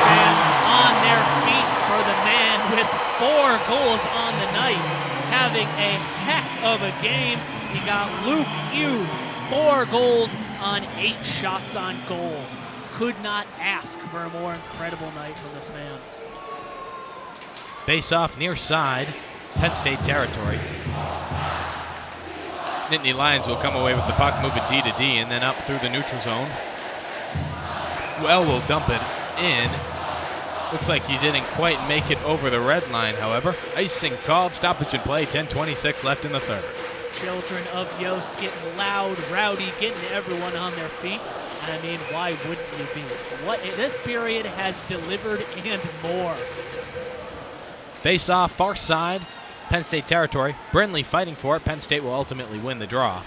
[SPEAKER 3] Fans on their feet for the man with 4 goals on the night, having a heck of a game. He got Luke Hughes, 4 goals on 8 shots on goal. Could not ask for a more incredible night from this man.
[SPEAKER 1] Face off near side, Penn State territory. Nittany Lions will come away with the puck, move it D to D, and then up through the neutral zone. Well, we'll dump it in. Looks like he didn't quite make it over the red line, however. Icing called, stoppage in play, 10:26 left in the third.
[SPEAKER 3] Children of Yost getting loud, rowdy, getting everyone on their feet. And I mean, why wouldn't you be? This period has delivered and more.
[SPEAKER 1] Face off, far side, Penn State territory. Brindley fighting for it. Penn State will ultimately win the draw.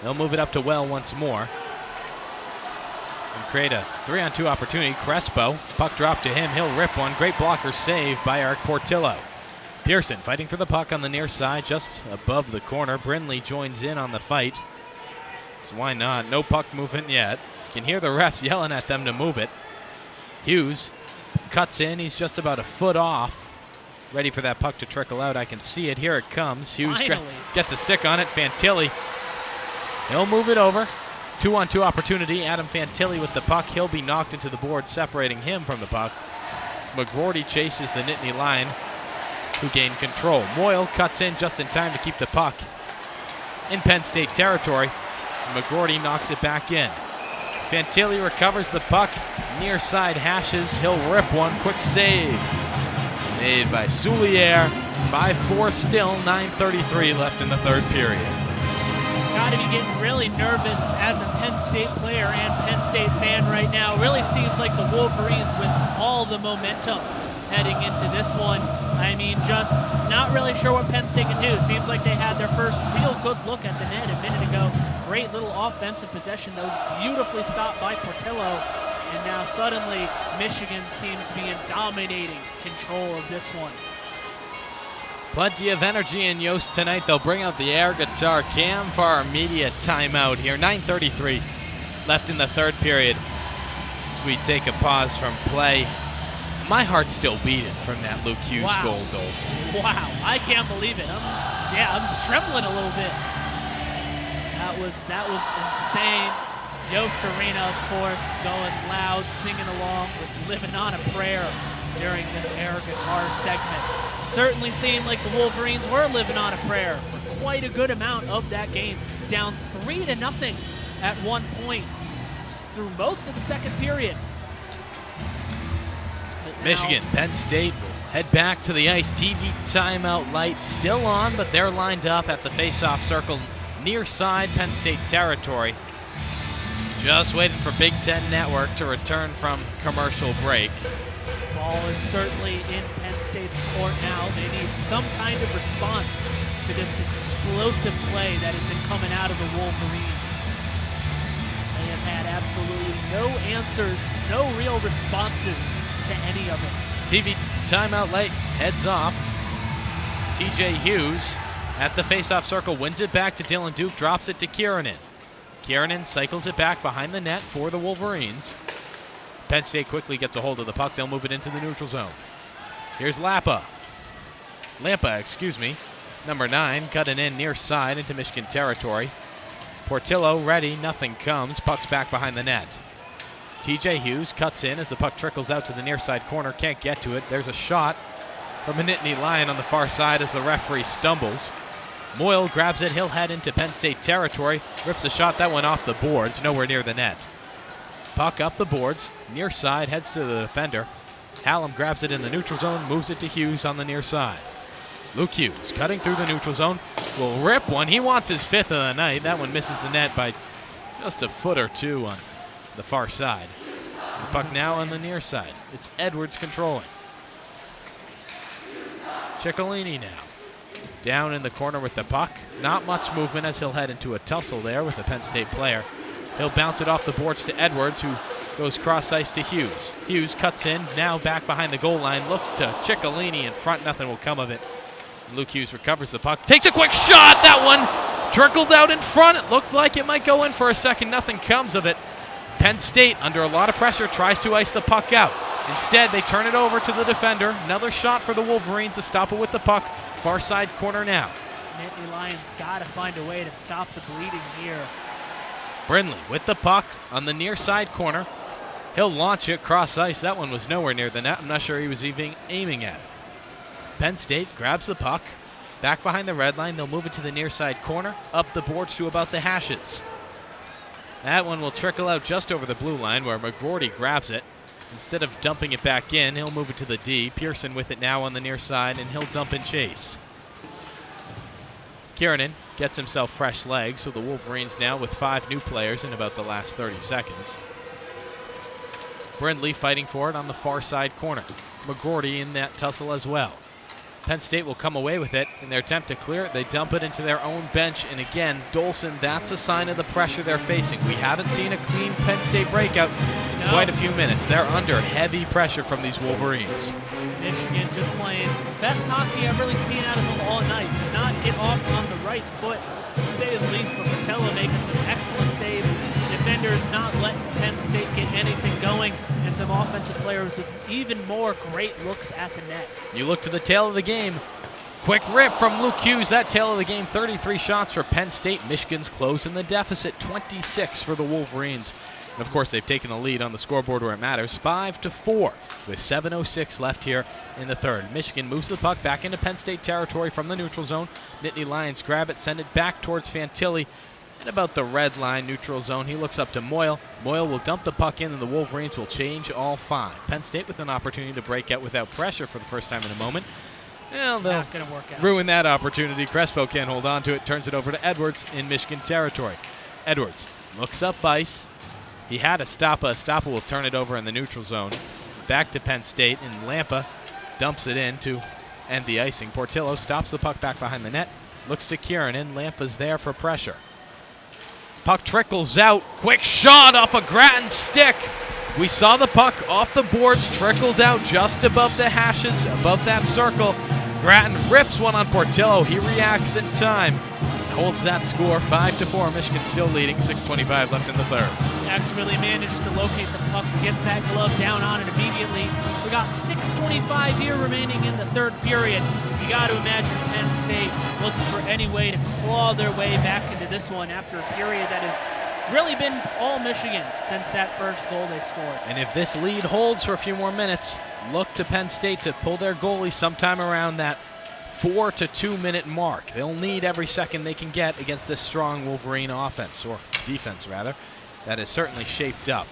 [SPEAKER 1] They'll move it up to Well once more and create a 3-on-2 opportunity. Crespo, puck drop to him. He'll rip one. Great blocker save by Eric Portillo. Pearson fighting for the puck on the near side, just above the corner. Brindley joins in on the fight. So why not? No puck movement yet. You can hear the refs yelling at them to move it. Hughes cuts in. He's just about a foot off. Ready for that puck to trickle out. I can see it. Here it comes. Hughes gets a stick on it. Fantilli. He'll move it over. 2-on-2 opportunity. Adam Fantilli with the puck. He'll be knocked into the board, separating him from the puck. As McGroarty chases the Nittany Lion, who gained control. Moyle cuts in just in time to keep the puck in Penn State territory. McGroarty knocks it back in. Fantilli recovers the puck. Near side hashes. He'll rip one. Quick save made by Souliere. 5-4 still, 9:33 left in the third period.
[SPEAKER 3] Got to be getting really nervous as a Penn State player and Penn State fan right now. Really seems like the Wolverines with all the momentum heading into this one. I mean, just not really sure what Penn State can do. Seems like they had their first real good look at the net a minute ago. Great little offensive possession that was beautifully stopped by Portillo. And now suddenly Michigan seems to be in dominating control of this one.
[SPEAKER 1] Plenty of energy in Yost tonight. They'll bring out the air guitar. Cam for our media timeout here. 9:33 left in the third period. As we take a pause from play. My heart's still beating from that Luke Hughes goal, Dolson.
[SPEAKER 3] Wow, I can't believe it. I'm just trembling a little bit. That was insane. Yost Arena, of course, going loud, singing along with Living on a Prayer during this air guitar segment. Certainly seemed like the Wolverines were living on a prayer for quite a good amount of that game. Down 3-0 at one point through most of the second period.
[SPEAKER 1] Michigan, Penn State will head back to the ice. TV timeout light still on, but they're lined up at the face-off circle near side Penn State territory. Just waiting for Big Ten Network to return from commercial break.
[SPEAKER 3] Ball is certainly in Penn State's court now. They need some kind of response to this explosive play that has been coming out of the Wolverines. They have had absolutely no answers, no real responses to any of it.
[SPEAKER 1] TV timeout late, heads off. TJ Hughes at the face-off circle wins it back to Dylan Duke, drops it to Kiernan. Kiernan cycles it back behind the net for the Wolverines. Penn State quickly gets a hold of the puck. They'll move it into the neutral zone. Here's Lampa, number 9, cutting in near side into Michigan territory. Portillo ready, nothing comes. Puck's back behind the net. TJ Hughes cuts in as the puck trickles out to the near side corner. Can't get to it. There's a shot from a Nittany Lion on the far side as the referee stumbles. Moyle grabs it. He'll head into Penn State territory. Rips a shot. That went off the boards. Nowhere near the net. Puck up the boards. Near side. Heads to the defender. Hallam grabs it in the neutral zone. Moves it to Hughes on the near side. Luke Hughes cutting through the neutral zone. Will rip one. He wants his 5th of the night. That one misses the net by just a foot or two on the far side. The puck now on the near side. It's Edwards controlling. Ciccolini now. Down in the corner with the puck. Not much movement as he'll head into a tussle there with a Penn State player. He'll bounce it off the boards to Edwards, who goes cross ice to Hughes. Hughes cuts in, now back behind the goal line, looks to Ciccolini in front. Nothing will come of it. Luke Hughes recovers the puck. Takes a quick shot. That one trickled out in front. It looked like it might go in for a second. Nothing comes of it. Penn State, under a lot of pressure, tries to ice the puck out. Instead, they turn it over to the defender. Another shot for the Wolverines to stop it with the puck. Far side corner now.
[SPEAKER 3] Nittany Lions got to find a way to stop the bleeding here.
[SPEAKER 1] Brindley with the puck on the near side corner. He'll launch it cross ice. That one was nowhere near the net. I'm not sure he was even aiming at it. Penn State grabs the puck. Back behind the red line. They'll move it to the near side corner. Up the boards to about the hashes. That one will trickle out just over the blue line where McGroarty grabs it. Instead of dumping it back in, he'll move it to the D. Pearson with it now on the near side, and he'll dump and chase. Kiernan gets himself fresh legs, so the Wolverines now with 5 new players in about the last 30 seconds. Brindley fighting for it on the far side corner. McGroarty in that tussle as well. Penn State will come away with it. In their attempt to clear it, they dump it into their own bench. And again, Dolson, that's a sign of the pressure they're facing. We haven't seen a clean Penn State breakout in quite a few minutes. They're under heavy pressure from these Wolverines.
[SPEAKER 3] Michigan just playing best hockey I've really seen out of them all night. Did not get off on the right foot, to say the least, but Patello making some excellent saves. Defenders not letting Penn State get anything going, and some offensive players with even more great looks at the net. You look to the tail of the game. Quick rip from Luke Hughes. That tail of the game, 33 shots for Penn State. Michigan's closing the deficit, 26 for the Wolverines. And of course, they've taken the lead on the scoreboard where it matters, 5-4, with 7:06 left here in the third. Michigan moves the puck back into Penn State territory from the neutral zone. Nittany Lions grab it, send it back towards Fantilli. At about the red line, neutral zone, he looks up to Moyle. Moyle will dump the puck in, and the Wolverines will change all 5. Penn State with an opportunity to break out without pressure for the first time in a moment. Well, they'll Not going to work out.
[SPEAKER 1] ruin that opportunity. Crespo can't hold on to it, turns it over to Edwards in Michigan territory. Edwards looks up ice. He had a Stoppa. Stoppa will turn it over in the neutral zone. Back to Penn State, and Lampa dumps it in to end the icing. Portillo stops the puck back behind the net, looks to Kieran, and Lampa's there for pressure. Puck trickles out. Quick shot off a Grattan stick. We saw the puck off the boards, trickled out just above the hashes, above that circle. Grattan rips one on Portillo. He reacts in time. Holds that score, 5-4. Michigan still leading, 6:25 left in the third.
[SPEAKER 3] X really manages to locate the puck, gets that glove down on it immediately. We got 6:25 here remaining in the third period. You got to imagine Penn State looking for any way to claw their way back into this one after a period that has really been all Michigan since that first goal they scored.
[SPEAKER 1] And if this lead holds for a few more minutes, look to Penn State to pull their goalie sometime around that 4 to 2 minute mark. They'll need every second they can get against this strong Wolverine offense, or defense rather, that is certainly shaped up.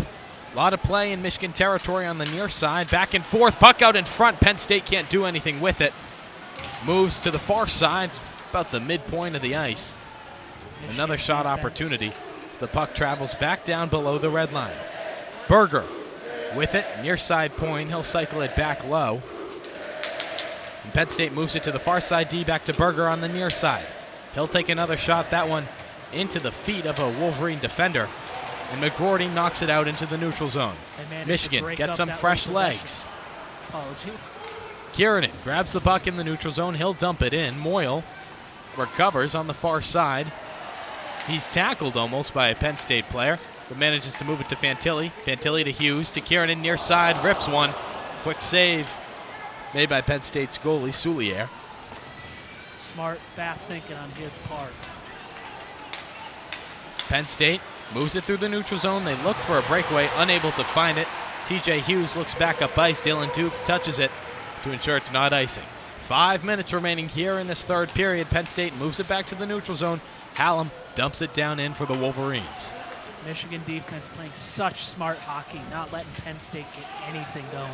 [SPEAKER 1] A lot of play in Michigan territory on the near side. Back and forth, puck out in front. Penn State can't do anything with it. Moves to the far side, about the midpoint of the ice.
[SPEAKER 3] Michigan
[SPEAKER 1] Another shot
[SPEAKER 3] defense.
[SPEAKER 1] opportunity as the puck travels back down below the red line. Berger with it, near side point. He'll cycle it back low. And Penn State moves it to the far side D, back to Berger on the near side. He'll take another shot, that one into the feet of a Wolverine defender. And McGroarty knocks it out into the neutral zone.
[SPEAKER 3] They managed to
[SPEAKER 1] Michigan
[SPEAKER 3] break
[SPEAKER 1] gets
[SPEAKER 3] up
[SPEAKER 1] some
[SPEAKER 3] that
[SPEAKER 1] fresh
[SPEAKER 3] late possession.
[SPEAKER 1] legs.
[SPEAKER 3] Apologies.
[SPEAKER 1] Kiernan grabs the puck in the neutral zone. He'll dump it in. Moyle recovers on the far side. He's tackled almost by a Penn State player, but manages to move it to Fantilli. Fantilli to Hughes, to Kiernan near side, rips one. Quick save made by Penn State's goalie, Soulier.
[SPEAKER 3] Smart, fast thinking on his part.
[SPEAKER 1] Penn State Moves it through the neutral zone. They look for a breakaway, unable to find it. TJ Hughes looks back up ice. Dylan Duke touches it to ensure it's not icing. 5 minutes remaining here in this third period. Penn State moves it back to the neutral zone. Hallam dumps it down in for the Wolverines.
[SPEAKER 3] Michigan defense playing such smart hockey, not letting Penn State get anything going.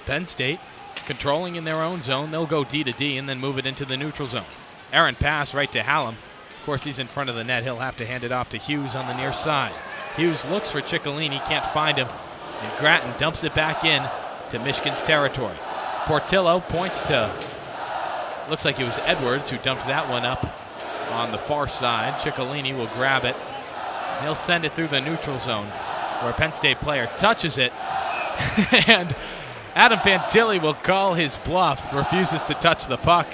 [SPEAKER 1] Penn State controlling in their own zone. They'll go D to D and then move it into the neutral zone. Errant pass right to Hallam. Of course, he's in front of the net. He'll have to hand it off to Hughes on the near side. Hughes looks for Ciccolini, can't find him, and Grattan dumps it back in to Michigan's territory. Portillo points to, looks like it was Edwards who dumped that one up on the far side. Ciccolini will grab it. He'll send it through the neutral zone where a Penn State player touches it, and Adam Fantilli will call his bluff, refuses to touch the puck,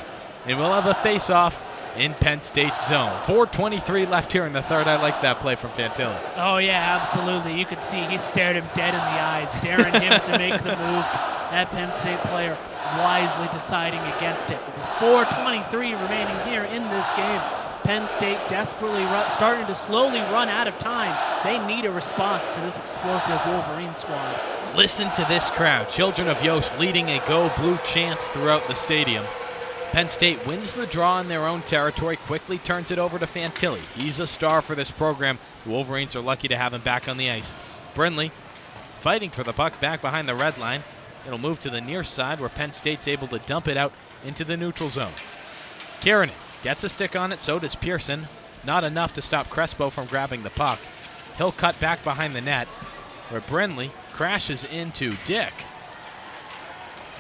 [SPEAKER 1] and we'll have a face-off in Penn State's zone. 4:23 left here in the third. I like that play from Fantilli.
[SPEAKER 3] Oh, yeah, absolutely. You could see he stared him dead in the eyes, daring him to make the move. That Penn State player wisely deciding against it. With 4:23 remaining here in this game, Penn State desperately starting to slowly run out of time. They need a response to this explosive Wolverine squad.
[SPEAKER 1] Listen to this crowd. Children of Yost leading a Go Blue chant throughout the stadium. Penn State wins the draw in their own territory, quickly turns it over to Fantilli. He's a star for this program. The Wolverines are lucky to have him back on the ice. Brindley fighting for the puck back behind the red line. It'll move to the near side where Penn State's able to dump it out into the neutral zone. Kiernan gets a stick on it, so does Pearson. Not enough to stop Crespo from grabbing the puck. He'll cut back behind the net where Brindley crashes into Dick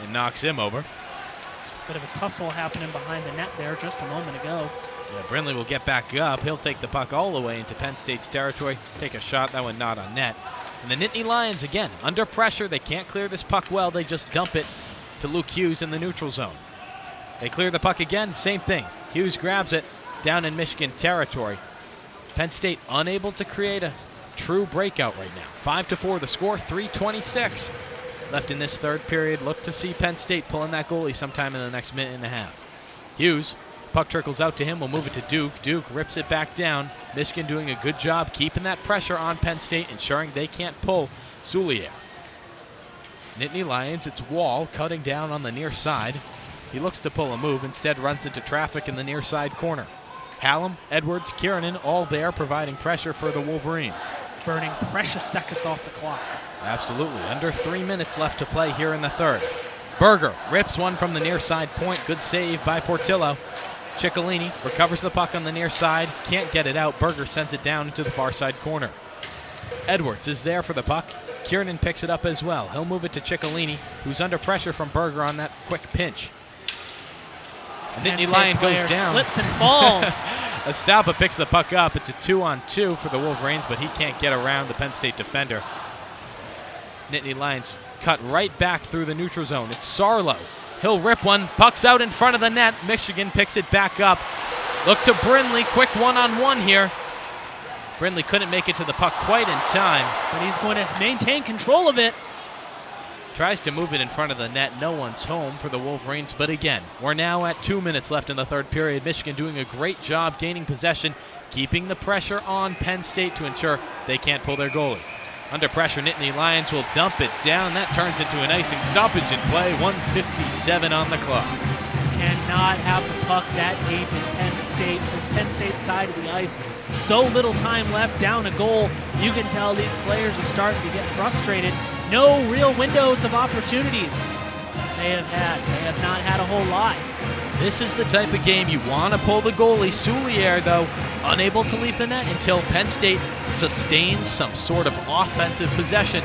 [SPEAKER 1] and knocks him over.
[SPEAKER 3] Bit of a tussle happening behind the net there just a moment ago.
[SPEAKER 1] Yeah, Brindley will get back up. He'll take the puck all the way into Penn State's territory. Take a shot. That one not on net. And the Nittany Lions, again, under pressure. They can't clear this puck well. They just dump it to Luke Hughes in the neutral zone. They clear the puck again. Same thing. Hughes grabs it down in Michigan territory. Penn State unable to create a true breakout right now. 5-4 the score. 3:26 left in this third period. Look to see Penn State pulling that goalie sometime in the next minute and a half. Hughes, puck trickles out to him. We'll move it to Duke. Duke rips it back down. Michigan doing a good job keeping that pressure on Penn State, ensuring they can't pull Soulier. Nittany Lions, it's Wall cutting down on the near side. He looks to pull a move, instead runs into traffic in the near side corner. Hallam, Edwards, Kiernan, all there providing pressure for the Wolverines.
[SPEAKER 3] Burning precious seconds off the clock.
[SPEAKER 1] Absolutely. Under 3 minutes left to play here in the third. Berger rips one from the near side point. Good save by Portillo. Ciccolini recovers the puck on the near side. Can't get it out. Berger sends it down into the far side corner. Edwards is there for the puck. Kiernan picks it up as well. He'll move it to Ciccolini, who's under pressure from Berger on that quick pinch. And Nittany Lion goes down.
[SPEAKER 3] Slips and falls.
[SPEAKER 1] Estapa picks the puck up. It's a 2-on-2 for the Wolverines, but he can't get around the Penn State defender. Nittany Lions cut right back through the neutral zone. It's Sarlo. He'll rip one. Puck's out in front of the net. Michigan picks it back up. Look to Brindley. Quick one-on-one here. Brindley couldn't make it to the puck quite in time.
[SPEAKER 3] But he's going to maintain control of it.
[SPEAKER 1] Tries to move it in front of the net. No one's home for the Wolverines. But again, we're now at 2 minutes left in the third period. Michigan doing a great job gaining possession, keeping the pressure on Penn State to ensure they can't pull their goalie. Under pressure, Nittany Lions will dump it down. That turns into an icing stoppage in play. 1:57 on the clock.
[SPEAKER 3] Cannot have the puck that deep in Penn State side of the ice. So little time left, down a goal. You can tell these players are starting to get frustrated. No real windows of opportunities they have had. They have not had a whole lot.
[SPEAKER 1] This is the type of game you want to pull the goalie. Soulier, though, unable to leave the net until Penn State sustains some sort of offensive possession.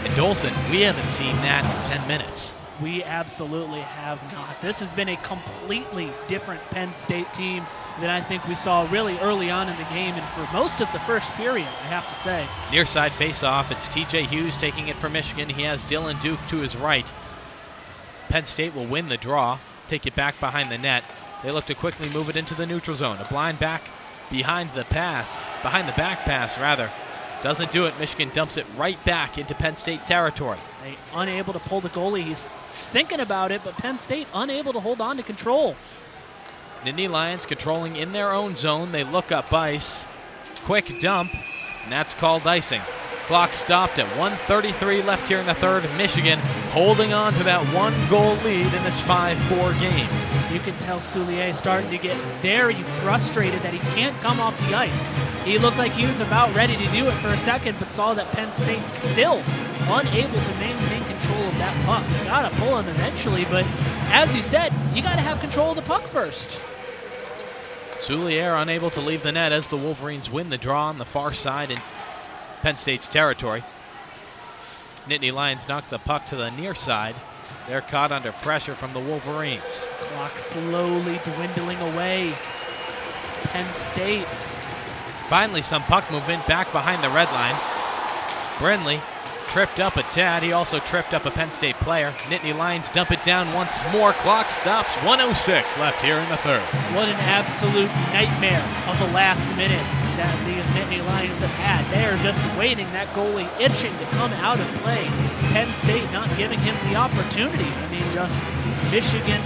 [SPEAKER 1] And Dolson, we haven't seen that in 10 minutes.
[SPEAKER 3] We absolutely have not. This has been a completely different Penn State team than I think we saw really early on in the game and for most of the first period, I have to say.
[SPEAKER 1] Near side face-off. It's TJ Hughes taking it for Michigan. He has Dylan Duke to his right. Penn State will win the draw, take it back behind the net. They look to quickly move it into the neutral zone. A blind back behind the back pass. Doesn't do it. Michigan dumps it right back into Penn State territory.
[SPEAKER 3] They unable to pull the goalie. He's thinking about it, but Penn State unable to hold on to control.
[SPEAKER 1] Nittany Lions controlling in their own zone. They look up ice. quick dump, and that's called icing. Clock stopped at 1:33 left here in the third. Michigan holding on to that 1-goal lead in this 5-4 game.
[SPEAKER 3] You can tell Soulier starting to get very frustrated that he can't come off the ice. He looked like he was about ready to do it for a second, but saw that Penn State still unable to maintain control of that puck. You gotta pull him eventually, but as you said, you gotta have control of the puck first.
[SPEAKER 1] Soulier unable to leave the net as the Wolverines win the draw on the far side in Penn State's territory. Nittany Lions knock the puck to the near side. They're caught under pressure from the Wolverines.
[SPEAKER 3] Clock slowly dwindling away. Penn State.
[SPEAKER 1] Finally, some puck movement back behind the red line. Brindley tripped up a tad. He also tripped up a Penn State player. Nittany Lions dump it down once more. Clock stops. 1:06 left here in the third.
[SPEAKER 3] What an absolute nightmare of the last minute that these Nittany Lions have had. They are just waiting, that goalie itching to come out of play. Penn State not giving him the opportunity. I mean, just Michigan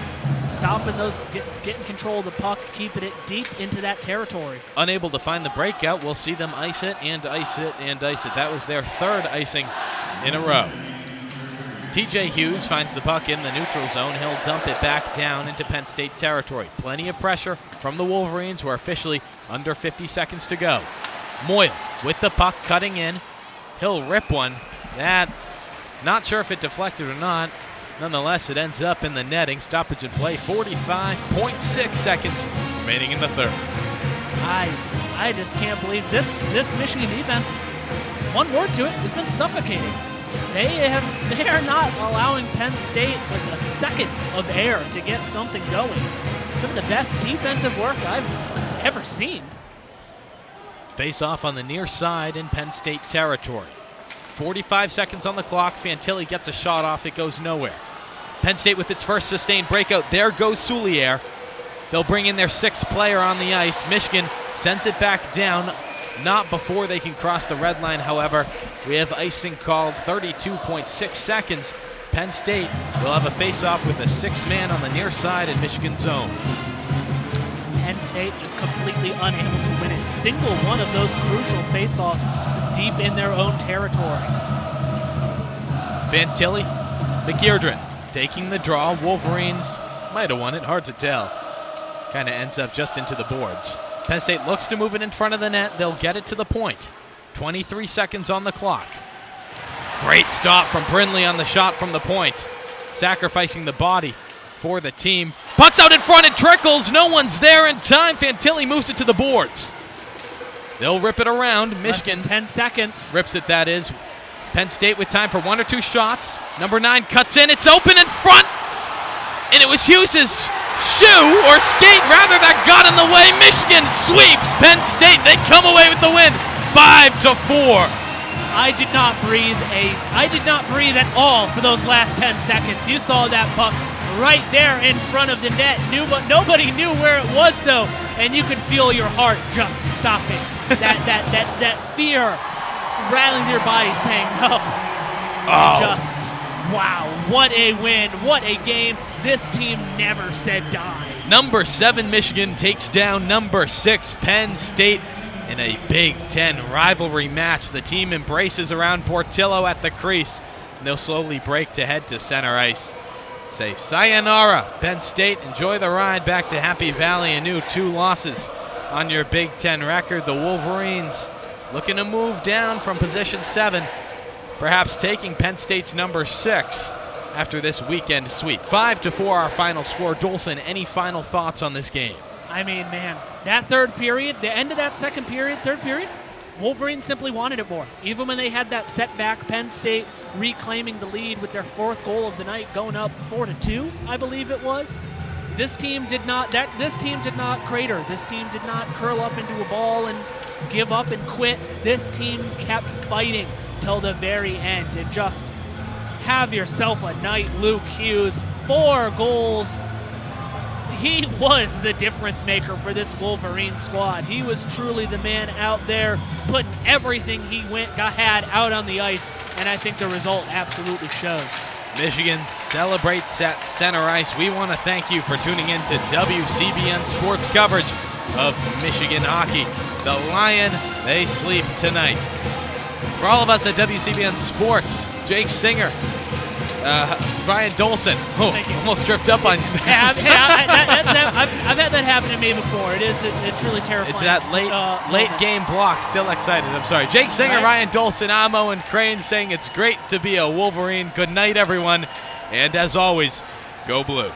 [SPEAKER 3] stopping those, getting control of the puck, keeping it deep into that territory.
[SPEAKER 1] Unable to find the breakout, we'll see them ice it and ice it and ice it. That was their third icing in a row. TJ Hughes finds the puck in the neutral zone. He'll dump it back down into Penn State territory. Plenty of pressure from the Wolverines. We're officially under 50 seconds to go. Moyle with the puck cutting in. He'll rip one. That, not sure if it deflected or not. Nonetheless, it ends up in the netting. Stoppage in play, 45.6 seconds remaining in the third.
[SPEAKER 3] I just can't believe this Michigan defense, one word to it, has been suffocating. They are not allowing Penn State like a second of air to get something going. Some of the best defensive work I've ever seen.
[SPEAKER 1] Face off on the near side in Penn State territory. 45 seconds on the clock. Fantilli gets a shot off. It goes nowhere. Penn State with its first sustained breakout. There goes Soulier. They'll bring in their sixth player on the ice. Michigan sends it back down. Not before they can cross the red line, however. We have icing called, 32.6 seconds. Penn State will have a face-off with a six-man on the near side in Michigan's zone.
[SPEAKER 3] Penn State just completely unable to win a single one of those crucial face-offs deep in their own territory.
[SPEAKER 1] Fantilli, McGeerdrin taking the draw. Wolverines might have won it, hard to tell. Kind of ends up just into the boards. Penn State looks to move it in front of the net. They'll get it to the point. 23 seconds on the clock. Great stop from Brindley on the shot from the point. Sacrificing the body for the team. Puck's out in front, it trickles. No one's there in time. Fantilli moves it to the boards. They'll rip it around. Michigan,
[SPEAKER 3] 10 seconds.
[SPEAKER 1] Rips it, that is. Penn State with time for one or two shots. Number 9 cuts in. It's open in front. And it was Hughes' shoe, or skate rather, that got in the way. Michigan sweeps Penn State. They come away with the win, 5-4.
[SPEAKER 3] I did not breathe at all for those last 10 seconds. You saw that puck right there in front of the net. Nobody knew where it was though, and you could feel your heart just stopping. that fear rattling through your body, saying no.
[SPEAKER 1] Oh.
[SPEAKER 3] Just wow, what a win, what a game. This team never said die.
[SPEAKER 1] Number 7 Michigan takes down number 6 Penn State in a Big Ten rivalry match. The team embraces around Portillo at the crease, and they'll slowly break to head to center ice. Say sayonara, Penn State. Enjoy the ride back to Happy Valley anew. 2 losses on your Big Ten record. The Wolverines looking to move down from position 7, perhaps taking Penn State's number 6 after this weekend sweep. 5-4 our final score. Dolson, any final thoughts on this game?
[SPEAKER 3] I mean, man, that third period, the end of that second period, third period, Wolverines simply wanted it more. Even when they had that setback, Penn State reclaiming the lead with their 4th goal of the night, going up 4-2, I believe it was. This team did not crater. This team did not curl up into a ball and give up and quit. This team kept fighting till the very end. And just have yourself a night, Luke Hughes. 4 goals. He was the difference maker for this Wolverine squad. He was truly the man out there, putting everything he had out on the ice, and I think the result absolutely shows.
[SPEAKER 1] Michigan celebrates at center ice. We want to thank you for tuning in to WCBN Sports coverage of Michigan hockey. The Lion, they sleep tonight. For all of us at WCBN Sports, Jake Singer, Ryan Dolson. Oh,
[SPEAKER 3] Thank you.
[SPEAKER 1] almost tripped up on you.
[SPEAKER 3] Yeah, I've had that happen to me before. It's really terrifying.
[SPEAKER 1] It's that late game block. Still excited. I'm sorry. Jake Singer,
[SPEAKER 3] Right.
[SPEAKER 1] Ryan Dolson, I'm Owen Crain saying it's great to be a Wolverine. Good night, everyone. And as always, go blue.